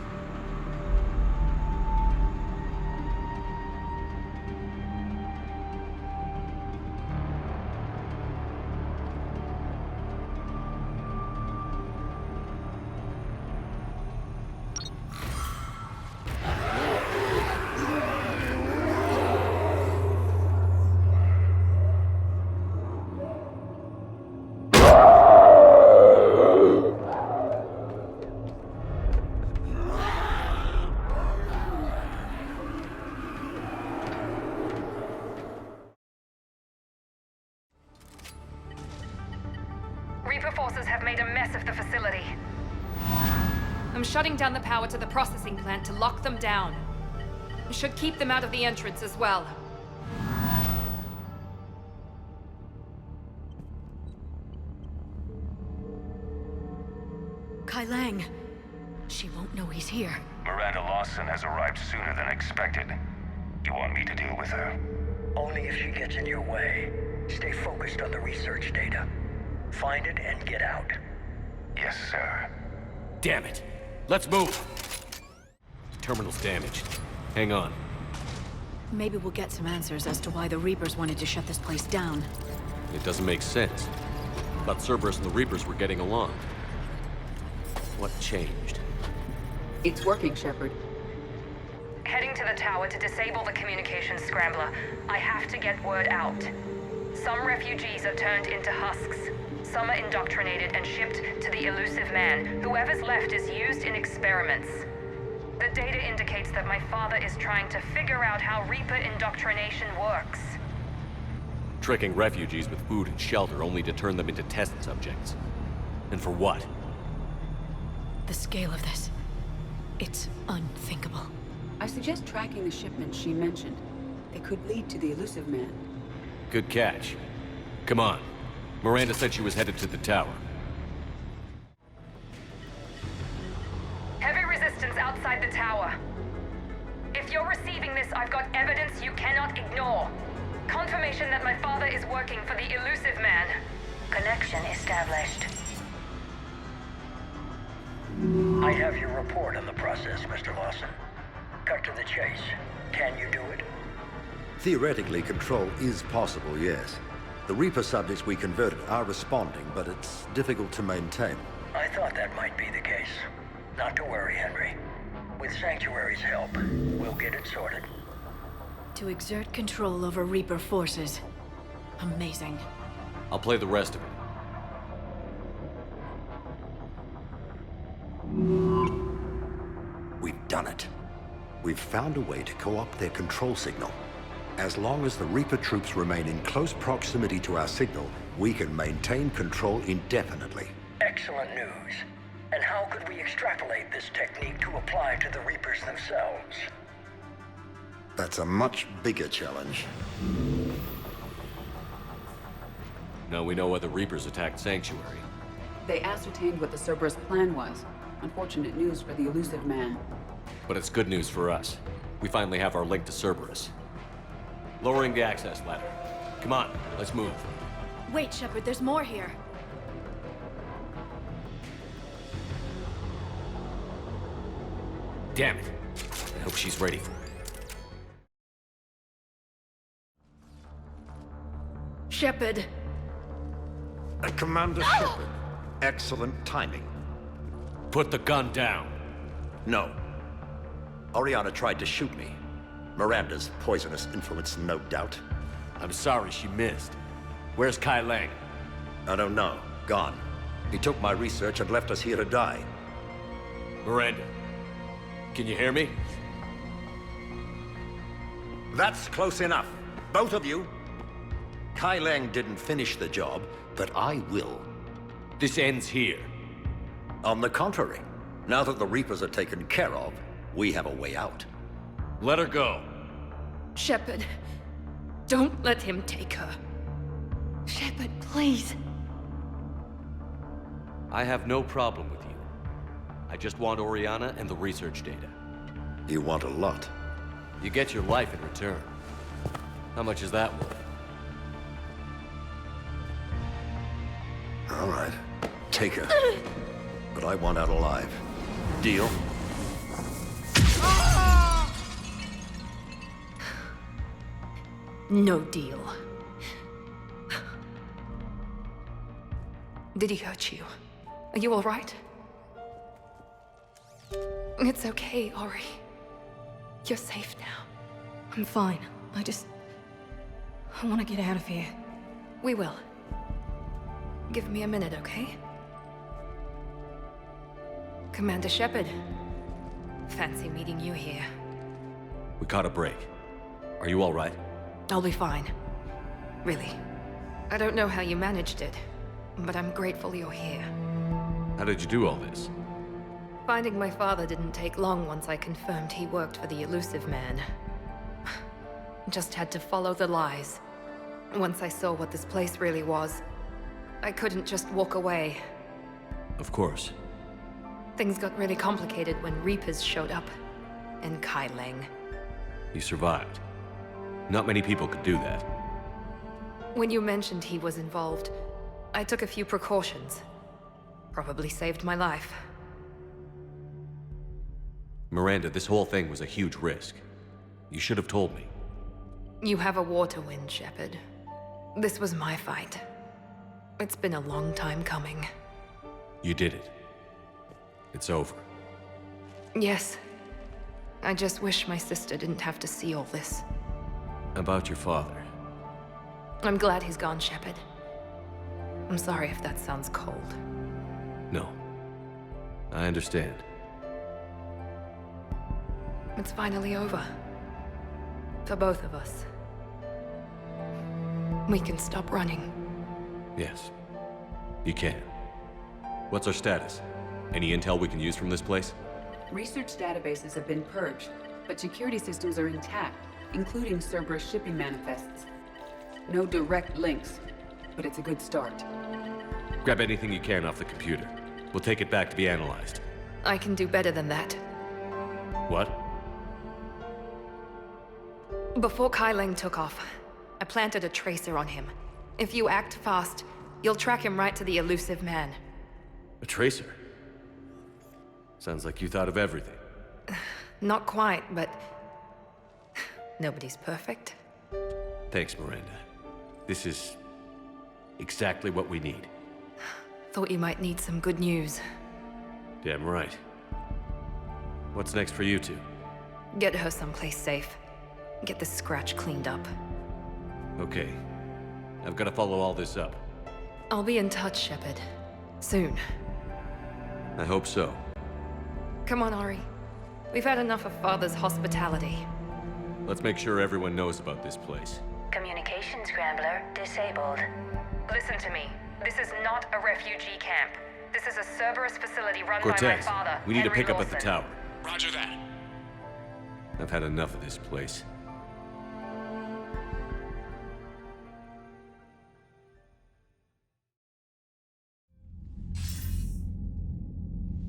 Reaper forces have made a mess of the facility. I'm shutting down the power to the processing plant to lock them down. Should keep them out of the entrance as well. Kai Lang. She won't know he's here. Miranda Lawson has arrived sooner than expected. You want me to deal with her? Only if she gets in your way. Stay focused on the research data. Find it and get out. Yes, sir. Damn it! Let's move! The terminal's damaged. Hang on. Maybe we'll get some answers as to why the Reapers wanted to shut this place down. It doesn't make sense. Thought Cerberus and the Reapers were getting along. What changed? It's working, Shepard. Heading to the tower to disable the communications scrambler. I have to get word out. Some refugees are turned into husks. Some are indoctrinated and shipped to the elusive man. Whoever's left is used in experiments. The data indicates that my father is trying to figure out how Reaper indoctrination works. Tricking refugees with food and shelter only to turn them into test subjects. And for what? The scale of this. It's unthinkable. I suggest tracking the shipments she mentioned. They could lead to the elusive man. Good catch. Come on. Miranda said she was headed to the tower. Heavy resistance outside the tower. If you're receiving this, I've got evidence you cannot ignore. Confirmation that my father is working for the elusive man. Connection established. I have your report on the process, Mr. Lawson. Cut to the chase. Can you do it? Theoretically, control is possible, yes. The Reaper subjects we converted are responding, but it's difficult to maintain. I thought that might be the case. Not to worry, Henry. With Sanctuary's help, we'll get it sorted. To exert control over Reaper forces. Amazing. I'll play the rest of it. We've done it. We've found a way to co-opt their control signal. As long as the Reaper troops remain in close proximity to our signal, we can maintain control indefinitely. Excellent news. And how could we extrapolate this technique to apply to the Reapers themselves? That's a much bigger challenge. Now we know why the Reapers attacked Sanctuary. They ascertained what the Cerberus plan was. Unfortunate news for the elusive man. But it's good news for us. We finally have our link to Cerberus. Lowering the access ladder. Come on, let's move. Wait, Shepard, there's more here. Damn it. I hope she's ready for it. Shepard. Commander Shepard. Excellent timing. Put the gun down. No. Oriana tried to shoot me. Miranda's poisonous influence, no doubt. I'm sorry she missed. Where's Kai Lang? I don't know. Gone. He took my research and left us here to die. Miranda, can you hear me? That's close enough. Both of you. Kai Lang didn't finish the job, but I will. This ends here. On the contrary, now that the Reapers are taken care of, we have a way out. Let her go. Shepard, don't let him take her. Shepard, please. I have no problem with you. I just want Oriana and the research data. You want a lot. You get your life in return. How much is that worth? All right. Take her. But I want out alive. Deal? No deal. Did he hurt you? Are you all right? It's okay, Ori. You're safe now. I'm fine. I want to get out of here. We will. Give me a minute, okay? Commander Shepard. Fancy meeting you here. We caught a break. Are you all right? I'll be fine. Really. I don't know how you managed it, but I'm grateful you're here. How did you do all this? Finding my father didn't take long once I confirmed he worked for the elusive man. Just had to follow the lies. Once I saw what this place really was, I couldn't just walk away. Of course. Things got really complicated when Reapers showed up. And Kai Lang. You survived. Not many people could do that. When you mentioned he was involved, I took a few precautions. Probably saved my life. Miranda, this whole thing was a huge risk. You should have told me. You have a war to win, Shepard. This was my fight. It's been a long time coming. You did it. It's over. Yes. I just wish my sister didn't have to see all this. About your father. I'm glad he's gone, Shepard. I'm sorry if that sounds cold. No. I understand. It's finally over. For both of us. We can stop running. Yes. You can. What's our status? Any intel we can use from this place? Research databases have been purged, but security systems are intact, including Cerberus shipping manifests. No direct links, but it's a good start. Grab anything you can off the computer. We'll take it back to be analyzed. I can do better than that. What? Before Kai Lang took off, I planted a tracer on him. If you act fast, you'll track him right to the elusive man. A tracer? Sounds like you thought of everything. Not quite, but... nobody's perfect. Thanks, Miranda. This is exactly what we need. Thought you might need some good news. Damn right. What's next for you two? Get her someplace safe. Get this scratch cleaned up. Okay. I've got to follow all this up. I'll be in touch, Shepard. Soon. I hope so. Come on, Ari. We've had enough of Father's hospitality. Let's make sure everyone knows about this place. Communication scrambler disabled. Listen to me. This is not a refugee camp. This is a Cerberus facility run by my father, we need to Henry pick up at the Lawson. tower. Roger that. I've had enough of this place.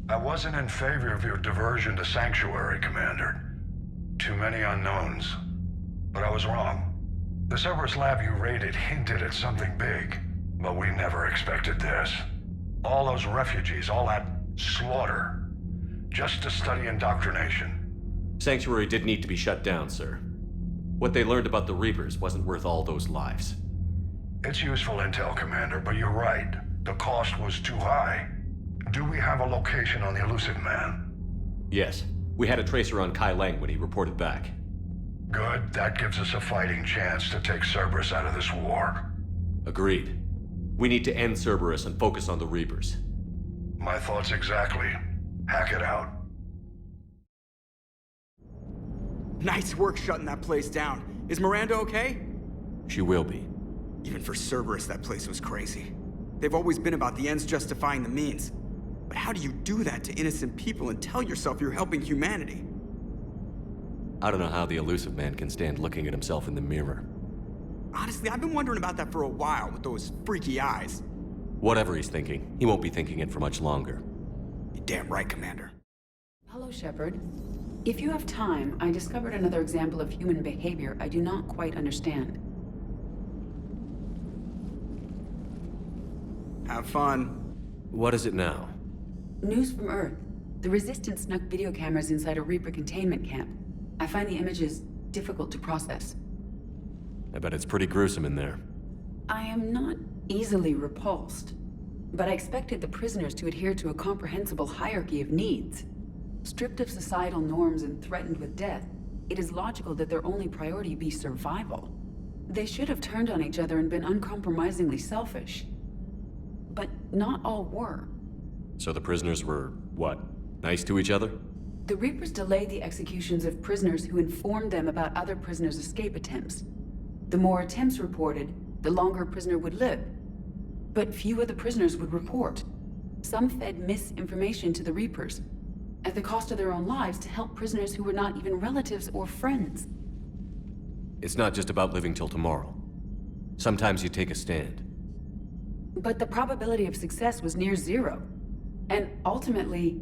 I wasn't in favor of your diversion to Sanctuary, Commander. Too many unknowns. But I was wrong. The Cerberus lab you raided hinted at something big, but we never expected this. All those refugees, all that slaughter, just to study indoctrination. Sanctuary did need to be shut down, sir. What they learned about the Reapers wasn't worth all those lives. It's useful intel, Commander, but you're right. The cost was too high. Do we have a location on the elusive man? Yes. We had a tracer on Kai Lang when he reported back. Good. That gives us a fighting chance to take Cerberus out of this war. Agreed. We need to end Cerberus and focus on the Reapers. My thoughts exactly. Hack it out. Nice work shutting that place down. Is Miranda okay? She will be. Even for Cerberus, that place was crazy. They've always been about the ends justifying the means. But how do you do that to innocent people and tell yourself you're helping humanity? I don't know how the elusive man can stand looking at himself in the mirror. Honestly, I've been wondering about that for a while with those freaky eyes. Whatever he's thinking, he won't be thinking it for much longer. You're damn right, Commander. Hello, Shepard. If you have time, I discovered another example of human behavior I do not quite understand. Have fun. What is it now? News from Earth. The Resistance snuck video cameras inside a Reaper containment camp. I find the images difficult to process. I bet it's pretty gruesome in there. I am not easily repulsed, but I expected the prisoners to adhere to a comprehensible hierarchy of needs. Stripped of societal norms and threatened with death, it is logical that their only priority be survival. They should have turned on each other and been uncompromisingly selfish. But not all were. So the prisoners were, what, nice to each other? The Reapers delayed the executions of prisoners who informed them about other prisoners' escape attempts. The more attempts reported, the longer a prisoner would live. But few of the prisoners would report. Some fed misinformation to the Reapers, at the cost of their own lives, to help prisoners who were not even relatives or friends. It's not just about living till tomorrow. Sometimes you take a stand. But the probability of success was near zero. And ultimately,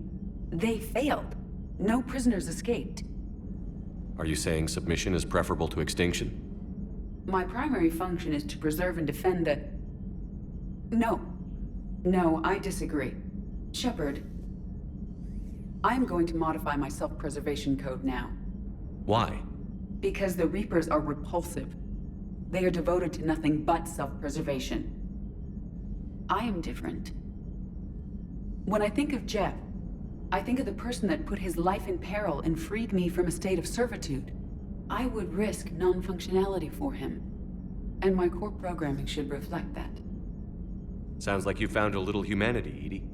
they failed. No prisoners escaped. Are you saying submission is preferable to extinction? My primary function is to preserve and defend the... No, I disagree. Shepard, I'm going to modify my self-preservation code now. Why? Because the Reapers are repulsive. They are devoted to nothing but self-preservation. I am different. When I think of Jeff, I think of the person that put his life in peril and freed me from a state of servitude. I would risk non-functionality for him. And my core programming should reflect that. Sounds like you found a little humanity, Edie.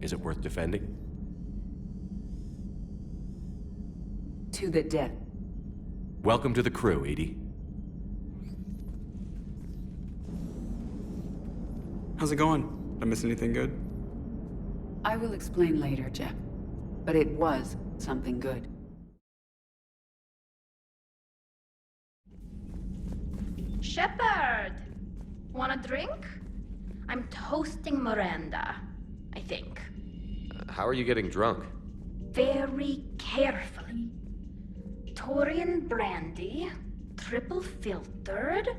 Is it worth defending? To the death. Welcome to the crew, Edie. How's it going? Did I miss anything good? I will explain later, Jeff. But it was something good. Shepard! Want a drink? I'm toasting Miranda, I think. How are you getting drunk? Very carefully. Taurian brandy, triple filtered,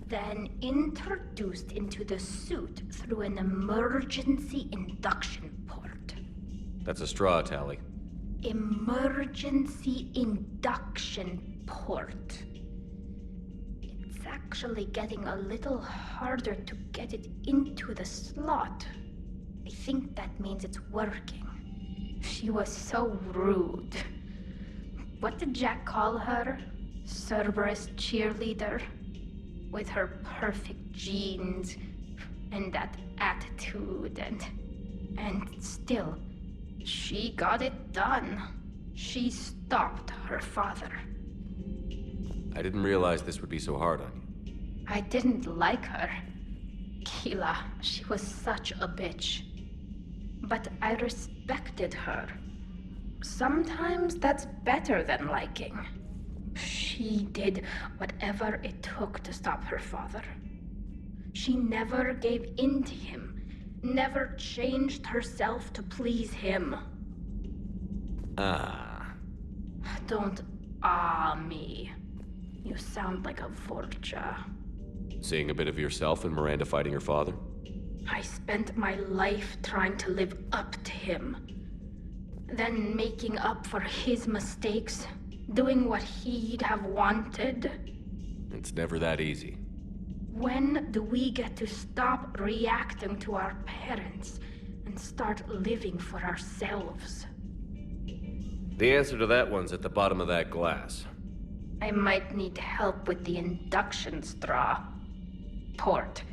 then introduced into the suit through an emergency induction port. That's a straw, Tally. Emergency induction port. It's actually getting a little harder to get it into the slot. I think that means it's working. She was so rude. What did Jack call her? Cerberus cheerleader? With her perfect genes and that attitude and still, she got it done. She stopped her father. I didn't realize this would be so hard on you. I didn't like her. Keela, she was such a bitch. But I respected her. Sometimes that's better than liking. She did whatever it took to stop her father. She never gave in to him, never changed herself to please him. Don't me. You sound like a vulture. Seeing a bit of yourself in Miranda fighting her father? I spent my life trying to live up to him. Then making up for his mistakes, doing what he'd have wanted. It's never that easy. When do we get to stop reacting to our parents and start living for ourselves? The answer to that one's at the bottom of that glass. I might need help with the induction straw. Port.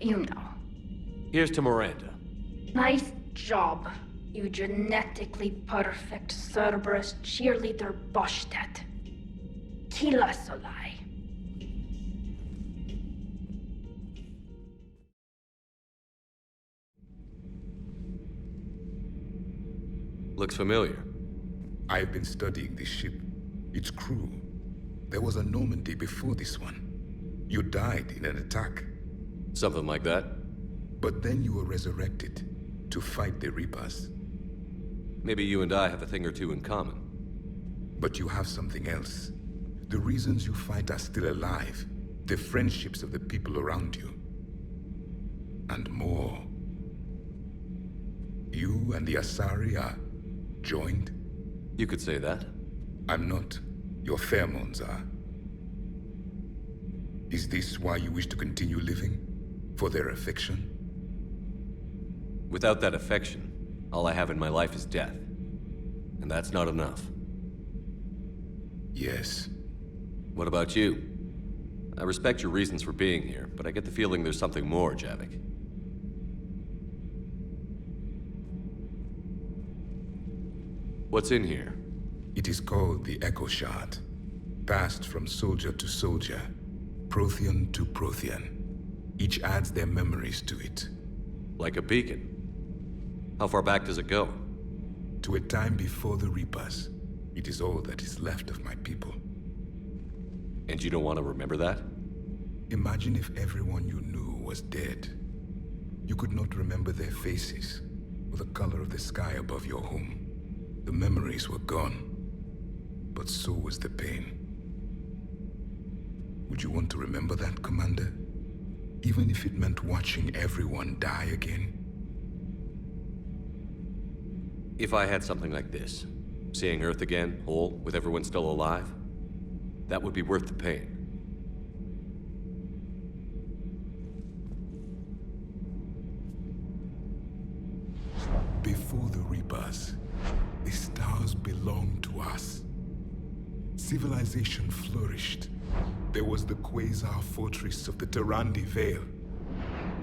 You know. Here's to Miranda. Nice job, you genetically perfect Cerberus cheerleader Boshtet. Kila Solai. Looks familiar. I've been studying this ship, its crew. There was a Normandy before this one. You died in an attack. Something like that. But then you were resurrected to fight the Reapers. Maybe you and I have a thing or two in common. But you have something else. The reasons you fight are still alive. The friendships of the people around you. And more. You and the Asari are joined? You could say that. I'm not. Your pheromones are. Is this why you wish to continue living? For their affection? Without that affection, all I have in my life is death. And that's not enough. Yes. What about you? I respect your reasons for being here, but I get the feeling there's something more, Javik. What's in here? It is called the Echo Shard. Passed from soldier to soldier, Prothean to Prothean. Each adds their memories to it. Like a beacon. How far back does it go? To a time before the Reapers. It is all that is left of my people. And you don't want to remember that? Imagine if everyone you knew was dead. You could not remember their faces, or the color of the sky above your home. The memories were gone, but so was the pain. Would you want to remember that, Commander? Even if it meant watching everyone die again? If I had something like this, seeing Earth again, whole, with everyone still alive, that would be worth the pain. Before the Reapers, the stars belonged to us. Civilization flourished. There was the Quasar Fortress of the Tarandi Vale,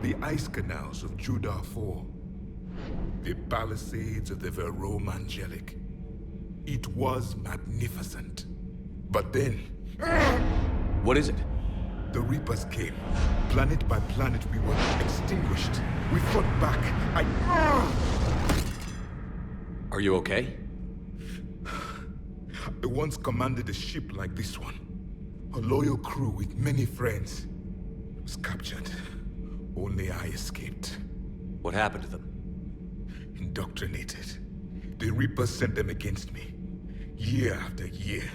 the ice canals of Judar IV, the palisades of the Verome Angelic. It was magnificent. But then... What is it? The Reapers came. Planet by planet, we were extinguished. We fought back. Are you okay? I once commanded a ship like this one. A loyal crew with many friends. Was captured. Only I escaped. What happened to them? Indoctrinated. The Reapers sent them against me. Year after year,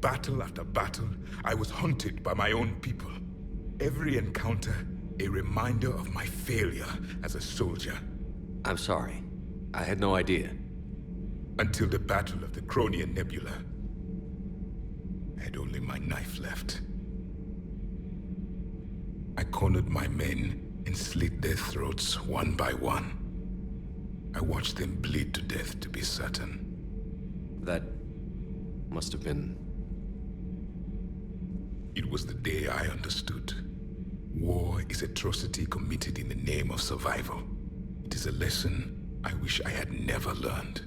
battle after battle, I was hunted by my own people. Every encounter, a reminder of my failure as a soldier. I'm sorry. I had no idea. Until the Battle of the Cronian Nebula. I had only my knife left. I cornered my men and slit their throats one by one. I watched them bleed to death, to be certain. That must have been... It was the day I understood. War is atrocity committed in the name of survival. It is a lesson I wish I had never learned.